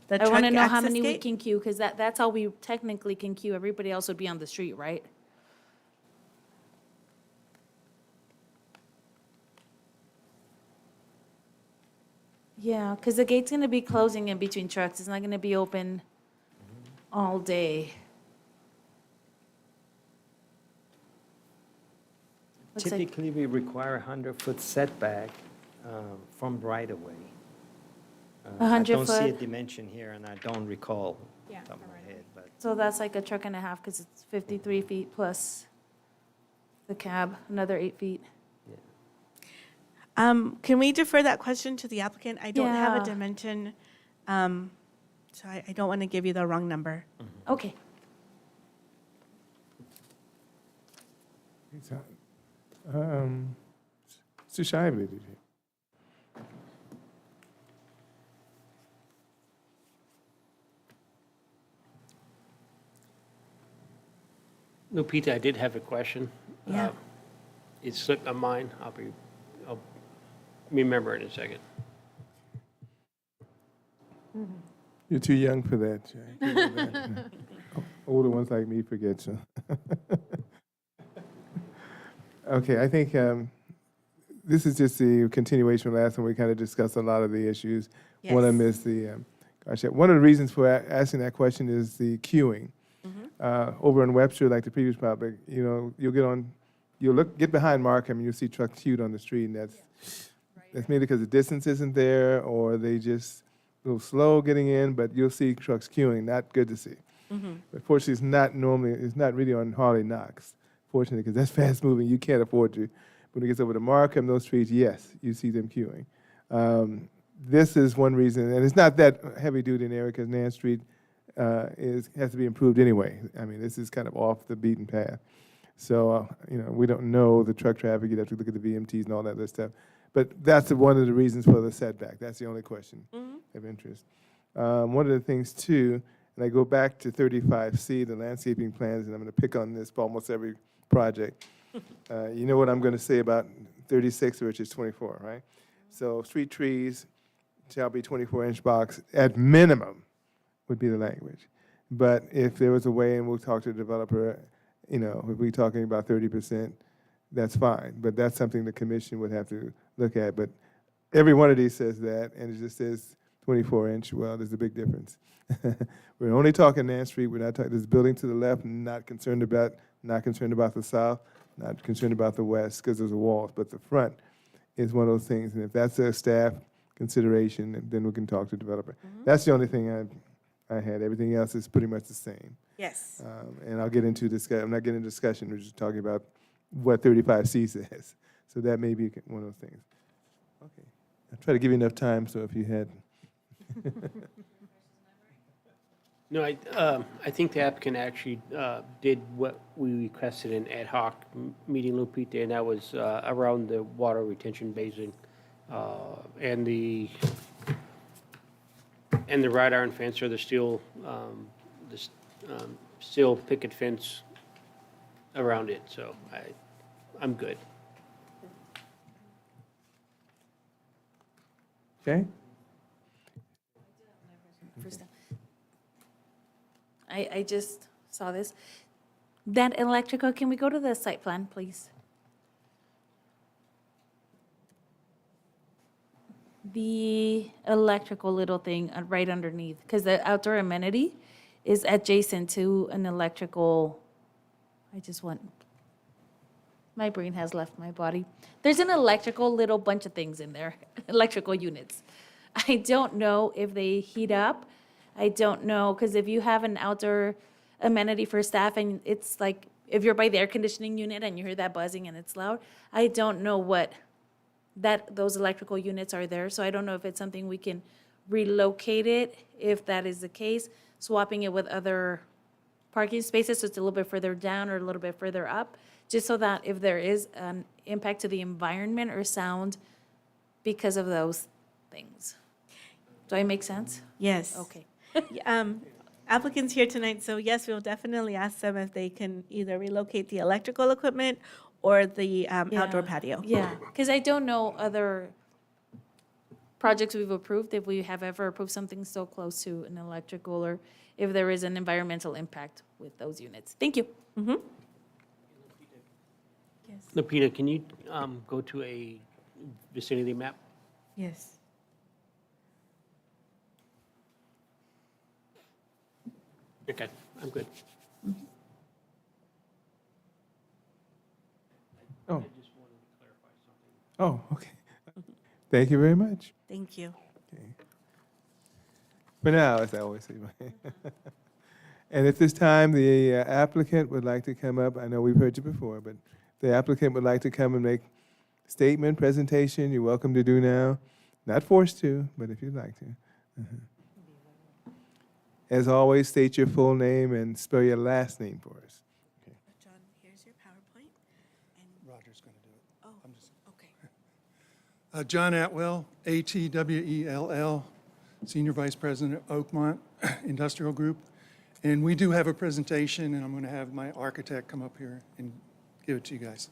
The I want to truck know how access many we gate? can queue, because that's how we technically can queue. Everybody else would be on the street, right? Yeah, because the gate's going to be closing in between trucks. It's not going to be open all day. Looks like- Typically, we require a 100-foot setback from right-of-way. I 100 don't see a foot? dimension here, and I don't recall Yeah, top of my head, but So that's like a truck and a half, because it's 53 feet plus the cab, another 8 feet. Can we defer that question to the applicant? I don't have Yeah. a dimension, so I don't want to give you the wrong number. Okay. Mr. Shively, did you? Lupita, I did have a question. Yeah. It slipped my mind. I'll remember in a second. You're too young for that, Jay. Older ones like me forget so. Okay, I think this is just the continuation of last one. We kind of discussed a lot of the issues. One of them is the, one of the reasons for asking that question is the queuing. Over in Webster, like the previous public, you'll get behind Markham and you'll see trucks queued on the street, and that's maybe because the distance isn't there or they just a little slow getting in, but you'll see trucks queuing. Not good to see. But fortunately, it's not really on Harley Knox, fortunately, because that's fast moving. You can't afford to. When it gets over to Markham, those streets, yes, you see them queuing. This is one reason, and it's not that heavy duty in the area because Nance Street has to be improved anyway. I mean, this is kind of off the beaten path. So, we don't know the truck traffic. You'd have to look at the VMTs and all that other stuff. But that's one of the reasons for the setback. That's the only question of interest. One of the things, too, and I go back to 35C, the landscaping plans, and I'm going to pick on this for almost every project. You know what I'm going to say about 36, which is 24, right? So street trees shall be 24-inch box at minimum would be the language. But if there was a way, and we'll talk to the developer, if we're talking about 30%, that's fine. But that's something the commission would have to look at. But every one of these says that, and it just says 24-inch. Well, there's a big difference. We're only talking Nance Street. We're not talking this building to the left. Not concerned about the south. Not concerned about the west because there's a wall. But the front is one of those things. And if that's a staff consideration, then we can talk to the developer. That's the only thing I had. Everything else is pretty much the same. Yes. And I'll get into discussion. I'm not getting into discussion. We're just talking about what 35C says. So that may be one of those things. Okay. I'll try to give you enough time, so if you had. No, I think the applicant actually did what we requested in ad hoc meeting, Lupita, and that was around the water retention basin and the wrought iron fence or the steel steel picket fence around it, so I'm good. Okay? I just saw this. That electrical, can we go to the site plan, please? The electrical little thing right underneath, because the outdoor amenity is adjacent to an electrical, my brain has left my body. There's an electrical little bunch of things in there, electrical units. I don't know if they heat up. I don't know, because if you have an outdoor amenity for staff and it's like, if you're by the air conditioning unit and you hear that buzzing and it's loud, I don't know what those electrical units are there. So I don't know if it's something we can relocate it, if that is the case, swapping it with other parking spaces, so it's a little bit further down or a little bit further up, just so that if there is an impact to the environment or sound because of those things. Do I make sense? Yes. Okay. Applicants here tonight, so yes, we'll definitely ask them if they can either relocate the electrical equipment or the outdoor patio. Yeah, because I don't know other projects we've approved, if we have ever approved something so close to an electrical, or if there is an environmental impact with those units. Thank you. Mm-hmm. Lupita, can you go to a vicinity map? Yes. Okay, I'm good. Oh. Oh, okay. Thank you very much. Thank you. For now, as I always say. And at this time, the applicant would like to come up. I know we've heard you before, but the applicant would like to come and make a statement, presentation. You're welcome to do now. Not forced to, but if you'd like to. As always, state your full name and spell your last name for us. John, here's your PowerPoint. Roger's going to do it. Oh, okay. John Atwell, A-T-W-E-L-L, Senior Vice President of Oakmont Industrial Group. And we do have a presentation, and I'm going to have my architect come up here and give it to you guys.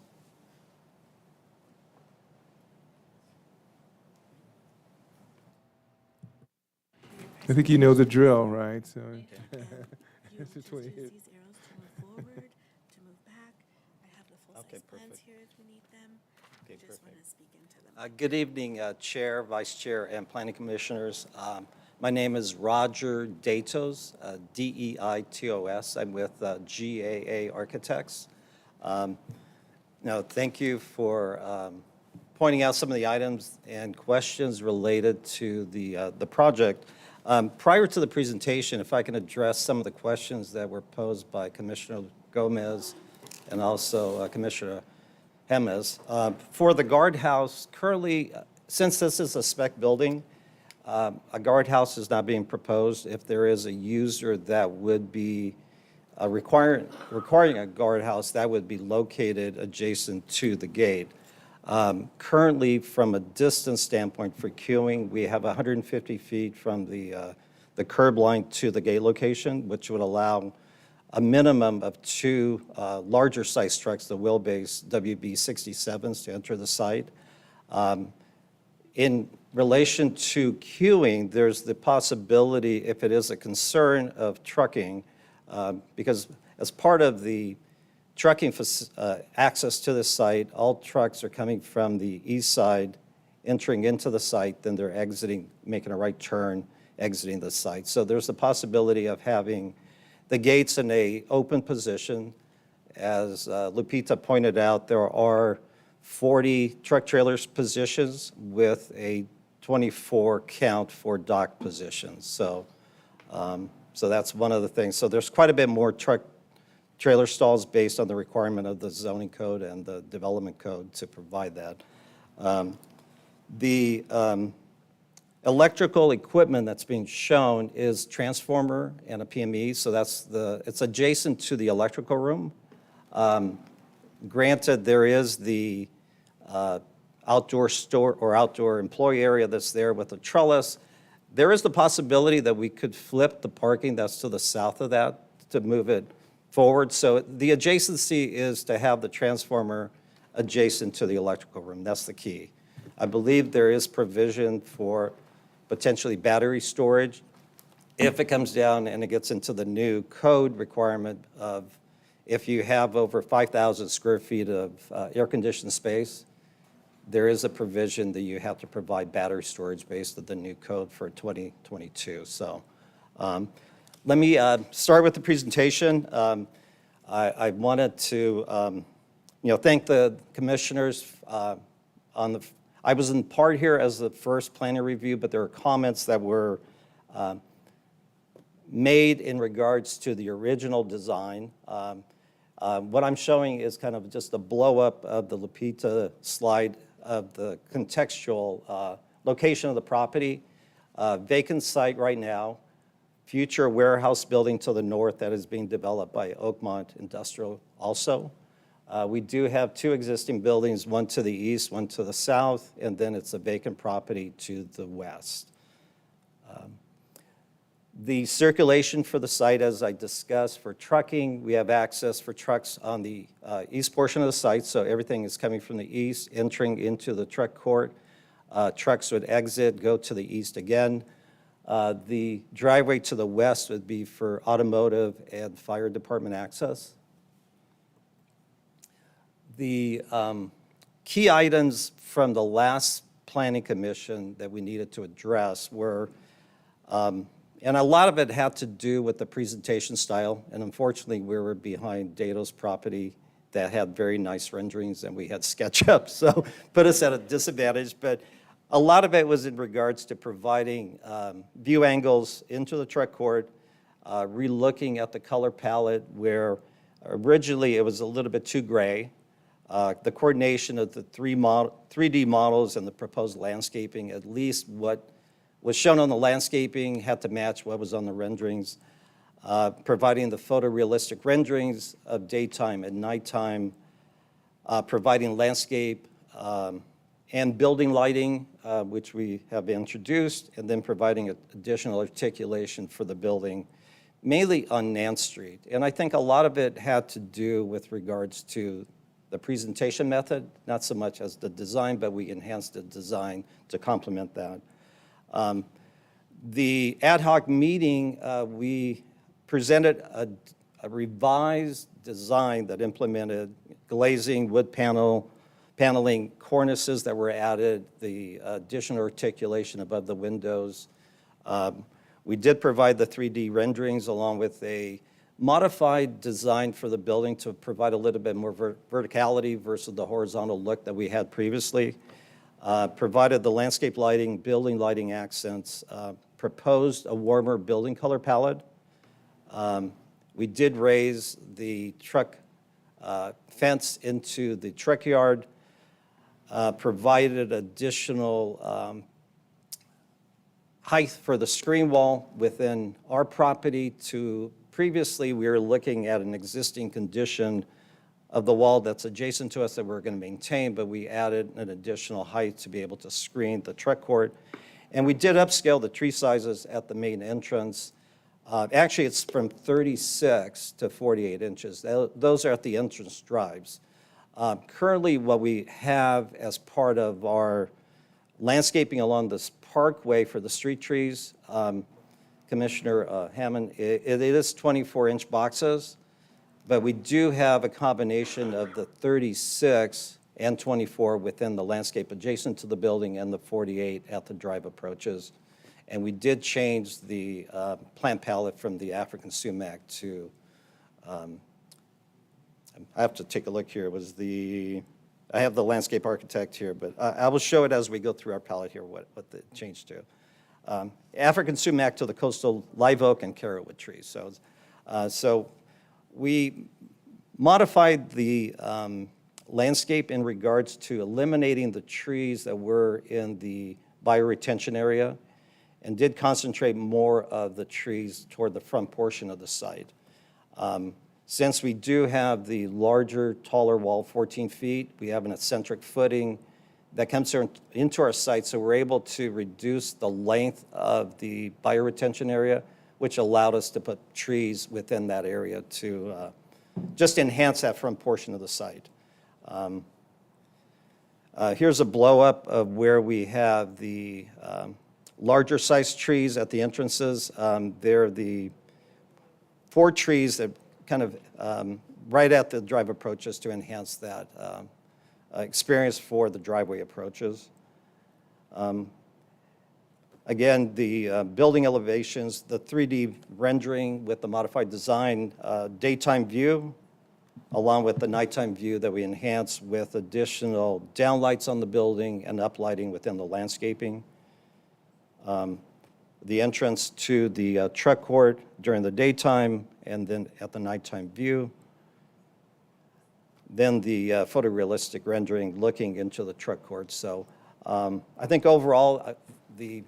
I think you know the drill, right? So. Use these arrows to move forward, to move back. I have the full-size plans here if you need them. Okay, Just want to speak into them. Good evening, Chair, Vice Chair, and Planning Commissioners. My name is Roger Deitos, D-E-I-T-O-S. I'm with GAA Architects. Now, thank you for pointing out some of the items and questions related to the project. Prior to the presentation, if I can address some of the questions that were posed by Commissioner Gomez and also Commissioner Hemes. For the guardhouse, currently, since this is a spec building, a guardhouse is not being proposed. If there is a user that would be requiring a guardhouse, that would be located adjacent to the gate. Currently, from a distance standpoint for queuing, we have 150 feet from the curb line to the gate location, which would allow a minimum of 2 larger size trucks, the wheelbase WB67s, to enter the site. In relation to queuing, there's the possibility, if it is a concern of trucking, because as part of the trucking access to the site, all trucks are coming from the east side, entering into the site, then they're exiting, making a right turn, exiting the site. So there's the possibility of having the gates in a open position. As Lupita pointed out, there are 40 truck trailers positions with a 24 count for dock positions. So, so that's one of the things. So there's quite a bit more truck trailer stalls based on the requirement of the zoning code and the development code to provide that. The electrical equipment that's being shown is transformer and a PME, so it's adjacent to the electrical room. Granted, there is the outdoor store or outdoor employee area that's there with a trellis. There is the possibility that we could flip the parking that's to the south of that to move it forward. So the adjacency is to have the transformer adjacent to the electrical room. That's the key. I believe there is provision for potentially battery storage if it comes down and it gets into the new code requirement of if you have over 5,000 square feet of air-conditioned space, there is a provision that you have to provide battery storage based on the new code for 2022. So let me start with the presentation. I wanted to thank the commissioners I was in part here as the first planning review, but there are comments that were made in regards to the original design. What I'm showing is kind of just a blow-up of the Lapita slide of the contextual location of the property. Vacant site right now, future warehouse building to the north that is being developed by Oakmont Industrial also. We do have two existing buildings, one to the east, one to the south, and then it's a vacant property to the west. The circulation for the site, as I discussed, for trucking, we have access for trucks on the east portion of the site, so everything is coming from the east, entering into the truck court. Trucks would exit, go to the east again. The driveway to the west would be for automotive and fire department access. The key items from the last planning commission that we needed to address were, and a lot of it had to do with the presentation style, and unfortunately we were behind Dato's property that had very nice renderings and we had SketchUp, so put us at a disadvantage, but a lot of it was in regards to providing view angles into the truck court, re-looking at the color palette where originally it was a little bit too gray. The coordination of the 3D models and the proposed landscaping, at least what was shown on the landscaping had to match what was on the renderings. Providing the photorealistic renderings of daytime and nighttime, providing landscape and building lighting, which we have introduced, and then providing additional articulation for the building, mainly on Nance Street. And I think a lot of it had to do with regards to the presentation method, not so much as the design, but we enhanced the design to complement that. The ad hoc meeting, we presented a revised design that implemented glazing, wood paneling, cornices that were added, the additional articulation above the windows. We did provide the 3D renderings along with a modified design for the building to provide a little bit more verticality versus the horizontal look that we had previously. Provided the landscape lighting, building lighting accents, proposed a warmer building color palette. We did raise the truck fence into the truck yard, provided additional height for the screen wall within our property to previously we were looking at an existing condition of the wall that's adjacent to us that we're going to maintain, but we added an additional height to be able to screen the truck court. And we did upscale the tree sizes at the main entrance. Actually, it's from 36 to 48 inches. Those are at the entrance drives. Currently, what we have as part of our landscaping along this parkway for the street trees, Commissioner Hammond, it is 24-inch boxes, but we do have a combination of the 36 and 24 within the landscape adjacent to the building and the 48 at the drive approaches. And we did change the plant palette from the African sumac to, I have to take a look here, I have the landscape architect here, but I will show it as we go through our palette here, what the change to. African sumac to the coastal live oak and carrotwood trees. So we modified the landscape in regards to eliminating the trees that were in the bioretention area and did concentrate more of the trees toward the front portion of the site. Since we do have the larger, taller wall, 14 feet, we have an eccentric footing that comes into our site, so we're able to reduce the length of the bioretention area, which allowed us to put trees within that area to just enhance that front portion of the site. Here's a blow-up of where we have the larger sized trees at the entrances. They're the 4 trees that kind of right at the drive approaches to enhance that experience for the driveway approaches. Again, the building elevations, the 3D rendering with the modified design, daytime view, along with the nighttime view that we enhance with additional downlights on the building and uplighting within the landscaping. The entrance to the truck court during the daytime and then at the nighttime view. Then the photorealistic rendering looking into the truck court. So I think overall, the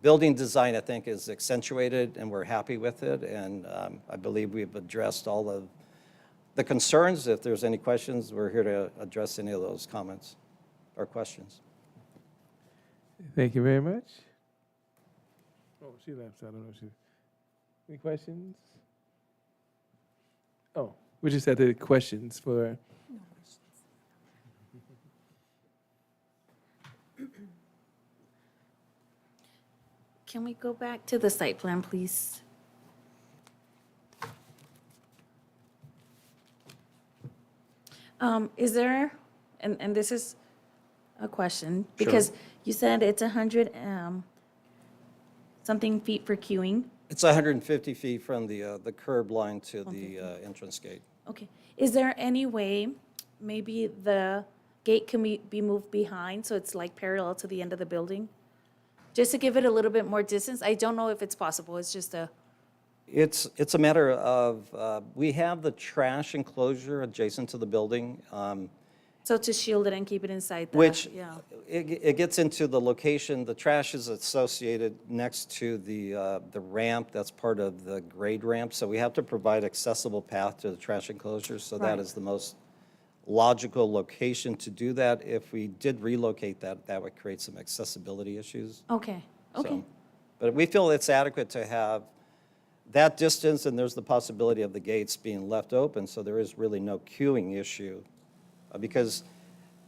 building design, I think, is accentuated, and we're happy with it. And I believe we've addressed all of the concerns. If there's any questions, we're here to address any of those comments or questions. Thank you very much. Oh, she left, so I don't know if she... Any questions? Oh, we just had the questions for... Can we go back to the site plan, please? Is there, and this is a question, because you said it's 100 something feet for queuing. It's 150 feet from the curb line to the entrance gate. Okay. Is there any way maybe the gate can be moved behind so it's like parallel to the end of the building? Just to give it a little bit more distance? I don't know if it's possible. It's just a... It's a matter of, we have the trash enclosure adjacent to the building. So to shield it and keep it inside the... Which, yeah. it gets into the location, the trash is associated next to the ramp, that's part of the grade ramp, so we have to provide accessible path to the trash enclosure, so that Right. is the most logical location to do that. If we did relocate that, that would create some accessibility issues. Okay, okay. So, but we feel it's adequate to have that distance, and there's the possibility of the gates being left open, so there is really no queuing issue. Because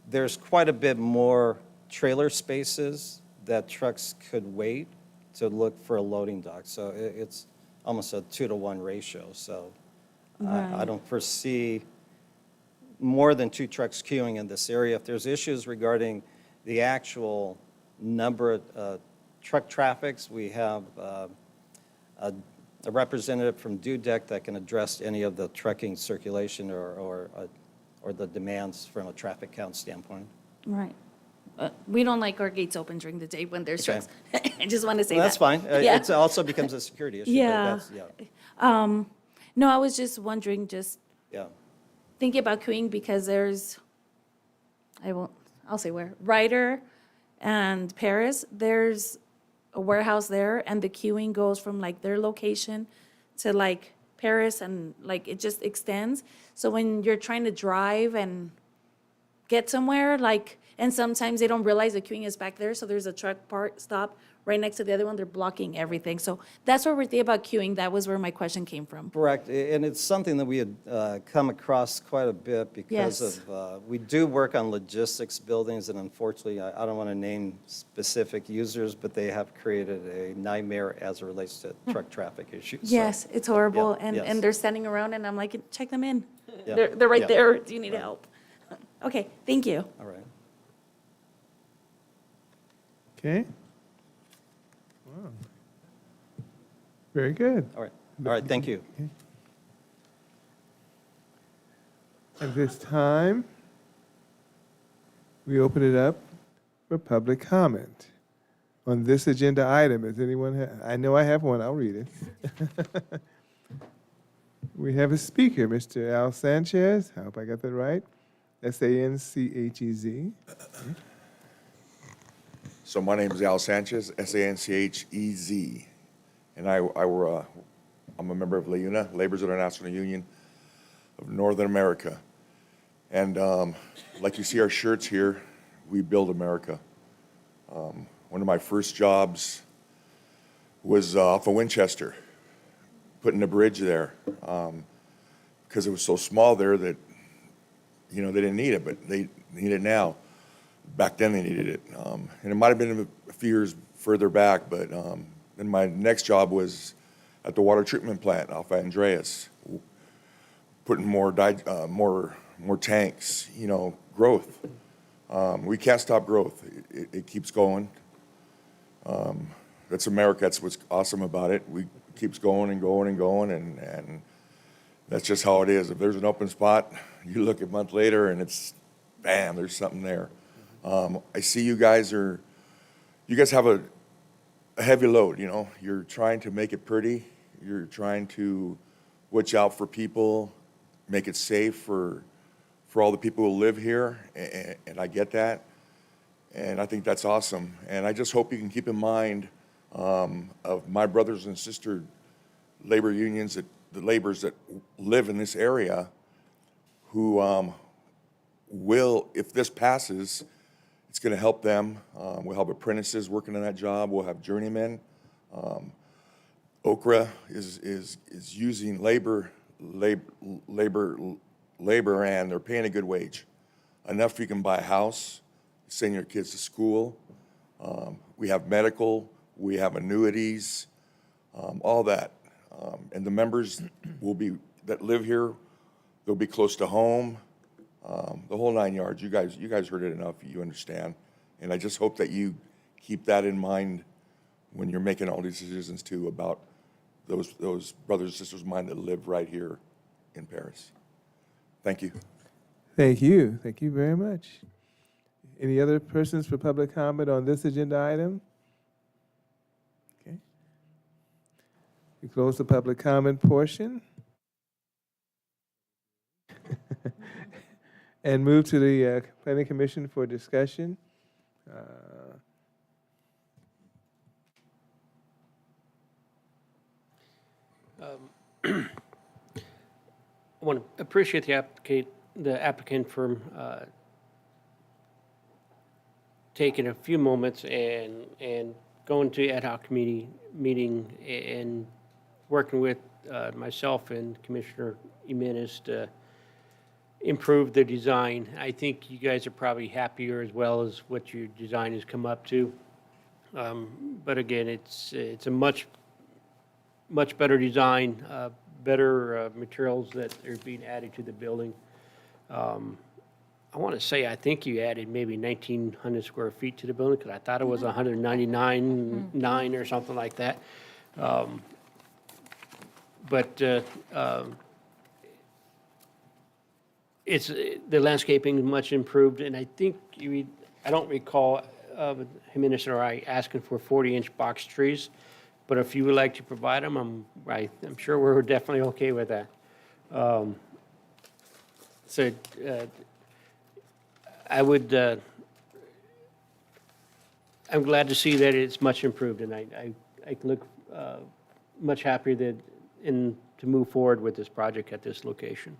there's quite a bit more trailer spaces that trucks could wait to look for a loading dock. So it's almost a 2-to-1 ratio. So I don't foresee more than 2 trucks queuing in this area. If there's issues regarding the actual number of truck traffics, we have a representative from Dudek that can address any of the trucking circulation or the demands from a traffic count standpoint. Right. We don't like our gates open during the day when there's Okay. trucks. I just want to say Well, that. that's fine. Yeah. It also becomes a security issue. Yeah. But that's, No, I was just wondering, just yeah. thinking about queuing because there's, I'll say where, Ryder and Paris, there's a warehouse there and the queuing goes from like their location to like Paris and like it just extends. So when you're trying to drive and get somewhere, like, and sometimes they don't realize the queuing is back there, so there's a truck stop right next to the other one, they're blocking everything. So that's what we're thinking about queuing. That was where my question came from. Correct, and it's something that we had come across quite a bit because Yes. of, we do work on logistics buildings, and unfortunately, I don't want to name specific users, but they have created a nightmare as it relates to truck traffic issues. So, Yes, it's horrible, yeah, and, yes. and they're standing around, and I'm like, check them in. Yeah, They're right yeah. there. Do you need help? Okay, thank you. All right. Okay. Wow. Very good. All right, thank you. At this time, we open it up for public comment on this agenda item. Does anyone I know I have one. I'll read it. We have a speaker, Mr. Al Sanchez. I hope I got that right. S-A-N-C-H-E-Z. So my name is Al Sanchez, S-A-N-C-H-E-Z, and I'm a member of LIUNA, Laborers International Union of Northern America. And like you see our shirts here, we build America. One of my first jobs was off of Winchester, putting a bridge there. because it was so small there that, you know, they didn't need it, but they need it now. Back then they needed it. And it might have been a few years further back, but then my next job was at the water treatment plant off Andreas, putting more tanks, you know, growth. We can't stop growth. It keeps going. That's America. That's what's awesome about it. We keeps going and going and going, and that's just how it is. If there's an open spot, you look a month later and it's, bam, there's something there. I see you guys have a heavy load, you know. You're trying to make it pretty. You're trying to watch out for people, make it safe for all the people who live here, and I get that. And I think that's awesome. And I just hope you can keep in mind of my brothers and sister labor unions, the laborers that live in this area, who will, if this passes, it's going to help them. We'll have apprentices working on that job. We'll have journeymen. Okra is using labor, and they're paying a good wage, enough you can buy a house, send your kids to school. We have medical, we have annuities, all that. And the members that live here, they'll be close to home, the whole 9 yards. You guys heard it enough, you understand. And I just hope that you keep that in mind when you're making all these decisions too, about those brothers and sisters of mine that live right here in Paris. Thank you. Thank you. Thank you very much. Any other persons for public comment on this agenda item? Okay. We close the public comment portion. And move to the Planning Commission for discussion. I want to appreciate the applicant for taking a few moments and going to ad hoc meeting and working with myself and Commissioner Jimenez to improve the design. I think you guys are probably happier as well as what your design has come up to. But again, it's a much better design, better materials that are being added to the building. I want to say, I think you added maybe 1,900 square feet to the building, because I thought it was 199.9 or something like that. It's the landscaping is much improved, and I think I don't recall Jimenez or I asking for 40-inch box trees, but if you would like to provide them, I'm sure we're definitely okay with that. I would, I'm glad to see that it's much improved, and I look much happier to move forward with this project at this location.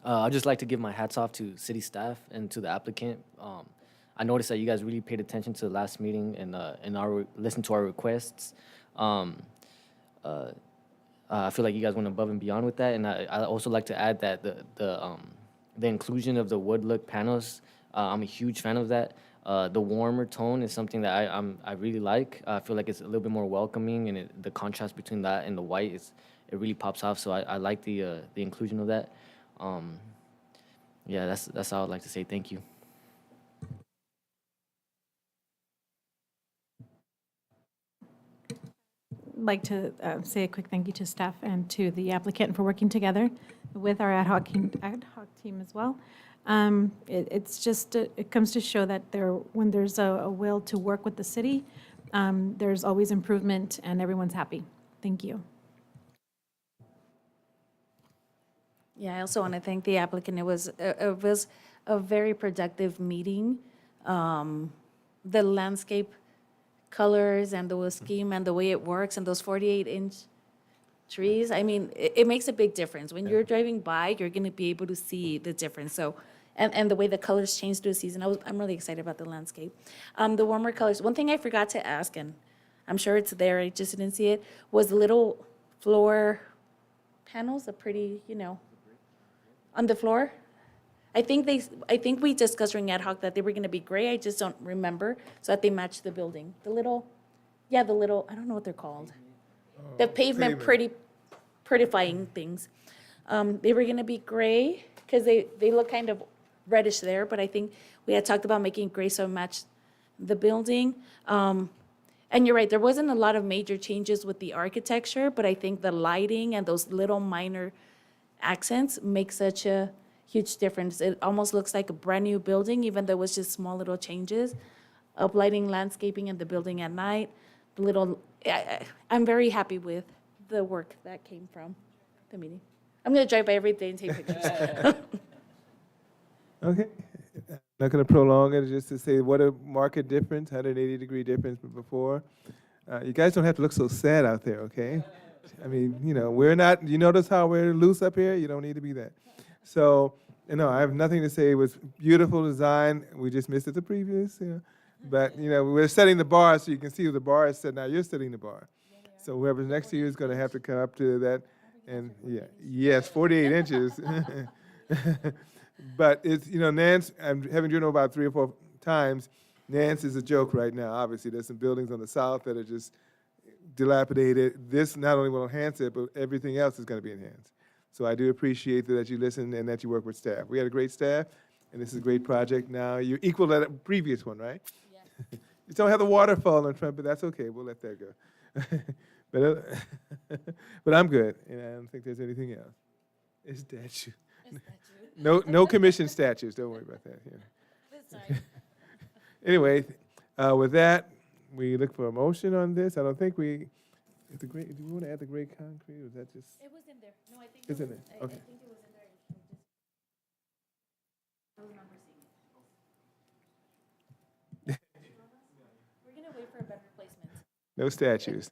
I'd just like to give my hats off to city staff and to the applicant. I noticed that you guys really paid attention to the last meeting and listened to our requests. I feel like you guys went above and beyond with that, and I also like to add that the inclusion of the wood look panels, I'm a huge fan of that. The warmer tone is something that I really like. I feel like it's a little bit more welcoming, and the contrast between that and the white it really pops off. So I like the inclusion of that. Yeah, that's all I'd like to say. Thank you. Like to say a quick thank you to staff and to the applicant for working together with our ad hoc team as well. It's just, it comes to show that when there's a will to work with the city, there's always improvement and everyone's happy. Thank you. Yeah, I also want to thank the applicant. It was a very productive meeting. The landscape colors and the scheme and the way it works and those 48-inch trees, I mean, it makes a big difference. When you're driving by, you're going to be able to see the difference. So and the way the colors change through the season. I'm really excited about the landscape. The warmer colors. One thing I forgot to ask, and I'm sure it's there, I just didn't see it, was the little floor panels, the pretty, on the floor. I think we discussed during ad hoc that they were gonna be gray, I just don't remember, so that they match the building. The little, I don't know what they're called. The pavement prettifying things. They were gonna be gray, because they look kind of reddish there, but I think we had talked about making gray so it matched the building. And you're right, there wasn't a lot of major changes with the architecture, but I think the lighting and those little minor accents make such a huge difference. It almost looks like a brand-new building, even though it was just small little changes. Uplighting, landscaping, and the building at night. I'm very happy with the work that came from the meeting. I'm gonna drive by every day and take pictures. Okay. Not going to prolong it, just to say what a market difference, 180-degree difference from before. You guys don't have to look so sad out there, okay? I mean, we're not, you notice how we're loose up here? You don't need to be that. So, I have nothing to say. It was beautiful design. We just missed it the previous, But, we're setting the bar so you can see where the bar is set. Now you're setting the bar. So whoever's next to you is going to have to come up to that. And, yes, 48 inches. But it's, Nance, I'm having driven about 3 or 4 times. Nance is a joke right now. Obviously, there's some buildings on the south that are just dilapidated. This not only will enhance it, but everything else is going to be enhanced. So I do appreciate that you listen and that you work with staff. We had a great staff, and this is a great project. Now you're equal to the previous one, right? Yeah. You don't have the waterfall in front, but that's okay. We'll let that go. But I'm good, and I don't think there's anything else. It's statue. No commission statues. Don't worry about that. Anyway, with that, we look for a motion on this. I don't think do we want to add the gray concrete, or is that just? It was in there. No, I think it's in there. Okay. I think it was in there. I remember seeing it. We're gonna wait for a better placement. No statues.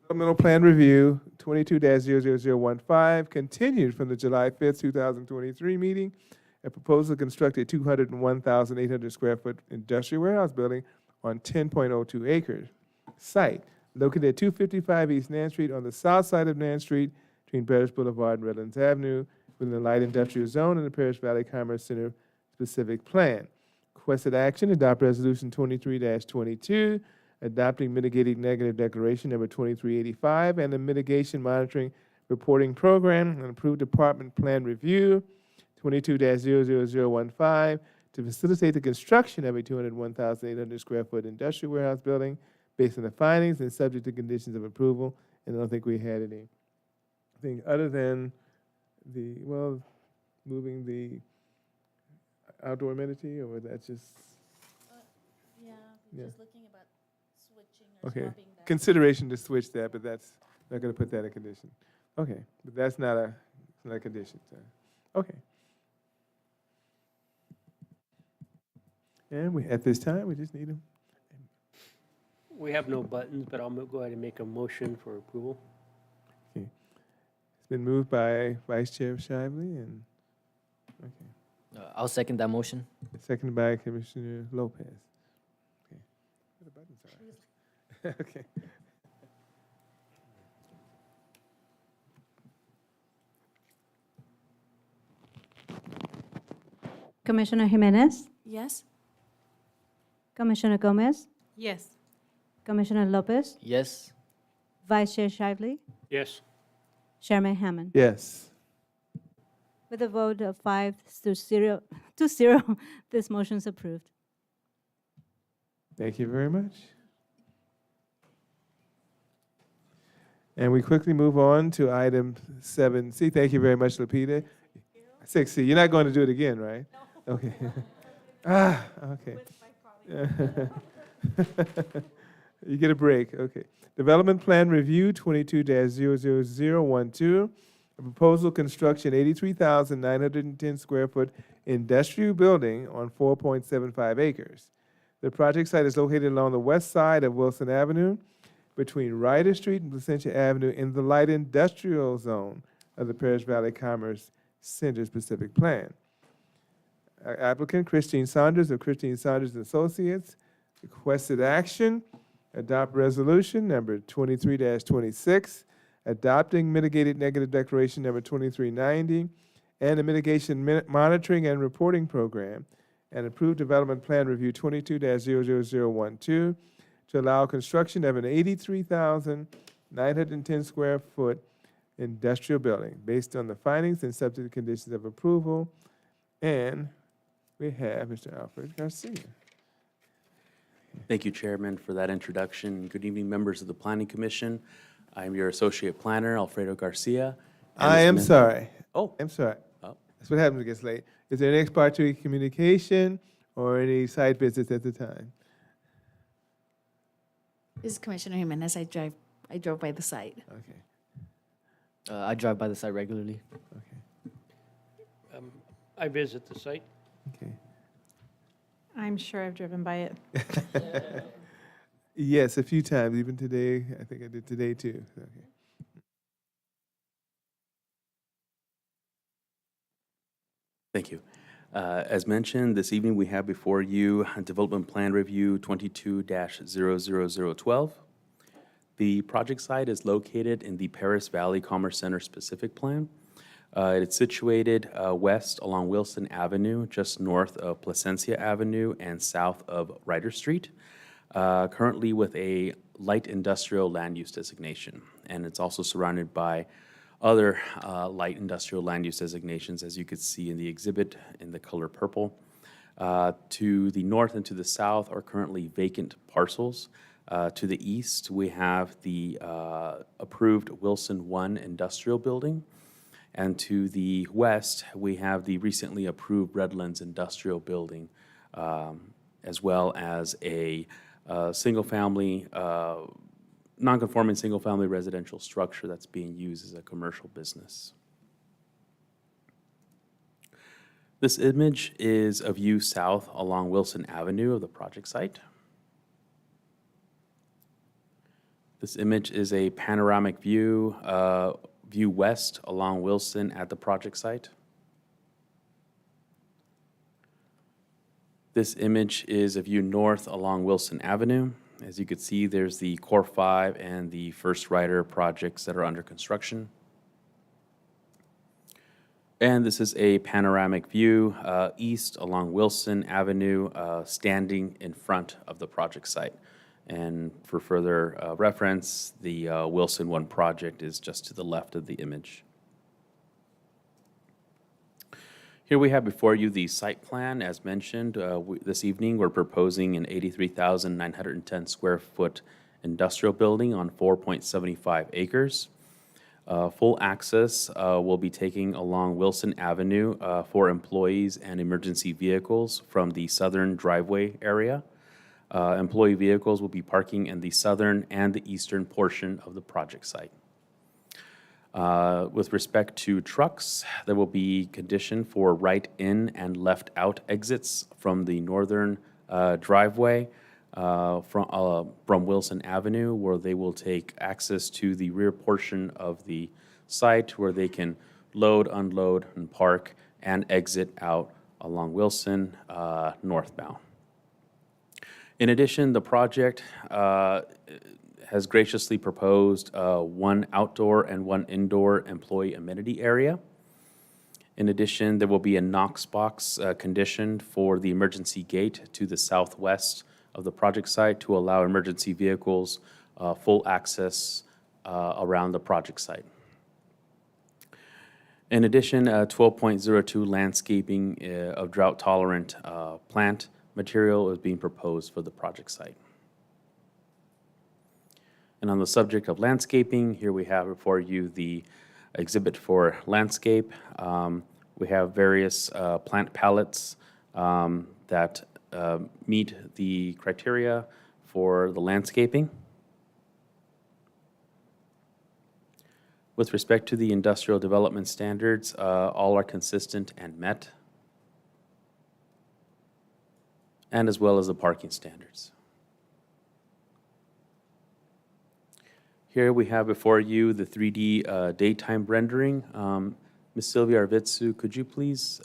Developmental Plan Review 22-00015 continued from the July 5th, 2023 meeting. A proposal to construct a 201,800 square foot industrial warehouse building on 10.02 acres site located at 255 East Nance Street on the south side of Nance Street between Parrish Boulevard and Redlands Avenue within the light industrial zone in the Parrish Valley Commerce Center specific plan. Requested action, adopt resolution 23-22, adopting mitigating negative declaration number 2385 and the mitigation monitoring reporting program and approved department plan review 22-00015 to facilitate the construction of a 201,800 square foot industrial warehouse building based on the findings and subject to conditions of approval. And I don't think we had anything other than moving the outdoor amenity, or that's just? Just looking about switching or swapping that. Consideration to switch that, but that's not going to put that in condition. Okay, but that's not a condition. So. Okay. And at this time, we just need them. We have no buttons, but I'll go ahead and make a motion for approval. Okay. It's been moved by Vice Chair Shively, and I'll second that motion. Seconded by Commissioner Lopez. Okay. Where the buttons are. Okay. Commissioner Jimenez, Yes? Commissioner Gomez, Yes. Commissioner Lopez, Yes. Vice Chair Shively, Yes. Chairman Hammond. Yes. With a vote of 5-0, this motion is approved. Thank you very much. And we quickly move on to item 7C. Thank you very much, Lapita. 6C. You're not going to do it again, right? No. Okay. Okay. You get a break. Okay. Development Plan Review 22-00012. A proposal construction 83,910 square foot industrial building on 4.75 acres. The project site is located along the west side of Wilson Avenue between Ryder Street and Placentia Avenue in the light industrial zone of the Paris Valley Commerce Center specific plan. Applicant Christine Saunders of Christine Saunders and Associates requested action, adopt resolution number 23-26, adopting mitigated negative declaration number 2390, and a mitigation monitoring and reporting program, and approved development plan review 22-00012 to allow construction of an 83,910 square foot industrial building based on the findings and subject to conditions of approval. And we have Mr. Alfred Garcia. Thank you, Chairman, for that introduction. Good evening, members of the Planning Commission. I'm your Associate Planner, Alfredo Garcia. I am sorry. Oh. I'm sorry. Oh. That's what happens when it gets late. Is there any ex parte communication or any site visits at the time? This is Commissioner Jimenez. I drove by the site. Okay. I drive by the site regularly. I visit the site. Okay. I'm sure I've driven by it. Yes, a few times, even today. I think I did today too. Okay. Thank you. As mentioned, this evening we have before you Development Plan Review 22-00012. The project site is located in the Paris Valley Commerce Center specific plan. It's situated west along Wilson Avenue, just north of Placencia Avenue and south of Ryder Street, currently with a light industrial land use designation. And it's also surrounded by other light industrial land use designations, as you could see in the exhibit in the color purple. To the north and to the south are currently vacant parcels. To the east, we have the approved Wilson 1 industrial building. And to the west, we have the recently approved Redlands industrial building, as well as a single-family, non-conforming single-family residential structure that's being used as a commercial business. This image is a view south along Wilson Avenue of the project site. This image is a panoramic view, view west along Wilson at the project site. This image is a view north along Wilson Avenue. As you can see, there's the Core 5 and the First Ryder projects that are under construction. And this is a panoramic view east along Wilson Avenue, standing in front of the project site. And for further reference, the Wilson 1 project is just to the left of the image. Here we have before you the site plan. As mentioned, this evening we're proposing an 83,910 square foot industrial building on 4.75 acres. Full access will be taking along Wilson Avenue for employees and emergency vehicles from the southern driveway area. Employee vehicles will be parking in the southern and the eastern portion of the project site. With respect to trucks, there will be condition for right in and left out exits from the northern driveway from Wilson Avenue, where they will take access to the rear portion of the site where they can load, unload, and park and exit out along Wilson northbound. In addition, the project has graciously proposed one outdoor and one indoor employee amenity area. In addition, there will be a Knox box conditioned for the emergency gate to the southwest of the project site to allow emergency vehicles full access around the project site. In addition, 12.02 landscaping of drought-tolerant plant material is being proposed for the project site. And on the subject of landscaping, here we have before you the exhibit for landscape. We have various plant palettes that meet the criteria for the landscaping. With respect to the industrial development standards, all are consistent and met. and as well as the parking standards. Here we have before you the 3D daytime rendering. Ms. Sylvia Arvizu, could you please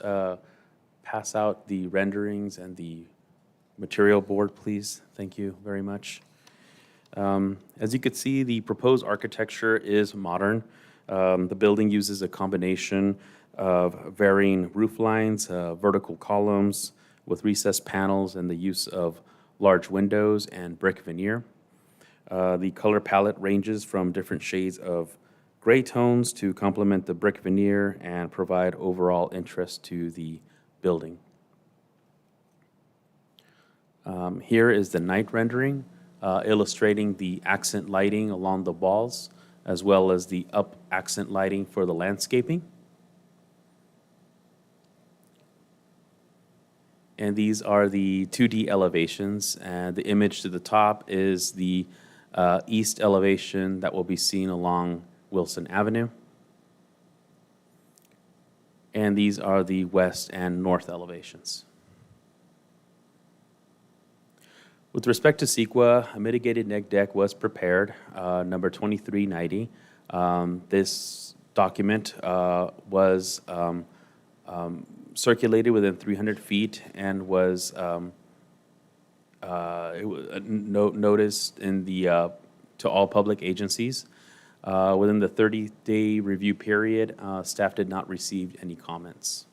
pass out the renderings and the material board, please? Thank you very much. As you can see, the proposed architecture is modern. The building uses a combination of varying roof lines, vertical columns with recessed panels, and the use of large windows and brick veneer. The color palette ranges from different shades of gray tones to complement the brick veneer and provide overall interest to the building. Here is the night rendering, illustrating the accent lighting along the walls, as well as the up accent lighting for the landscaping. And these are the 2D elevations, and the image to the top is the east elevation that will be seen along Wilson Avenue. And these are the west and north elevations. With respect to CEQA, a mitigated neg deck was prepared, number 2390. This document was circulated within 300 feet and was noticed in the to all public agencies. Within the 30-day review period, staff did not receive any comments.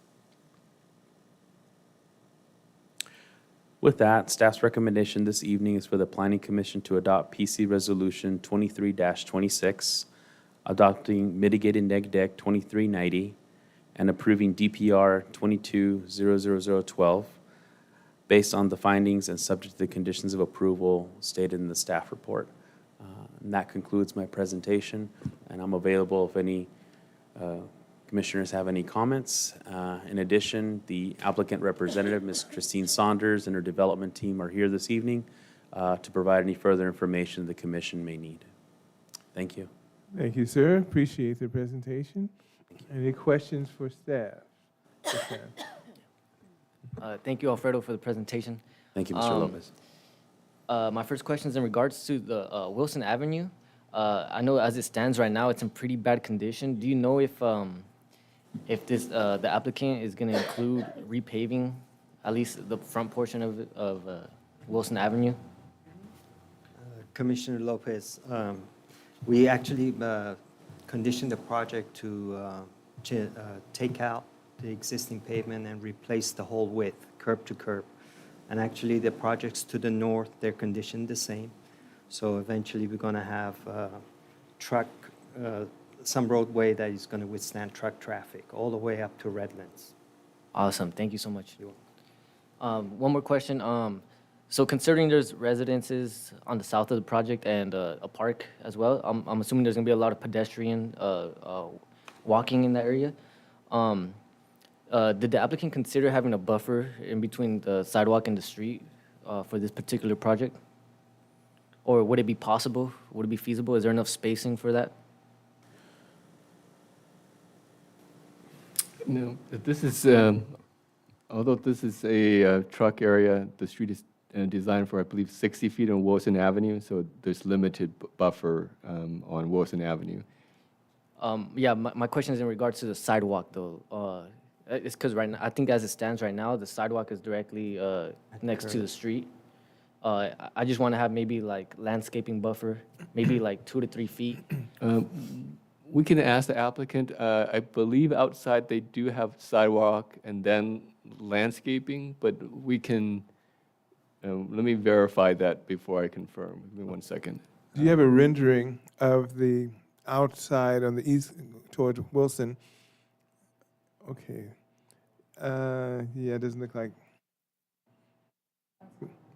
With that, staff's recommendation this evening is for the Planning Commission to adopt PC Resolution 23-26, adopting mitigated neg deck 2390, and approving DPR 22-00012, based on the findings and subject to the conditions of approval stated in the staff report. And that concludes my presentation, and I'm available if any commissioners have any comments. In addition, the applicant representative, Ms. Christine Saunders, and her development team are here this evening to provide any further information the commission may need. Thank you. Thank you, sir. Appreciate the presentation. Any questions for staff? Thank you, Alfredo, for the presentation. Thank you, Mr. Lopez. My first question is in regards to the Wilson Avenue. I know as it stands right now, it's in pretty bad condition. Do you know if this the applicant is going to include repaving at least the front portion of Wilson Avenue? Commissioner Lopez, we actually conditioned the project to take out the existing pavement and replace the whole width, curb to curb. And actually, the projects to the north, they're conditioned the same. So eventually, we're going to have some roadway that is going to withstand truck traffic all the way up to Redlands. Awesome. Thank you so much. One more question. So considering there's residences on the south of the project and a park as well, I'm assuming there's going to be a lot of pedestrian walking in that area. Did the applicant consider having a buffer in between the sidewalk and the street for this particular project? Or would it be possible? Would it be feasible? Is there enough spacing for that? No, this is, although this is a truck area, the street is designed for, I believe, 60 feet on Wilson Avenue, so there's limited buffer on Wilson Avenue. Yeah, my question is in regards to the sidewalk, though. It's because right now, I think as it stands right now, the sidewalk is directly next to the street. I just want to have maybe like landscaping buffer, maybe like 2 to 3 feet. We can ask the applicant. I believe outside they do have sidewalk and then landscaping, but we can, let me verify that before I confirm. Give me 1 second. Do you have a rendering of the outside on the east toward Wilson? Okay. Yeah, it doesn't look like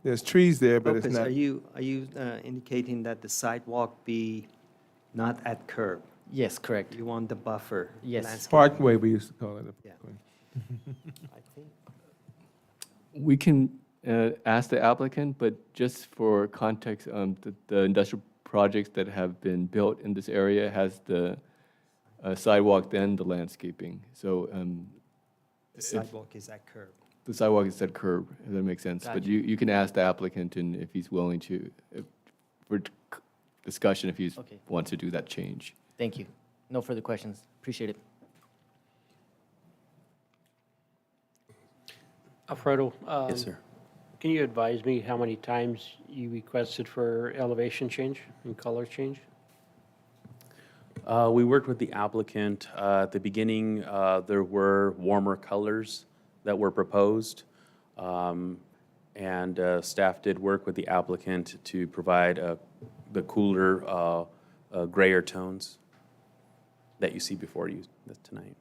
there's trees there, but Lopez, it's not. Are you indicating that the sidewalk be not at curb? Yes, correct. You want the buffer? Yes. landscape. Parkway, we used to call it. Yeah. I think We can ask the applicant, but just for context, the industrial projects that have been built in this area has the sidewalk, then the landscaping. So the sidewalk is at curb. the sidewalk instead curb, if that makes sense. But Gotcha. you can ask the applicant and if he's willing to, for discussion, if he's Okay. wants to do that change. Thank you. No further questions. Appreciate it. Alfredo? Yes, sir. Can you advise me how many times you requested for elevation change and color change? We worked with the applicant. At the beginning, there were warmer colors that were proposed. And staff did work with the applicant to provide the cooler, grayer tones that you see before you tonight.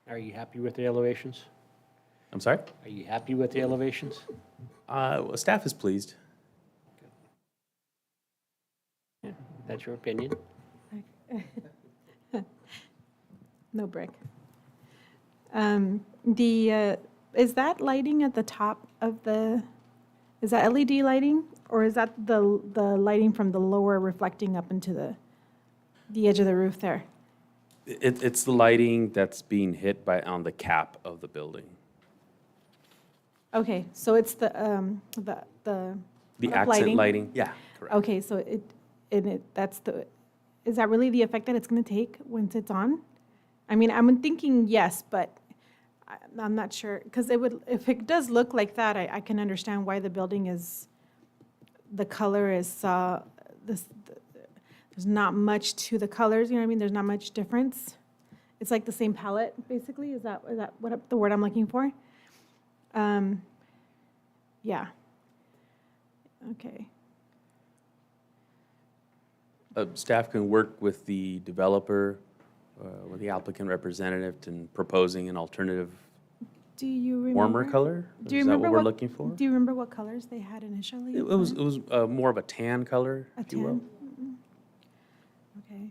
Are you happy with the elevations? I'm sorry? Are you happy with the elevations? Well, staff is pleased. Yeah, that's your opinion. No brick. Is that lighting at the top of is that LED lighting? Or is that the lighting from the lower reflecting up into the edge of the roof there? It's the lighting that's being hit on the cap of the building. Okay, so it's the The up accent lighting, yeah, correct. Okay, so is that really the effect that it's gonna take once it's on? I mean, I'm thinking yes, but I'm not sure, because if it does look like that, I can understand why the building the color is, there's not much to the colors, you know what I mean? There's not much difference. It's like the same palette, basically, is that the word I'm looking for? Yeah. Okay. Staff can work with the developer, with the applicant representative in proposing an alternative Do you remember? warmer color? Do you Is that remember what we're looking for? Do you remember what colors they had initially? It was more of a tan color, A if you will. tan? Okay.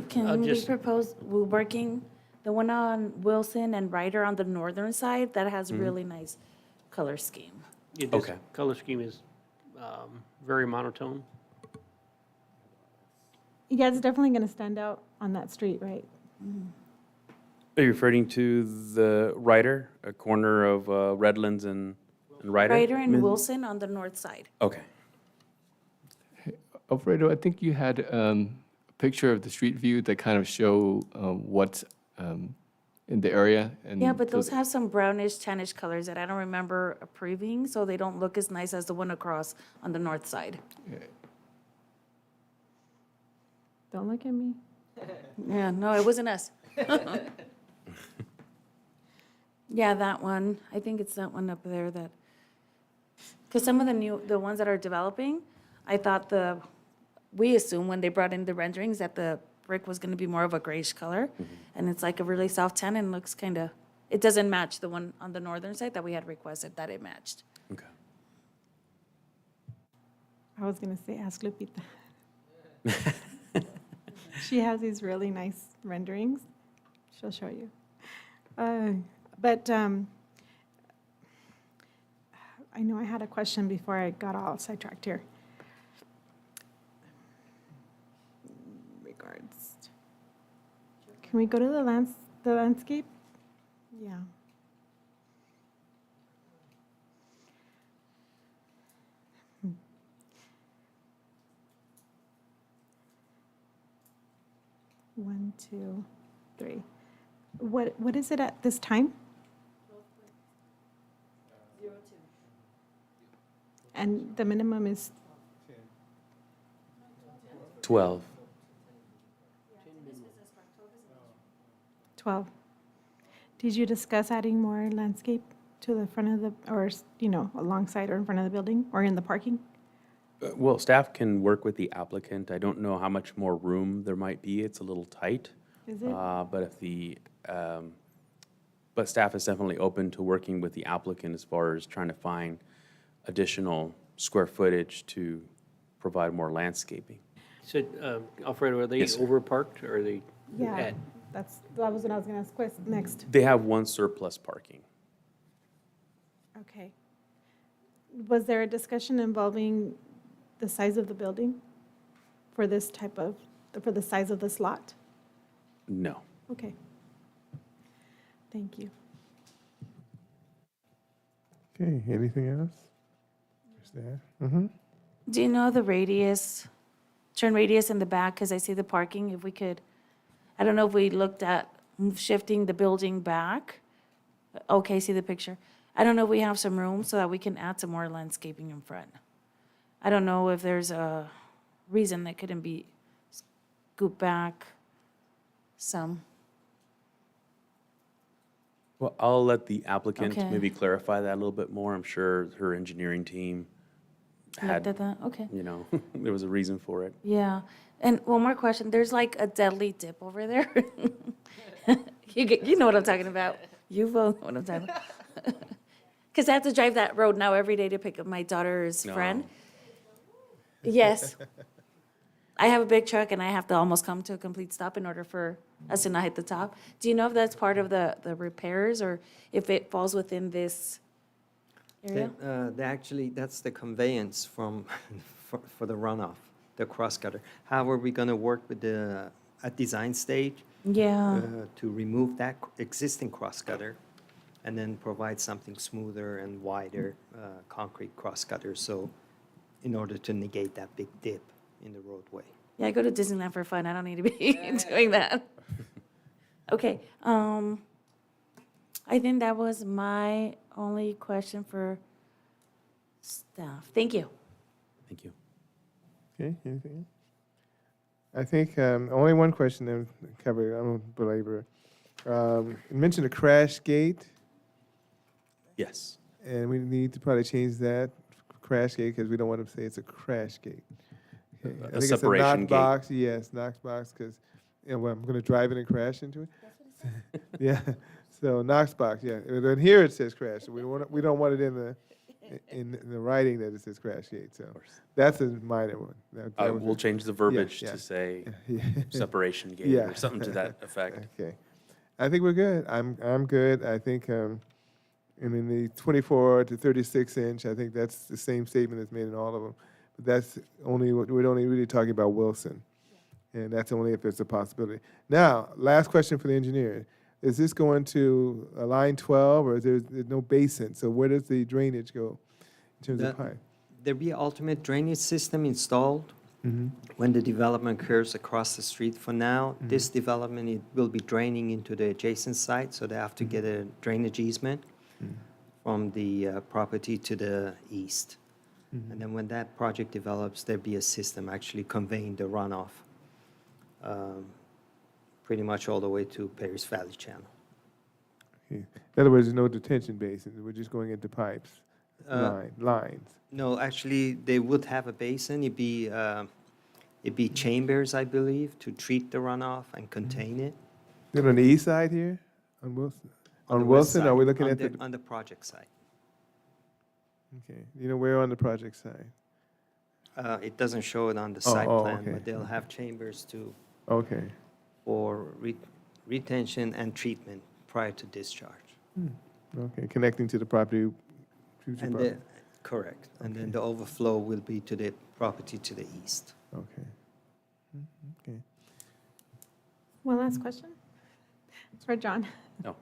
Can we propose woodworking, the one on Wilson and Ryder on the northern side, that has really nice color scheme? Yeah, this Okay. color scheme is very monotone. Yeah, it's definitely gonna stand out on that street, right? Are you referring to the Ryder, a corner of Redlands and Ryder? Ryder and Wilson on the north side. Okay. Alfredo, I think you had a picture of the street view that kind of show what's in the area. And Yeah, but so those have some brownish, tannish colors that I don't remember approving, so they don't look as nice as the one across on the north side. Don't look at me. Yeah, no, it wasn't us. Yeah, that one. I think it's that one up there that, because some of the ones that are developing, I thought we assumed when they brought in the renderings that the brick was going to be more of a grayish color. And it's like a really soft tan and looks kind of, it doesn't match the one on the northern side that we had requested that it matched. Okay. I was gonna say, ask Lupita. She has these really nice renderings. She'll show you. But I know I had a question before I got all sidetracked here. Regards. Can we go to the landscape? Yeah. One, two, three. What is it at this time? 02. And the minimum is 12. 12. Did you discuss adding more landscape to the front of or, alongside or in front of the building or in the parking? Well, staff can work with the applicant. I don't know how much more room there might be. It's a little tight. Is it? But staff is definitely open to working with the applicant as far as trying to find additional square footage to provide more landscaping. So, Alfredo, are they Yes, sir. overparked or are they Yeah, at? that was what I was going to ask next. They have one surplus parking. Okay. Was there a discussion involving the size of the building for the size of this lot? No. Okay. Thank you. Okay, anything else? Mm-hmm. Do you know the radius, turn radius in the back? Because I see the parking, if we could, I don't know if we looked at shifting the building back. Okay, see the picture. I don't know if we have some room so that we can add some more landscaping in front. I don't know if there's a reason that couldn't be scooped back some. Well, I'll let the applicant Okay. maybe clarify that a little bit more. I'm sure her engineering team had, Looked at that, okay. you know, there was a reason for it. Yeah, and one more question, there's like a deadly dip over there. You know what I'm talking about. You both know what I'm talking about. Because I have to drive that road now every day to pick up my daughter's friend. Yes. I have a big truck and I have to almost come to a complete stop in order for us to not hit the top. Do you know if that's part of the repairs or if it falls within this area? That's the conveyance from, for the runoff, the cross gutter. How are we going to work with at design stage? Yeah. To remove that existing cross gutter and then provide something smoother and wider concrete cross gutter. So in order to negate that big dip in the roadway. Yeah, I go to Disneyland for fun. I don't need to be doing that. Okay, I think that was my only question for staff. Thank you. Thank you. Okay, anything else? I think only one question then covered, I won't belabor. You mentioned a crash gate, Yes. and we need to probably change that, crash gate, because we don't want to say it's a crash gate. Okay, I think separation it's a knock gate. box, yes, knock box, because, well, I'm going to drive it and crash into it. Yeah, so Knox box, yeah. And here it says crash, so we don't want it in the writing that it says crash gate, so that's a minor one. That was We'll a- change the verbiage yeah. to say Yeah. separation gate Yeah. or something to that effect. Okay. I think we're good. I'm good. I think, and in the 24 to 36 inch, I think that's the same statement that's made in all of them. But that's only, we're only really talking about Wilson. And that's only if it's a possibility. Now, last question for the engineer. Is this going to a line 12 or is there's no basin? So where does the drainage go in terms of pipe? There'll be an ultimate drainage system installed when the development occurs across the street. For now, this development, it will be draining into the adjacent site, so they have to get a drainage easement from the property to the east. And then when that project develops, there'll be a system actually conveying the runoff pretty much all the way to Paris Valley Channel. Okay. In other words, there's no detention basin. We're just going into pipes, lines. No, actually, they would have a basin. It'd be chambers, I believe, to treat the runoff and contain it. Then on the east side here, on Wilson? the On west Wilson, side, are we looking on at the, the? on the project side? Okay, you know where on the project side? It doesn't show it on the Oh, site oh, plan, okay. but they'll have chambers Okay. for retention and treatment prior to discharge. Okay, connecting to the property, future And property. correct. And then the overflow will be to the property to the east. Okay. Okay. One last question. It's for John. No.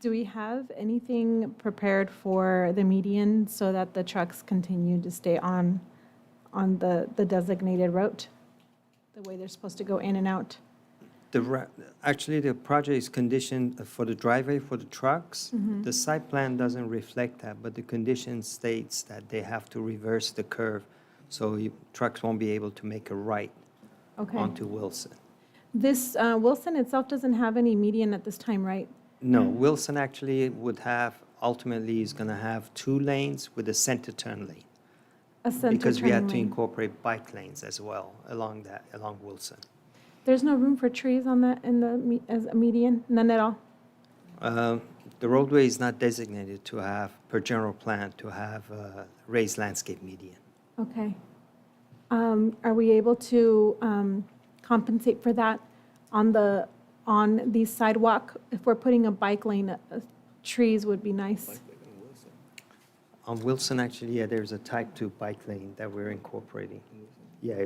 Do we have anything prepared for the median so that the trucks continue to stay on the designated route? The way they're supposed to go in and out? Actually, the project is conditioned for the driveway for the trucks. The site plan doesn't reflect that, but the condition states that they have to reverse the curve, so trucks won't be able to make a right Okay. onto Wilson. This, Wilson itself doesn't have any median at this time, right? No, Wilson actually would have, ultimately is going to have 2 lanes with a center turn lane. A center Because we had turn to lane. incorporate bike lanes as well along Wilson. There's no room for trees on that, as a median? None at all? The roadway is not designated to have, per general plan, to have a raised landscape median. Okay. Are we able to compensate for that on the sidewalk? If we're putting a bike lane, trees would be nice. On Wilson, actually, yeah, there's a type 2 bike lane that we're incorporating. Yeah,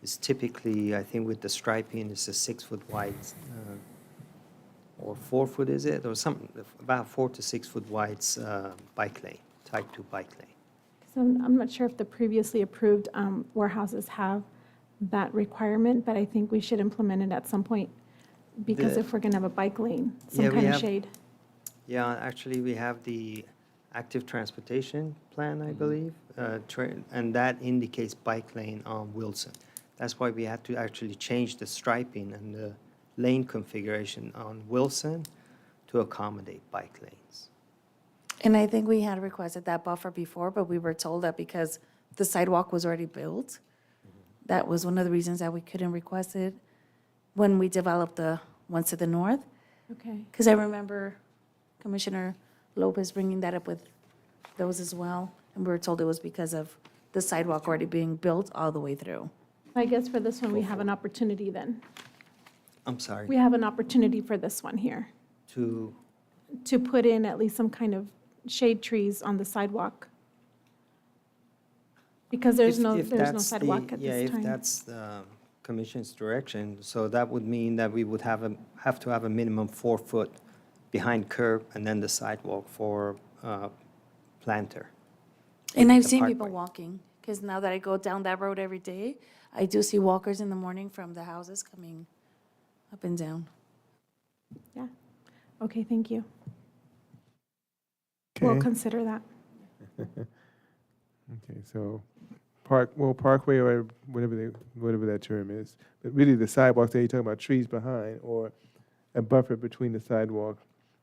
it's typically, I think with the striping, it's a 6-foot wide or 4 foot, is it? Or something, about 4 to 6 foot wide bike lane, type 2 bike lane. So I'm not sure if the previously approved warehouses have that requirement, but I think we should implement it at some point, because The- if we're going to have a bike lane, some Yeah, we kind of have- shade. Yeah, actually, we have the active transportation plan, I believe, and that indicates bike lane on Wilson. That's why we had to actually change the striping and the lane configuration on Wilson to accommodate bike lanes. And I think we had requested that buffer before, but we were told that because the sidewalk was already built, that was one of the reasons that we couldn't request it when we developed the ones to the north. Okay. Because I remember Commissioner Lopez bringing that up with those as well, and we were told it was because of the sidewalk already being built all the way through. I guess for this one, we have an opportunity then. I'm sorry, We have an opportunity for this one here, to, to put in at least some kind of shade trees on the sidewalk. Because there's if- no, if there's no that's the- sidewalk at Yeah, this if time. that's the commission's direction, so that would mean that we would have to have a minimum 4 foot behind curb and then the sidewalk for planter. And I've the seen people parkway. walking, because now that I go down that road every day, I do see walkers in the morning from the houses coming up and down. Yeah, okay, thank you. We'll Okay. consider that. Okay, so Parkway or whatever that term is. But really the sidewalks, there you're talking about trees behind or a buffer between the sidewalk,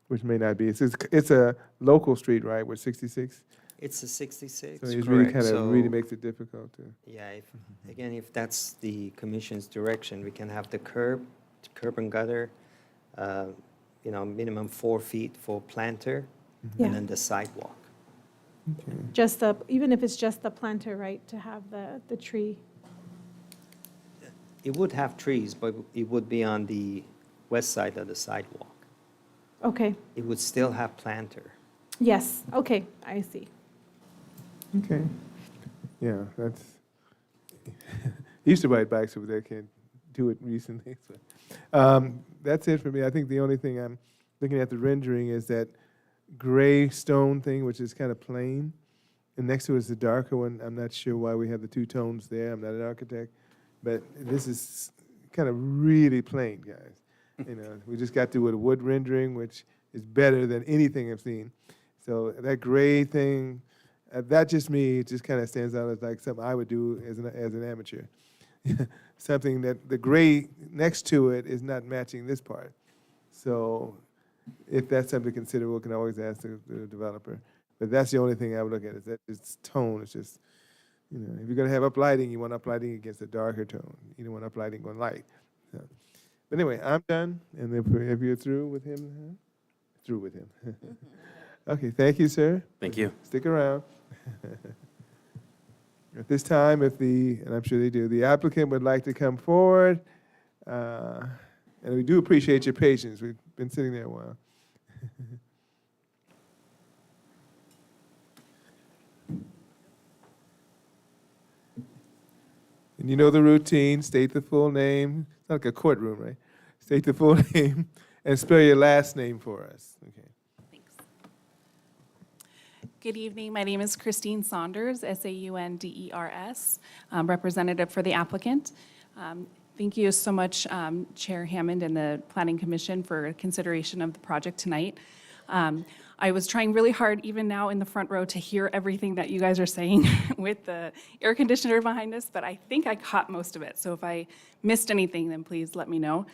which may not be. It's a local street, right, with 66? It's a 66, So it really correct. kind of really So- makes it difficult to. Yeah, again, if that's the commission's direction, we can have the curb and gutter, minimum 4 feet for planter, Yeah. and then the sidewalk. Just the, even if it's just the planter, right, to have the tree. It would have trees, but it would be on the west side of the sidewalk. Okay, It would still have planter. yes, okay, I see. Okay. Yeah, that's, I used to ride bikes over there, can't do it recently. So. That's it for me. I think the only thing I'm looking at the rendering is that gray stone thing, which is kind of plain. And next to it is the darker one. I'm not sure why we have the two tones there. I'm not an architect. But this is kind of really plain, guys. We just got through with a wood rendering, which is better than anything I've seen. So that gray thing, that just me, it just kind of stands out as like something I would do as an amateur. Something that the gray next to it is not matching this part. So if that's something to consider, we can always ask the developer. But that's the only thing I would look at, is that it's tone. It's just, if you're going to have uplighting, you want uplighting against a darker tone. You don't want uplighting on light. So. But anyway, I'm done. And if you're through with him, through with him. Okay, thank you, sir. Thank you. Stick around. At this time, and I'm sure they do, the applicant would like to come forward. And we do appreciate your patience. We've been sitting there a while. And you know the routine, state the full name. It's not like a courtroom, right? State the full name and spell your last name for us. Okay. Good evening. My name is Christine Saunders, Saunders, representative for the applicant. Thank you so much, Chair Hammond and the Planning Commission, for consideration of the project tonight. I was trying really hard, even now in the front row, to hear everything that you guys are saying with the air conditioner behind us, but I think I caught most of it. So if I missed anything, then please let me know.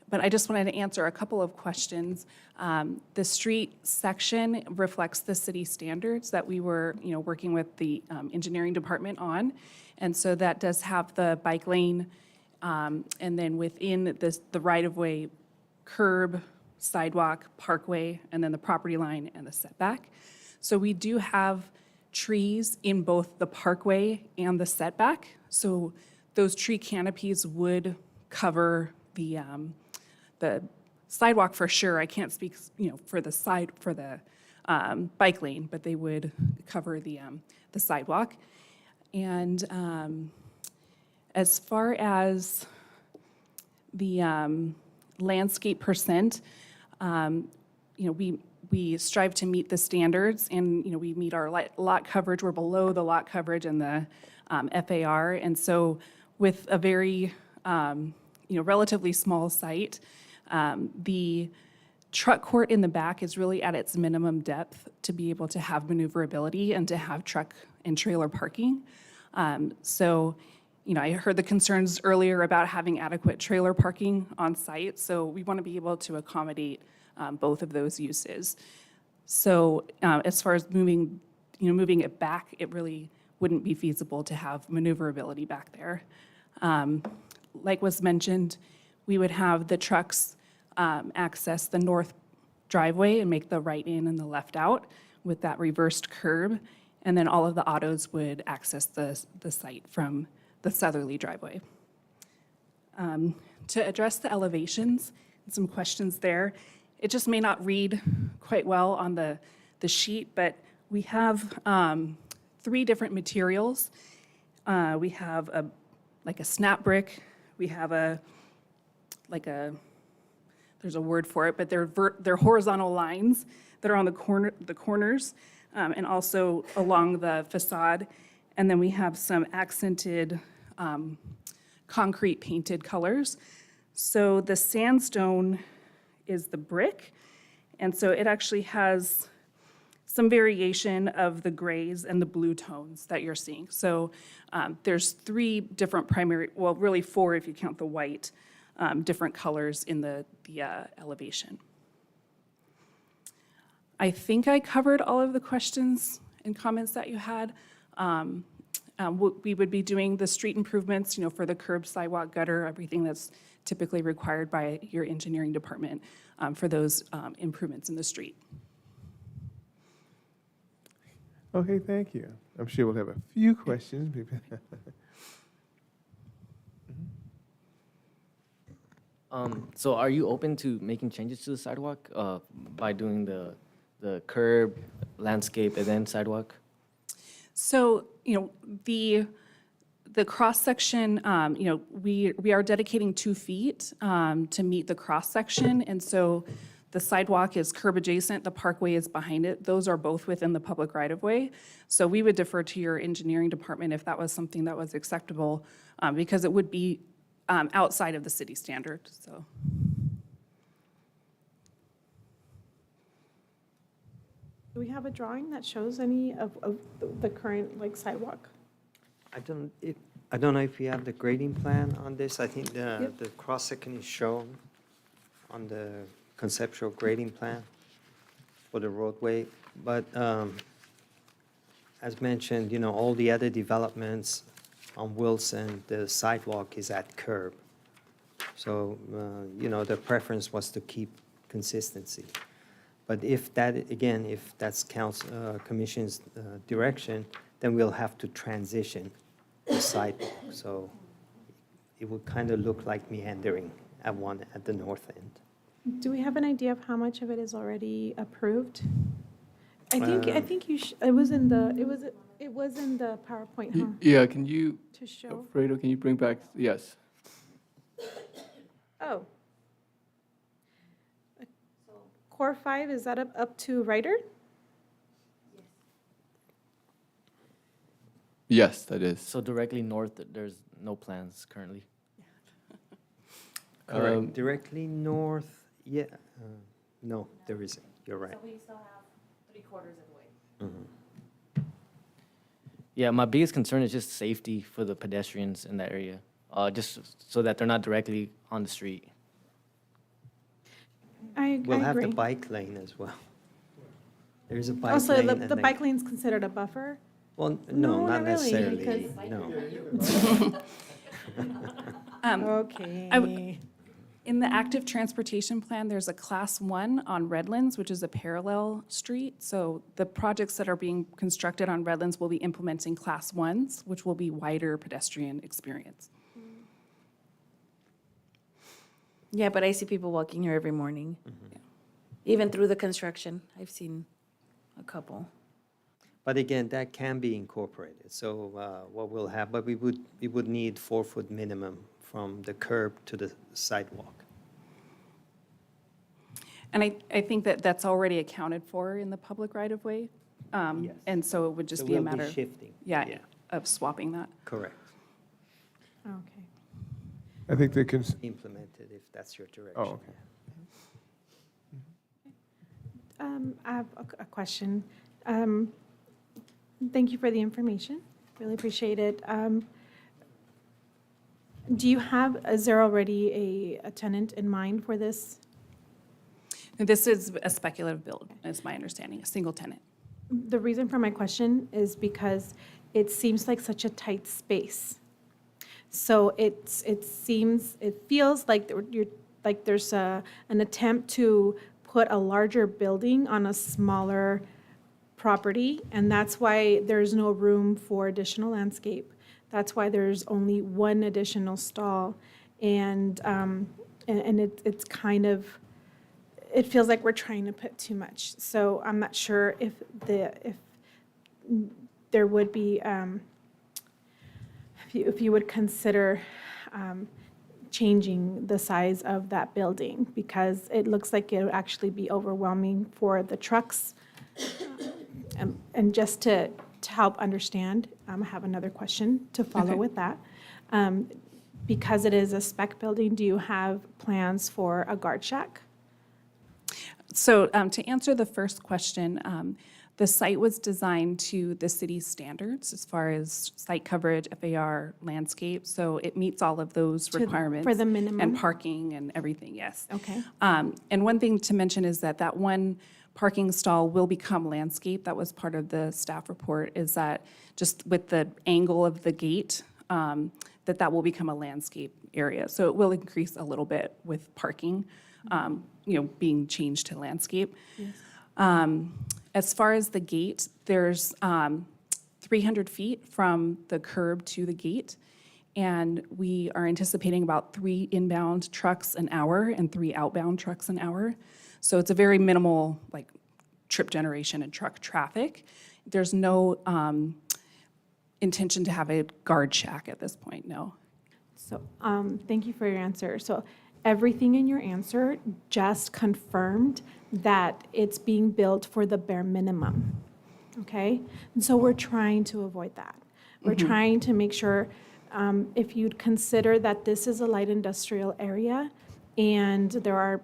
But I just wanted to answer a couple of questions. The street section reflects the city standards that we were, working with the engineering department on. And so that does have the bike lane, and then within the right-of-way curb, sidewalk, parkway, and then the property line and the setback. So we do have trees in both the parkway and the setback. So those tree canopies would cover the sidewalk for sure. I can't speak, for the bike lane, but they would cover the sidewalk. And as far as the landscape percent, we strive to meet the standards, and, we meet our lot coverage. We're below the lot coverage and the FAR. And so with a very, relatively small site, the truck court in the back is really at its minimum depth to be able to have maneuverability and to have truck and trailer parking. I heard the concerns earlier about having adequate trailer parking on site, so we want to be able to accommodate both of those uses. So as far as moving it back, it really wouldn't be feasible to have maneuverability back there. Like was mentioned, we would have the trucks access the north driveway and make the right in and the left out with that reversed curb, and then all of the autos would access the site from the southerly driveway. To address the elevations, and some questions there, it just may not read quite well on the sheet, but we have 3 different materials. We have a snap brick, we have there's a word for it, but they're horizontal lines that are on the corners, and also along the facade. And then we have some accented concrete painted colors. So the sandstone is the brick, and so it actually has some variation of the grays and the blue tones that you're seeing. So there's 3 different primary, well, really 4 if you count the white, different colors in the elevation. I think I covered all of the questions and comments that you had. We would be doing the street improvements, for the curb, sidewalk, gutter, everything that's typically required by your engineering department for those improvements in the street. Okay, thank you. I'm sure we'll have a few questions. So are you open to making changes to the sidewalk by doing the curb, landscape, and then sidewalk? So, the cross-section, we are dedicating 2 feet to meet the cross-section, and so the sidewalk is curb adjacent, the parkway is behind it. Those are both within the public right-of-way. So we would defer to your engineering department if that was something that was acceptable, because it would be outside of the city standard, so. Do we have a drawing that shows any of the current sidewalk? I don't know if you have the grading plan on this. I think the cross-section is shown on the conceptual grading plan for the roadway. But as mentioned, all the other developments on Wilson, the sidewalk is at curb. So, the preference was to keep consistency. But if that's council, commission's direction, then we'll have to transition the sidewalk. So it would kind of look like meandering at the north end. Do we have an idea of how much of it is already approved? I think it was in the PowerPoint, huh? Yeah, can you, To show. Fredo, can you bring back, yes. Oh. Core 5, is that up to Ryder? Yes, that is. So directly north, there's no plans currently? Correct. Directly north, yeah. No, there isn't. You're right. So we still have 3/4 of the way. Yeah, my biggest concern is just safety for the pedestrians in that area, just so that they're not directly on the street. We'll have the agree. bike lane as well. There's a bike Also, lane. the bike lane's considered a buffer? Well, No, no, not not really, necessarily, because- no. Okay. In the active transportation plan, there's a class 1 on Redlands, which is a parallel street. So the projects that are being constructed on Redlands will be implementing class 1s, which will be wider pedestrian experience. Yeah, but I see people walking here every morning. Even through the construction, I've seen a couple. But again, that can be incorporated. So what we'll have, but we would need 4-foot minimum from the curb to the sidewalk. And I think that that's already accounted for in the public right-of-way. Yes. And so it would just So be a we'll be matter. shifting. Yeah, of swapping that. Correct. Okay. I think they can, Implemented if that's your direction. oh, okay. I have a question. Thank you for the information. Really appreciate it. Is there already a tenant in mind for this? This is a speculative build, is my understanding, a single tenant. The reason for my question is because it seems like such a tight space. So it feels like there's an attempt to put a larger building on a smaller property, and that's why there's no room for additional landscape. That's why there's only one additional stall, and it's kind of, it feels like we're trying to put too much. So I'm not sure if there would be, if you would consider changing the size of that building, because it looks like it would actually be overwhelming for the trucks. And just to help understand, I have another question to follow Okay. with that. Because it is a spec building, do you have plans for a guard shack? So to answer the first question, the site was designed to the city's standards as far as site coverage, FAR, landscape. So it meets all of those requirements. For the minimum? And parking and everything, yes. Okay. And one thing to mention is that one parking stall will become landscape. That was part of the staff report, is that just with the angle of the gate, that will become a landscape area. So it will increase a little bit with parking, being changed to landscape. As far as the gate, there's 300 feet from the curb to the gate, and we are anticipating about 3 inbound trucks an hour and 3 outbound trucks an hour. So it's a very minimal, trip generation and truck traffic. There's no intention to have a guard shack at this point, no. So, thank you for your answer. So everything in your answer just confirmed that it's being built for the bare minimum, okay? And so we're trying to avoid that. We're trying to make sure, if you'd consider that this is a light industrial area and there are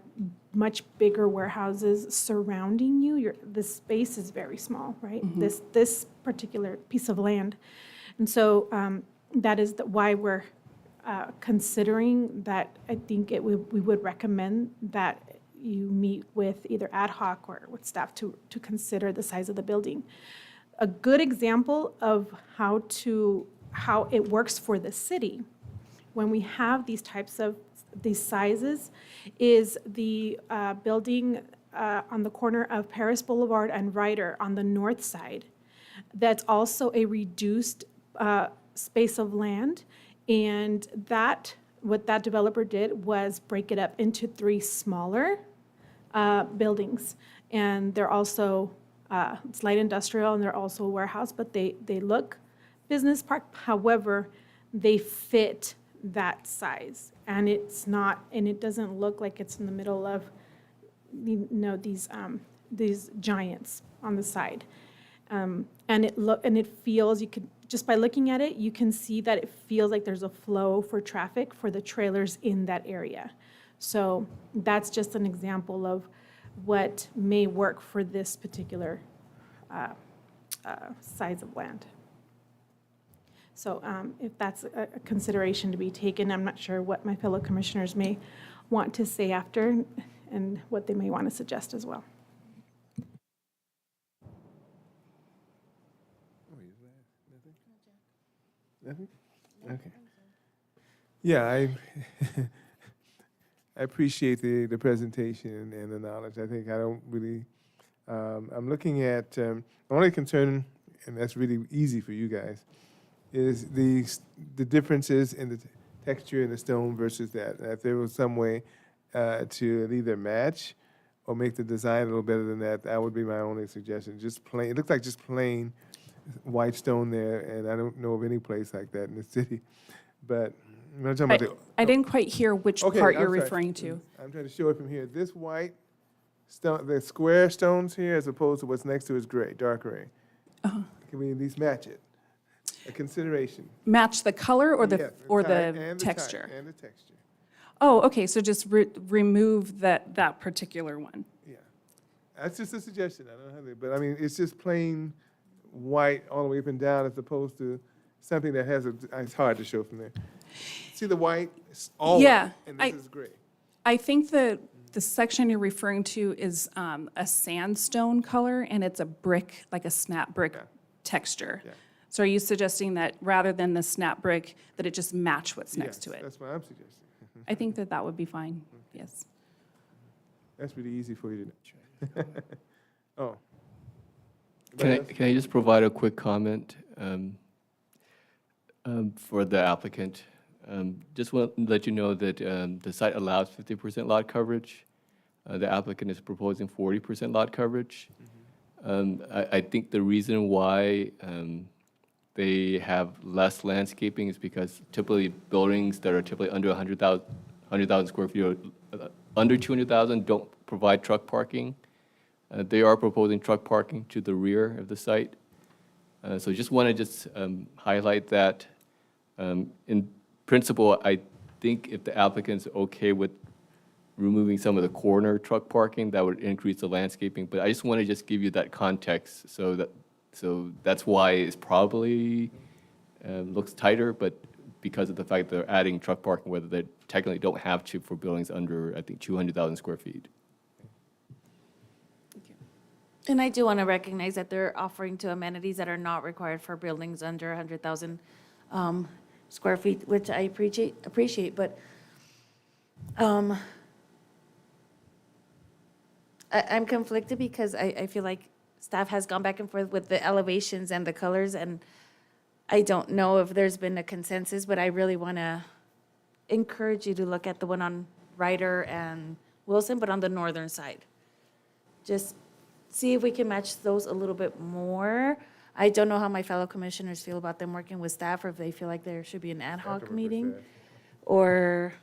much bigger warehouses surrounding you, the space is very small, right? This particular piece of land. And so that is why we're considering that. I think we would recommend that you meet with either ad hoc or with staff to consider the size of the building. A good example of how it works for the city when we have these types of these sizes is the building on the corner of Paris Boulevard and Ryder on the north side. That's also a reduced space of land, and what that developer did was break it up into 3 smaller buildings. And they're also, it's light industrial, and they're also a warehouse, but they look business park. However, they fit that size, and it doesn't look like it's in the middle of, these giants on the side. And it feels, just by looking at it, you can see that it feels like there's a flow for traffic for the trailers in that area. So that's just an example of what may work for this particular size of land. So if that's a consideration to be taken, I'm not sure what my fellow commissioners may want to say after and what they may want to suggest as well. Nothing? Okay. Yeah, I appreciate the presentation and the knowledge. I think I don't really, I'm looking at, the only concern, and that's really easy for you guys, is the differences in the texture in the stone versus that. And if there was some way to either match or make the design a little better than that, that would be my only suggestion. Just plain, it looks like just plain white stone there, and I don't know of any place like that in the city. But I'm talking about I didn't quite hear which Okay, part I'm you're sorry. referring to. I'm trying to show it from here. This white stone, the square stones here as opposed to what's next to is gray, dark gray. Uh-huh. Can we at least match it? A consideration. Match the color or Yeah, the, type the and the texture? type and the texture. Oh, okay, so just remove that particular one. Yeah. That's just a suggestion. I don't know how they, but I mean, it's just plain white all the way up and down as opposed to something that has a, it's hard to show from there. See the white? It's all Yeah, white, and this is gray. I think the section you're referring to is a sandstone color, and it's a brick, like a snap brick texture. Yeah. So are you suggesting that rather than the snap brick, that it just match what's next to Yes, it? that's what I'm suggesting. I think that would be fine, yes. That's really easy for you to do. Oh. Can I just provide a quick comment for the applicant? Just want to let you know that the site allows 50% lot coverage. The applicant is proposing 40% lot coverage. I think the reason why they have less landscaping is because typically buildings that are typically under 100,000 square feet or under 200,000 don't provide truck parking. They are proposing truck parking to the rear of the site. So just want to highlight that. In principle, I think if the applicant's okay with removing some of the corner truck parking, that would increase the landscaping. But I just want to just give you that context so that's why it's probably looks tighter, but because of the fact they're adding truck parking, whether they technically don't have to for buildings under, I think, 200,000 square feet. And I do want to recognize that they're offering to amenities that are not required for buildings under 100,000 square feet, which I appreciate, but I'm conflicted because I feel like staff has gone back and forth with the elevations and the colors, and I don't know if there's been a consensus, but I really want to encourage you to look at the one on Ryder and Wilson, but on the northern side. Just see if we can match those a little bit more. I don't know how my fellow commissioners feel about them working with staff, or if they feel like there should be an ad hoc meeting, or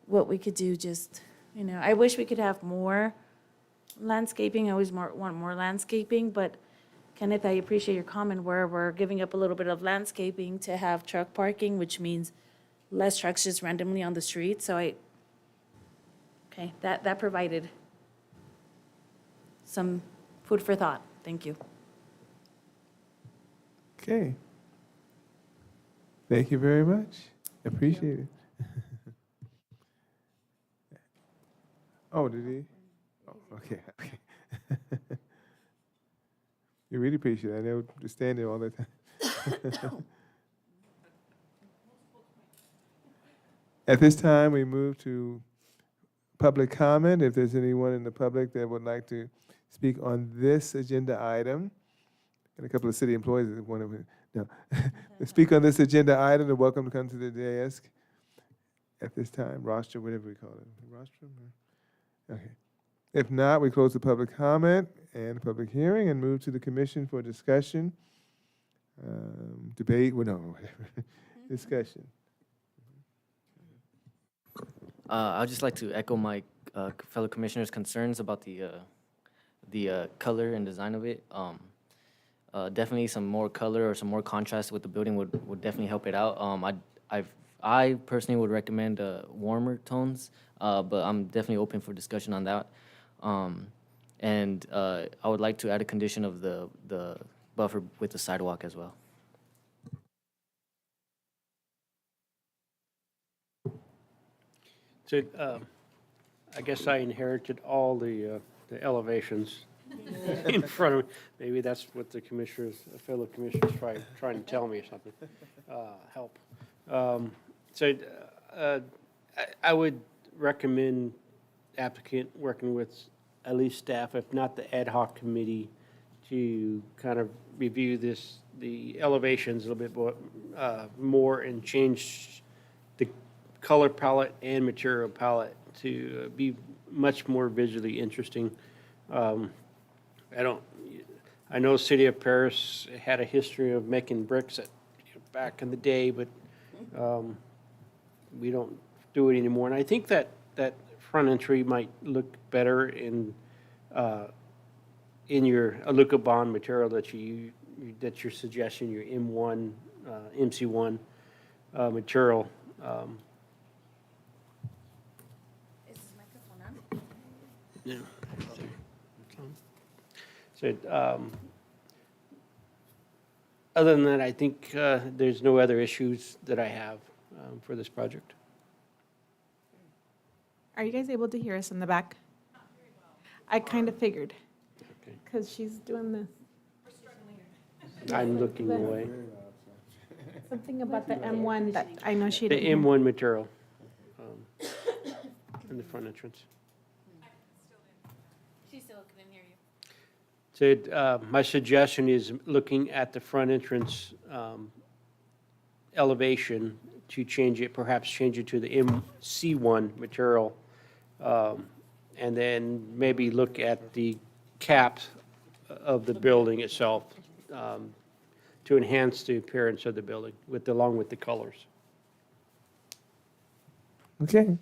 what we could do, just, I wish we could have more landscaping. I always want more landscaping, but Kenneth, I appreciate your comment where we're giving up a little bit of landscaping to have truck parking, which means less trucks just randomly on the street. So okay, that provided some food for thought. Thank you. Okay. Thank you very much. Appreciate it. Oh, did he? Oh, okay. You really appreciate it. I never stand there all the time. At this time, we move to public comment. If there's anyone in the public that would like to speak on this agenda item, and a couple of city employees that want to speak on this agenda item, they're welcome to come to the dais at this time. Rostrum, whatever we call it. Rostrum? Okay. If not, we close the public comment and the public hearing and move to the commission for discussion, debate, whatever. Discussion. I'd just like to echo my fellow commissioners' concerns about the color and design of it. Definitely some more color or some more contrast with the building would definitely help it out. I personally would recommend warmer tones, but I'm definitely open for discussion on that. And I would like to add a condition of the buffer with the sidewalk as well. So, I guess I inherited all the elevations in front of me. Maybe that's what the commissioners, fellow commissioners trying to tell me or something. Help. I would recommend applicant working with at least staff, if not the ad hoc committee, to kind of review the elevations a little bit more and change the color palette and material palette to be much more visually interesting. I know City of Paris had a history of making bricks back in the day, but we don't do it anymore. And I think that front entry might look better in in your Aluka bond material that that you're suggesting, your M1, MC1 material. Is this microphone on? Yeah. So, other than that, I think there's no other issues that I have for this project. Are you guys able to hear us in the back? I kind of figured, Okay. because she's doing this. I'm looking away. Something about the M1 that I know she The didn't hear. M1 material in the front entrance. She still couldn't hear you. So my suggestion is looking at the front entrance elevation to change it, perhaps change it to the MC1 material, and then maybe look at the caps of the building itself to enhance the appearance of the building along with the colors. Okay.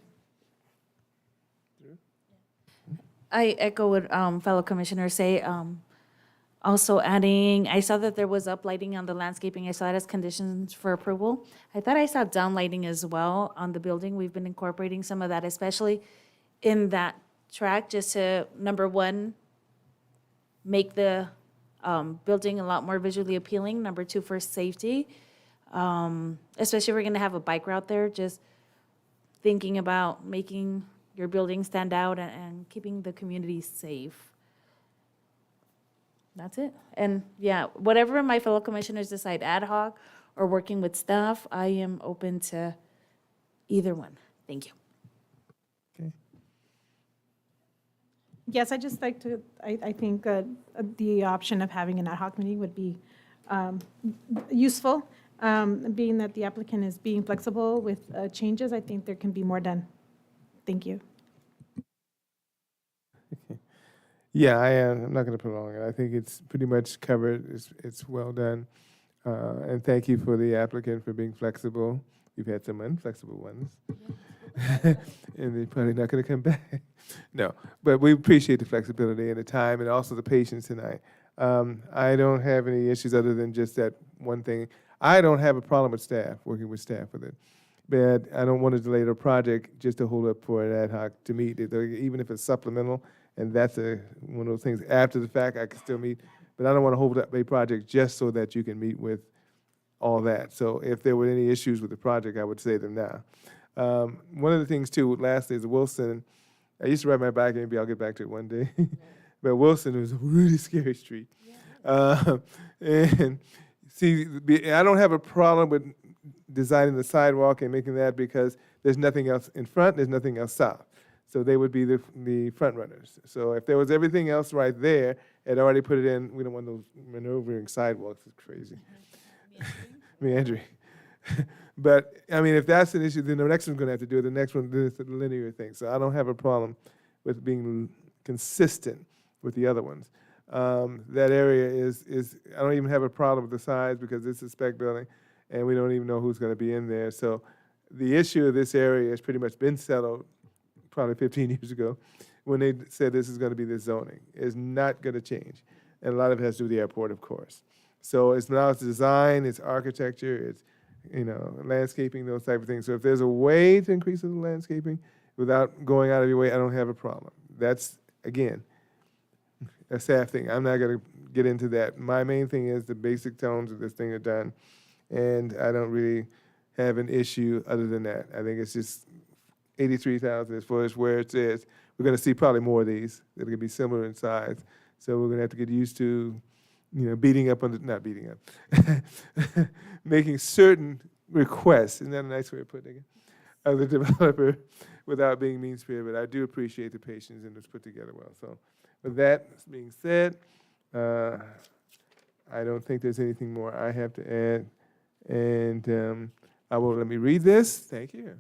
I echo what fellow commissioners say. Also adding, I saw that there was uplighting on the landscaping. I saw that as conditions for approval. I thought I saw downlighting as well on the building. We've been incorporating some of that, especially in that track, just to, number one, make the building a lot more visually appealing. Number two, for safety, especially if we're going to have a bike route there, just thinking about making your building stand out and keeping the community safe. That's it. And yeah, whatever my fellow commissioners decide, ad hoc or working with staff, I am open to either one. Thank you. Yes, I just like to, I think the option of having an ad hoc meeting would be useful. Being that the applicant is being flexible with changes, I think there can be more done. Thank you. Yeah, I am. I'm not going to prolong it. I think it's pretty much covered. It's well done. And thank you for the applicant for being flexible. We've had some inflexible ones. And they're probably not going to come back. No, but we appreciate the flexibility and the time and also the patience tonight. I don't have any issues other than just that one thing. I don't have a problem with staff, working with staff with it. But I don't want to delay the project just to hold up for an ad hoc to meet, even if it's supplemental. And that's one of those things, after the fact, I can still meet, but I don't want to hold up a project just so that you can meet with all that. So if there were any issues with the project, I would say them now. One of the things too, lastly, is Wilson. I used to ride my bike, maybe I'll get back to it one day. But Wilson was a really scary street. And see, I don't have a problem with designing the sidewalk and making that because there's nothing else in front, there's nothing else south. So they would be the front runners. So if there was everything else right there, it already put it in. We don't want those maneuvering sidewalks. It's crazy. Meandering. But, I mean, if that's an issue, then the next one's going to have to do it. The next one is the linear thing. So I don't have a problem with being consistent with the other ones. That area is I don't even have a problem with the size because it's a spec building, and we don't even know who's going to be in there. So the issue of this area has pretty much been settled probably 15 years ago when they said this is going to be this zoning. It's not going to change. And a lot of it has to do with the airport, of course. So it's now it's design, it's architecture, it's landscaping, those type of things. So if there's a way to increase the landscaping without going out of your way, I don't have a problem. That's, again, a staff thing. I'm not going to get into that. My main thing is the basic tones of this thing are done, and I don't really have an issue other than that. I think it's just 83,000 as far as where it is. We're going to see probably more of these that are going to be similar in size. So we're going to have to get used to, beating up on the, not beating up, making certain requests, isn't that a nice way of putting it, of the developer without being mean-spirited. But I do appreciate the patience and it's put together well. So with that being said, I don't think there's anything more I have to add. And let me read this. Thank you.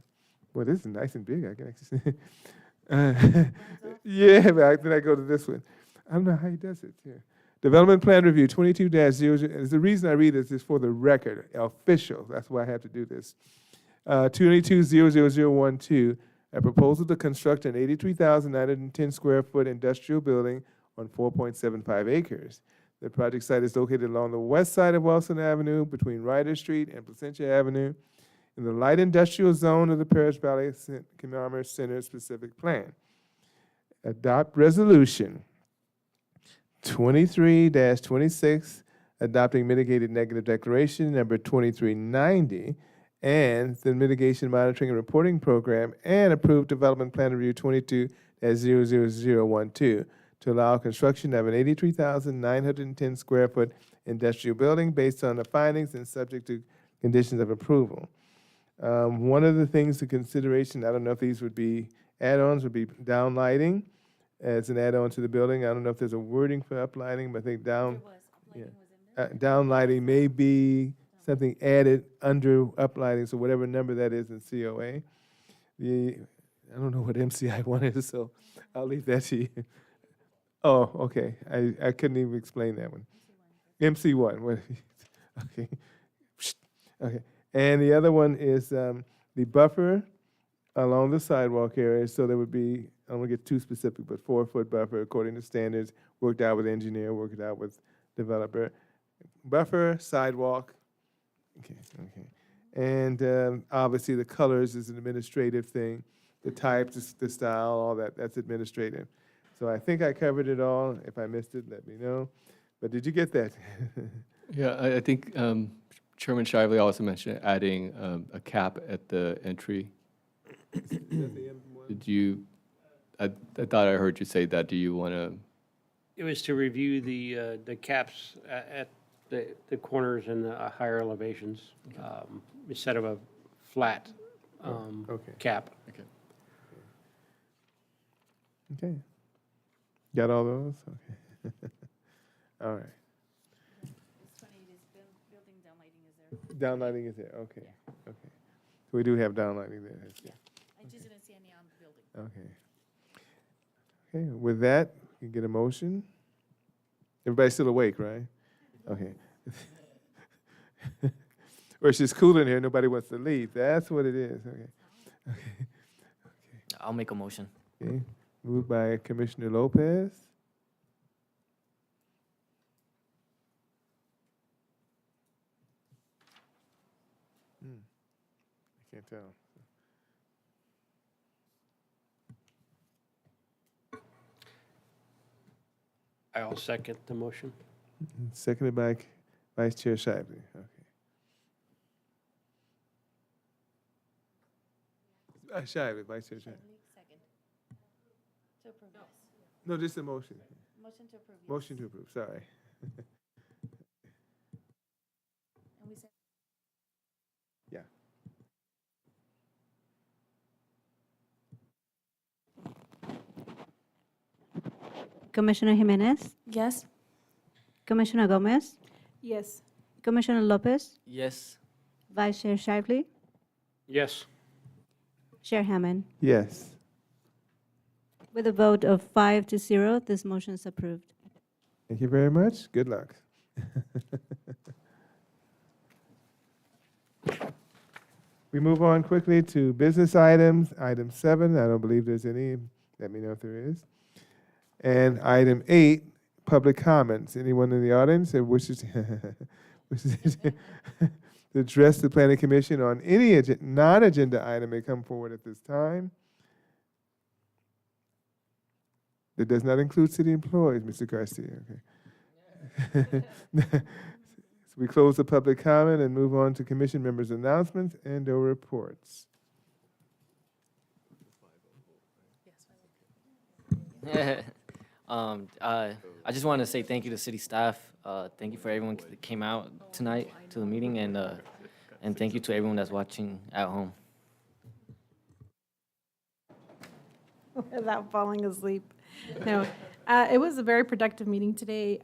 Well, this is nice and big. I can actually see. Yeah, but then I go to this one. I don't know how he does it. Yeah. Development Plan Review 22-00. The reason I read this is for the record, official. That's why I have to do this. 22-00012, a proposal to construct an 83,910 square foot industrial building on 4.75 acres. The project site is located along the west side of Wilson Avenue between Ryder Street and Placentia Avenue in the light industrial zone of the Paris Valley Commerce Center specific plan. Adopt resolution 23-26, adopting mitigated negative declaration number 2390, and the mitigation monitoring and reporting program, and approved development plan review 22-00012 to allow construction of an 83,910 square foot industrial building based on the findings and subject to conditions of approval. One of the things to consideration, I don't know if these would be add-ons, would be downlighting as an add-on to the building. I don't know if there's a wording for uplighting, but I think downlighting may be something added under uplighting, so whatever number that is in COA. I don't know what MCI 1 is, so I'll leave that to you. Oh, okay. I couldn't even explain that one. MC1. Okay. Okay. And the other one is the buffer along the sidewalk area. So there would be, I don't want to get too specific, but 4-foot buffer according to standards, worked out with engineer, worked out with developer. Buffer, sidewalk. Okay. And obviously the colors is an administrative thing. The types, the style, all that, that's administrative. So I think I covered it all. If I missed it, let me know. But did you get that? Yeah, I think Chairman Shively also mentioned adding a cap at the entry. Did you, I thought I heard you say that. Do you want to? It was to review the caps at the corners and the higher elevations, instead of a flat cap. Okay. Okay. Got all those? Okay. All right. Downlighting is there, okay, okay. So we do have downlighting there. Yeah. I just didn't see any on the building. Okay. Okay, with that, you can get a motion. Everybody's still awake, right? Okay. Or it's just cool in here, nobody wants to leave. That's what it is, okay. Okay. I'll make a motion. Okay, moved by Commissioner Lopez. I can't tell. I'll second the motion. Seconded by Vice Chair Shively, okay. Shively, Vice Chair Shively. Second. To approve this. No, just a motion. Motion to approve. Yes. Motion to approve, sorry. And we said Yeah. Commissioner Jimenez, yes. Commissioner Gomez, Yes. Commissioner Lopez, Yes. Vice Chair Shively, Yes. Chair Hammond. Yes. With a vote of 5-0, this motion is approved. Thank you very much. Good luck. We move on quickly to business items. Item 7, I don't believe there's any. Let me know if there is. And item 8, public comments. Anyone in the audience that wishes wishes to address the Planning Commission on any non-agenda item may come forward at this time. That does not include city employees, Mr. Garcia. Okay. So we close the public comment and move on to commission members' announcements and/or reports. I just want to say thank you to city staff. Thank you for everyone that came out tonight to the meeting, and thank you to everyone that's watching at home. Without falling asleep. No, it was a very productive meeting today.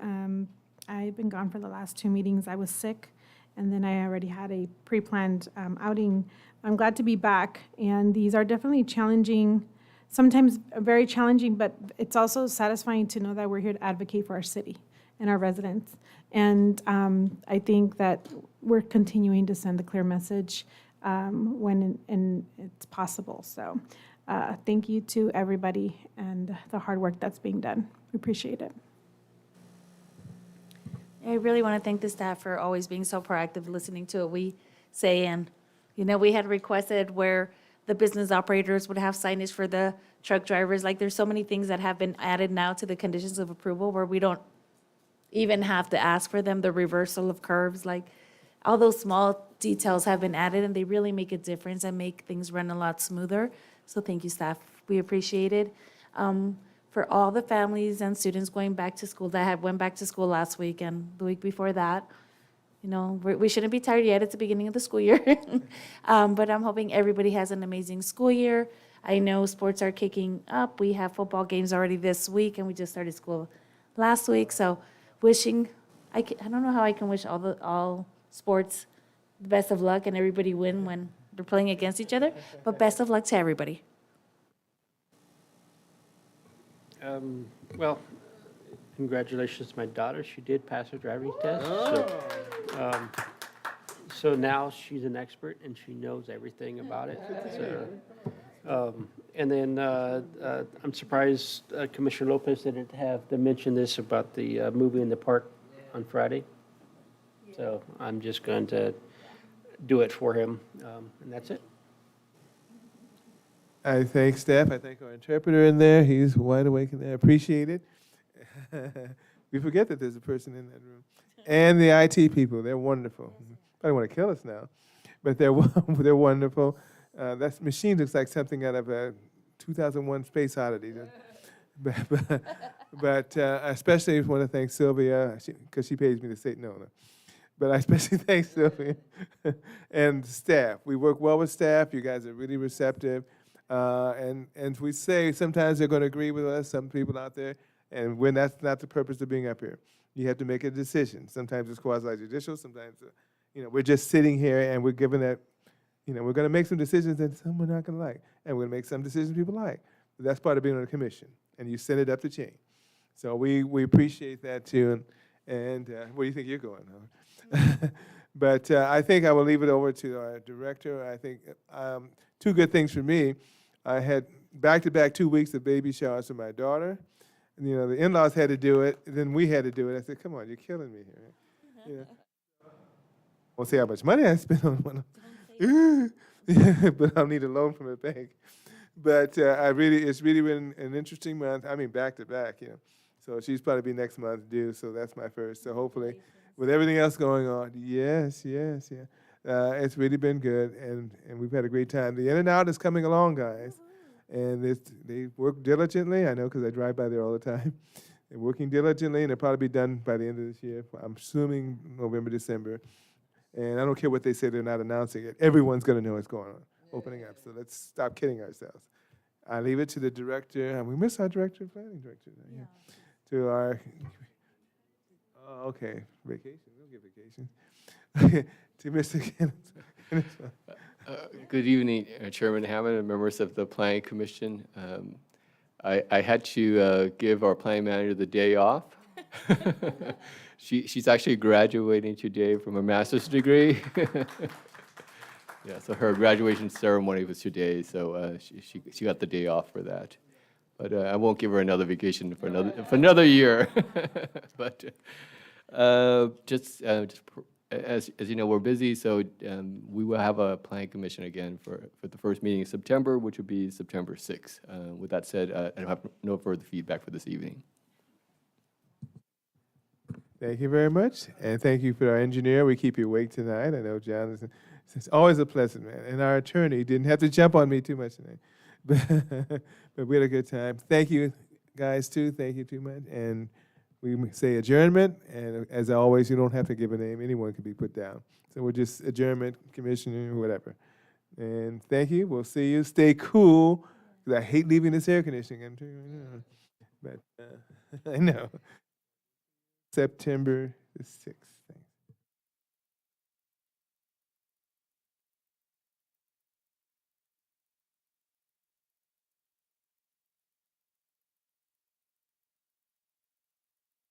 I've been gone for the last 2 meetings. I was sick, and then I already had a pre-planned outing. I'm glad to be back, and these are definitely challenging, sometimes very challenging, but it's also satisfying to know that we're here to advocate for our city and our residents. And I think that we're continuing to send a clear message when it's possible. So thank you to everybody and the hard work that's being done. We appreciate it. I really want to thank the staff for always being so proactive, listening to what we say. And, we had requested where the business operators would have signage for the truck drivers. Like, there's so many things that have been added now to the conditions of approval where we don't even have to ask for them, the reversal of curves. Like, all those small details have been added, and they really make a difference and make things run a lot smoother. So thank you, staff. We appreciate it. For all the families and students going back to school that went back to school last week and the week before that, we shouldn't be tired yet. It's the beginning of the school year. But I'm hoping everybody has an amazing school year. I know sports are kicking up. We have football games already this week, and we just started school last week. So I don't know how I can wish all sports the best of luck and everybody win when they're playing against each other. But best of luck to everybody. Well, congratulations to my daughter. She did pass her driving test. So now she's an expert and she knows everything about it. And then I'm surprised Commissioner Lopez didn't have to mention this about the movie in the park on Friday. So I'm just going to do it for him, and that's it. I thank staff. I thank our interpreter in there. He's wide awake in there. Appreciate it. We forget that there's a person in that room. And the IT people, they're wonderful. Probably want to kill us now, but they're wonderful. That machine looks like something out of a 2001 Space Oddity. But I especially want to thank Sylvia, because she pays me to say no. But I especially thank Sylvia and staff. We work well with staff. You guys are really receptive. And we say sometimes they're going to agree with us, some people out there, and when that's not the purpose of being up here. You have to make a decision. Sometimes it's quasi-judicial, sometimes, we're just sitting here and we're given that, we're going to make some decisions that some we're not going to like, and we're going to make some decisions people like. But that's part of being on a commission, and you send it up the chain. So we appreciate that too, and where do you think you're going? But I think I will leave it over to our director. I think two good things for me. I had back-to-back 2 weeks of baby showers for my daughter. And, the in-laws had to do it, and then we had to do it. I said, come on, you're killing me here. Won't say how much money I spent on one of them. But I'll need a loan from the bank. But it's really been an interesting month. I mean, back-to-back, So she's probably be next month due, so that's my first. So hopefully, with everything else going on, yes. It's really been good, and we've had a great time. The In-N-Out is coming along, guys, and they work diligently. I know because I drive by there all the time. They're working diligently, and they'll probably be done by the end of this year. I'm assuming November, December. And I don't care what they say, they're not announcing it. Everyone's going to know what's going on, opening up. So let's stop kidding ourselves. I leave it to the director. And we miss our director, planning director. To our, okay, vacation. We'll get vacation. To Mr. Kenneth. Good evening, Chairman Hammond and members of the Planning Commission. I had to give our planning manager the day off. She's actually graduating today from a master's degree. Yeah, so her graduation ceremony was today, so she got the day off for that. But I won't give her another vacation for another year. But as you know, we're busy, so we will have a planning commission again for the first meeting in September, which would be September 6th. With that said, I don't have no further feedback for this evening. Thank you very much, and thank you for our engineer. We keep you awake tonight. I know John is it's always a pleasant man, and our attorney didn't have to jump on me too much tonight, but we had a good time. Thank you, guys, too. Thank you too much, and we say adjournment, and as always, you don't have to give a name. Anyone can be put down. So we're just adjournment, commissioner, whatever. And thank you. We'll see you. Stay cool, because I hate leaving this air conditioning. But I know. September the 6th.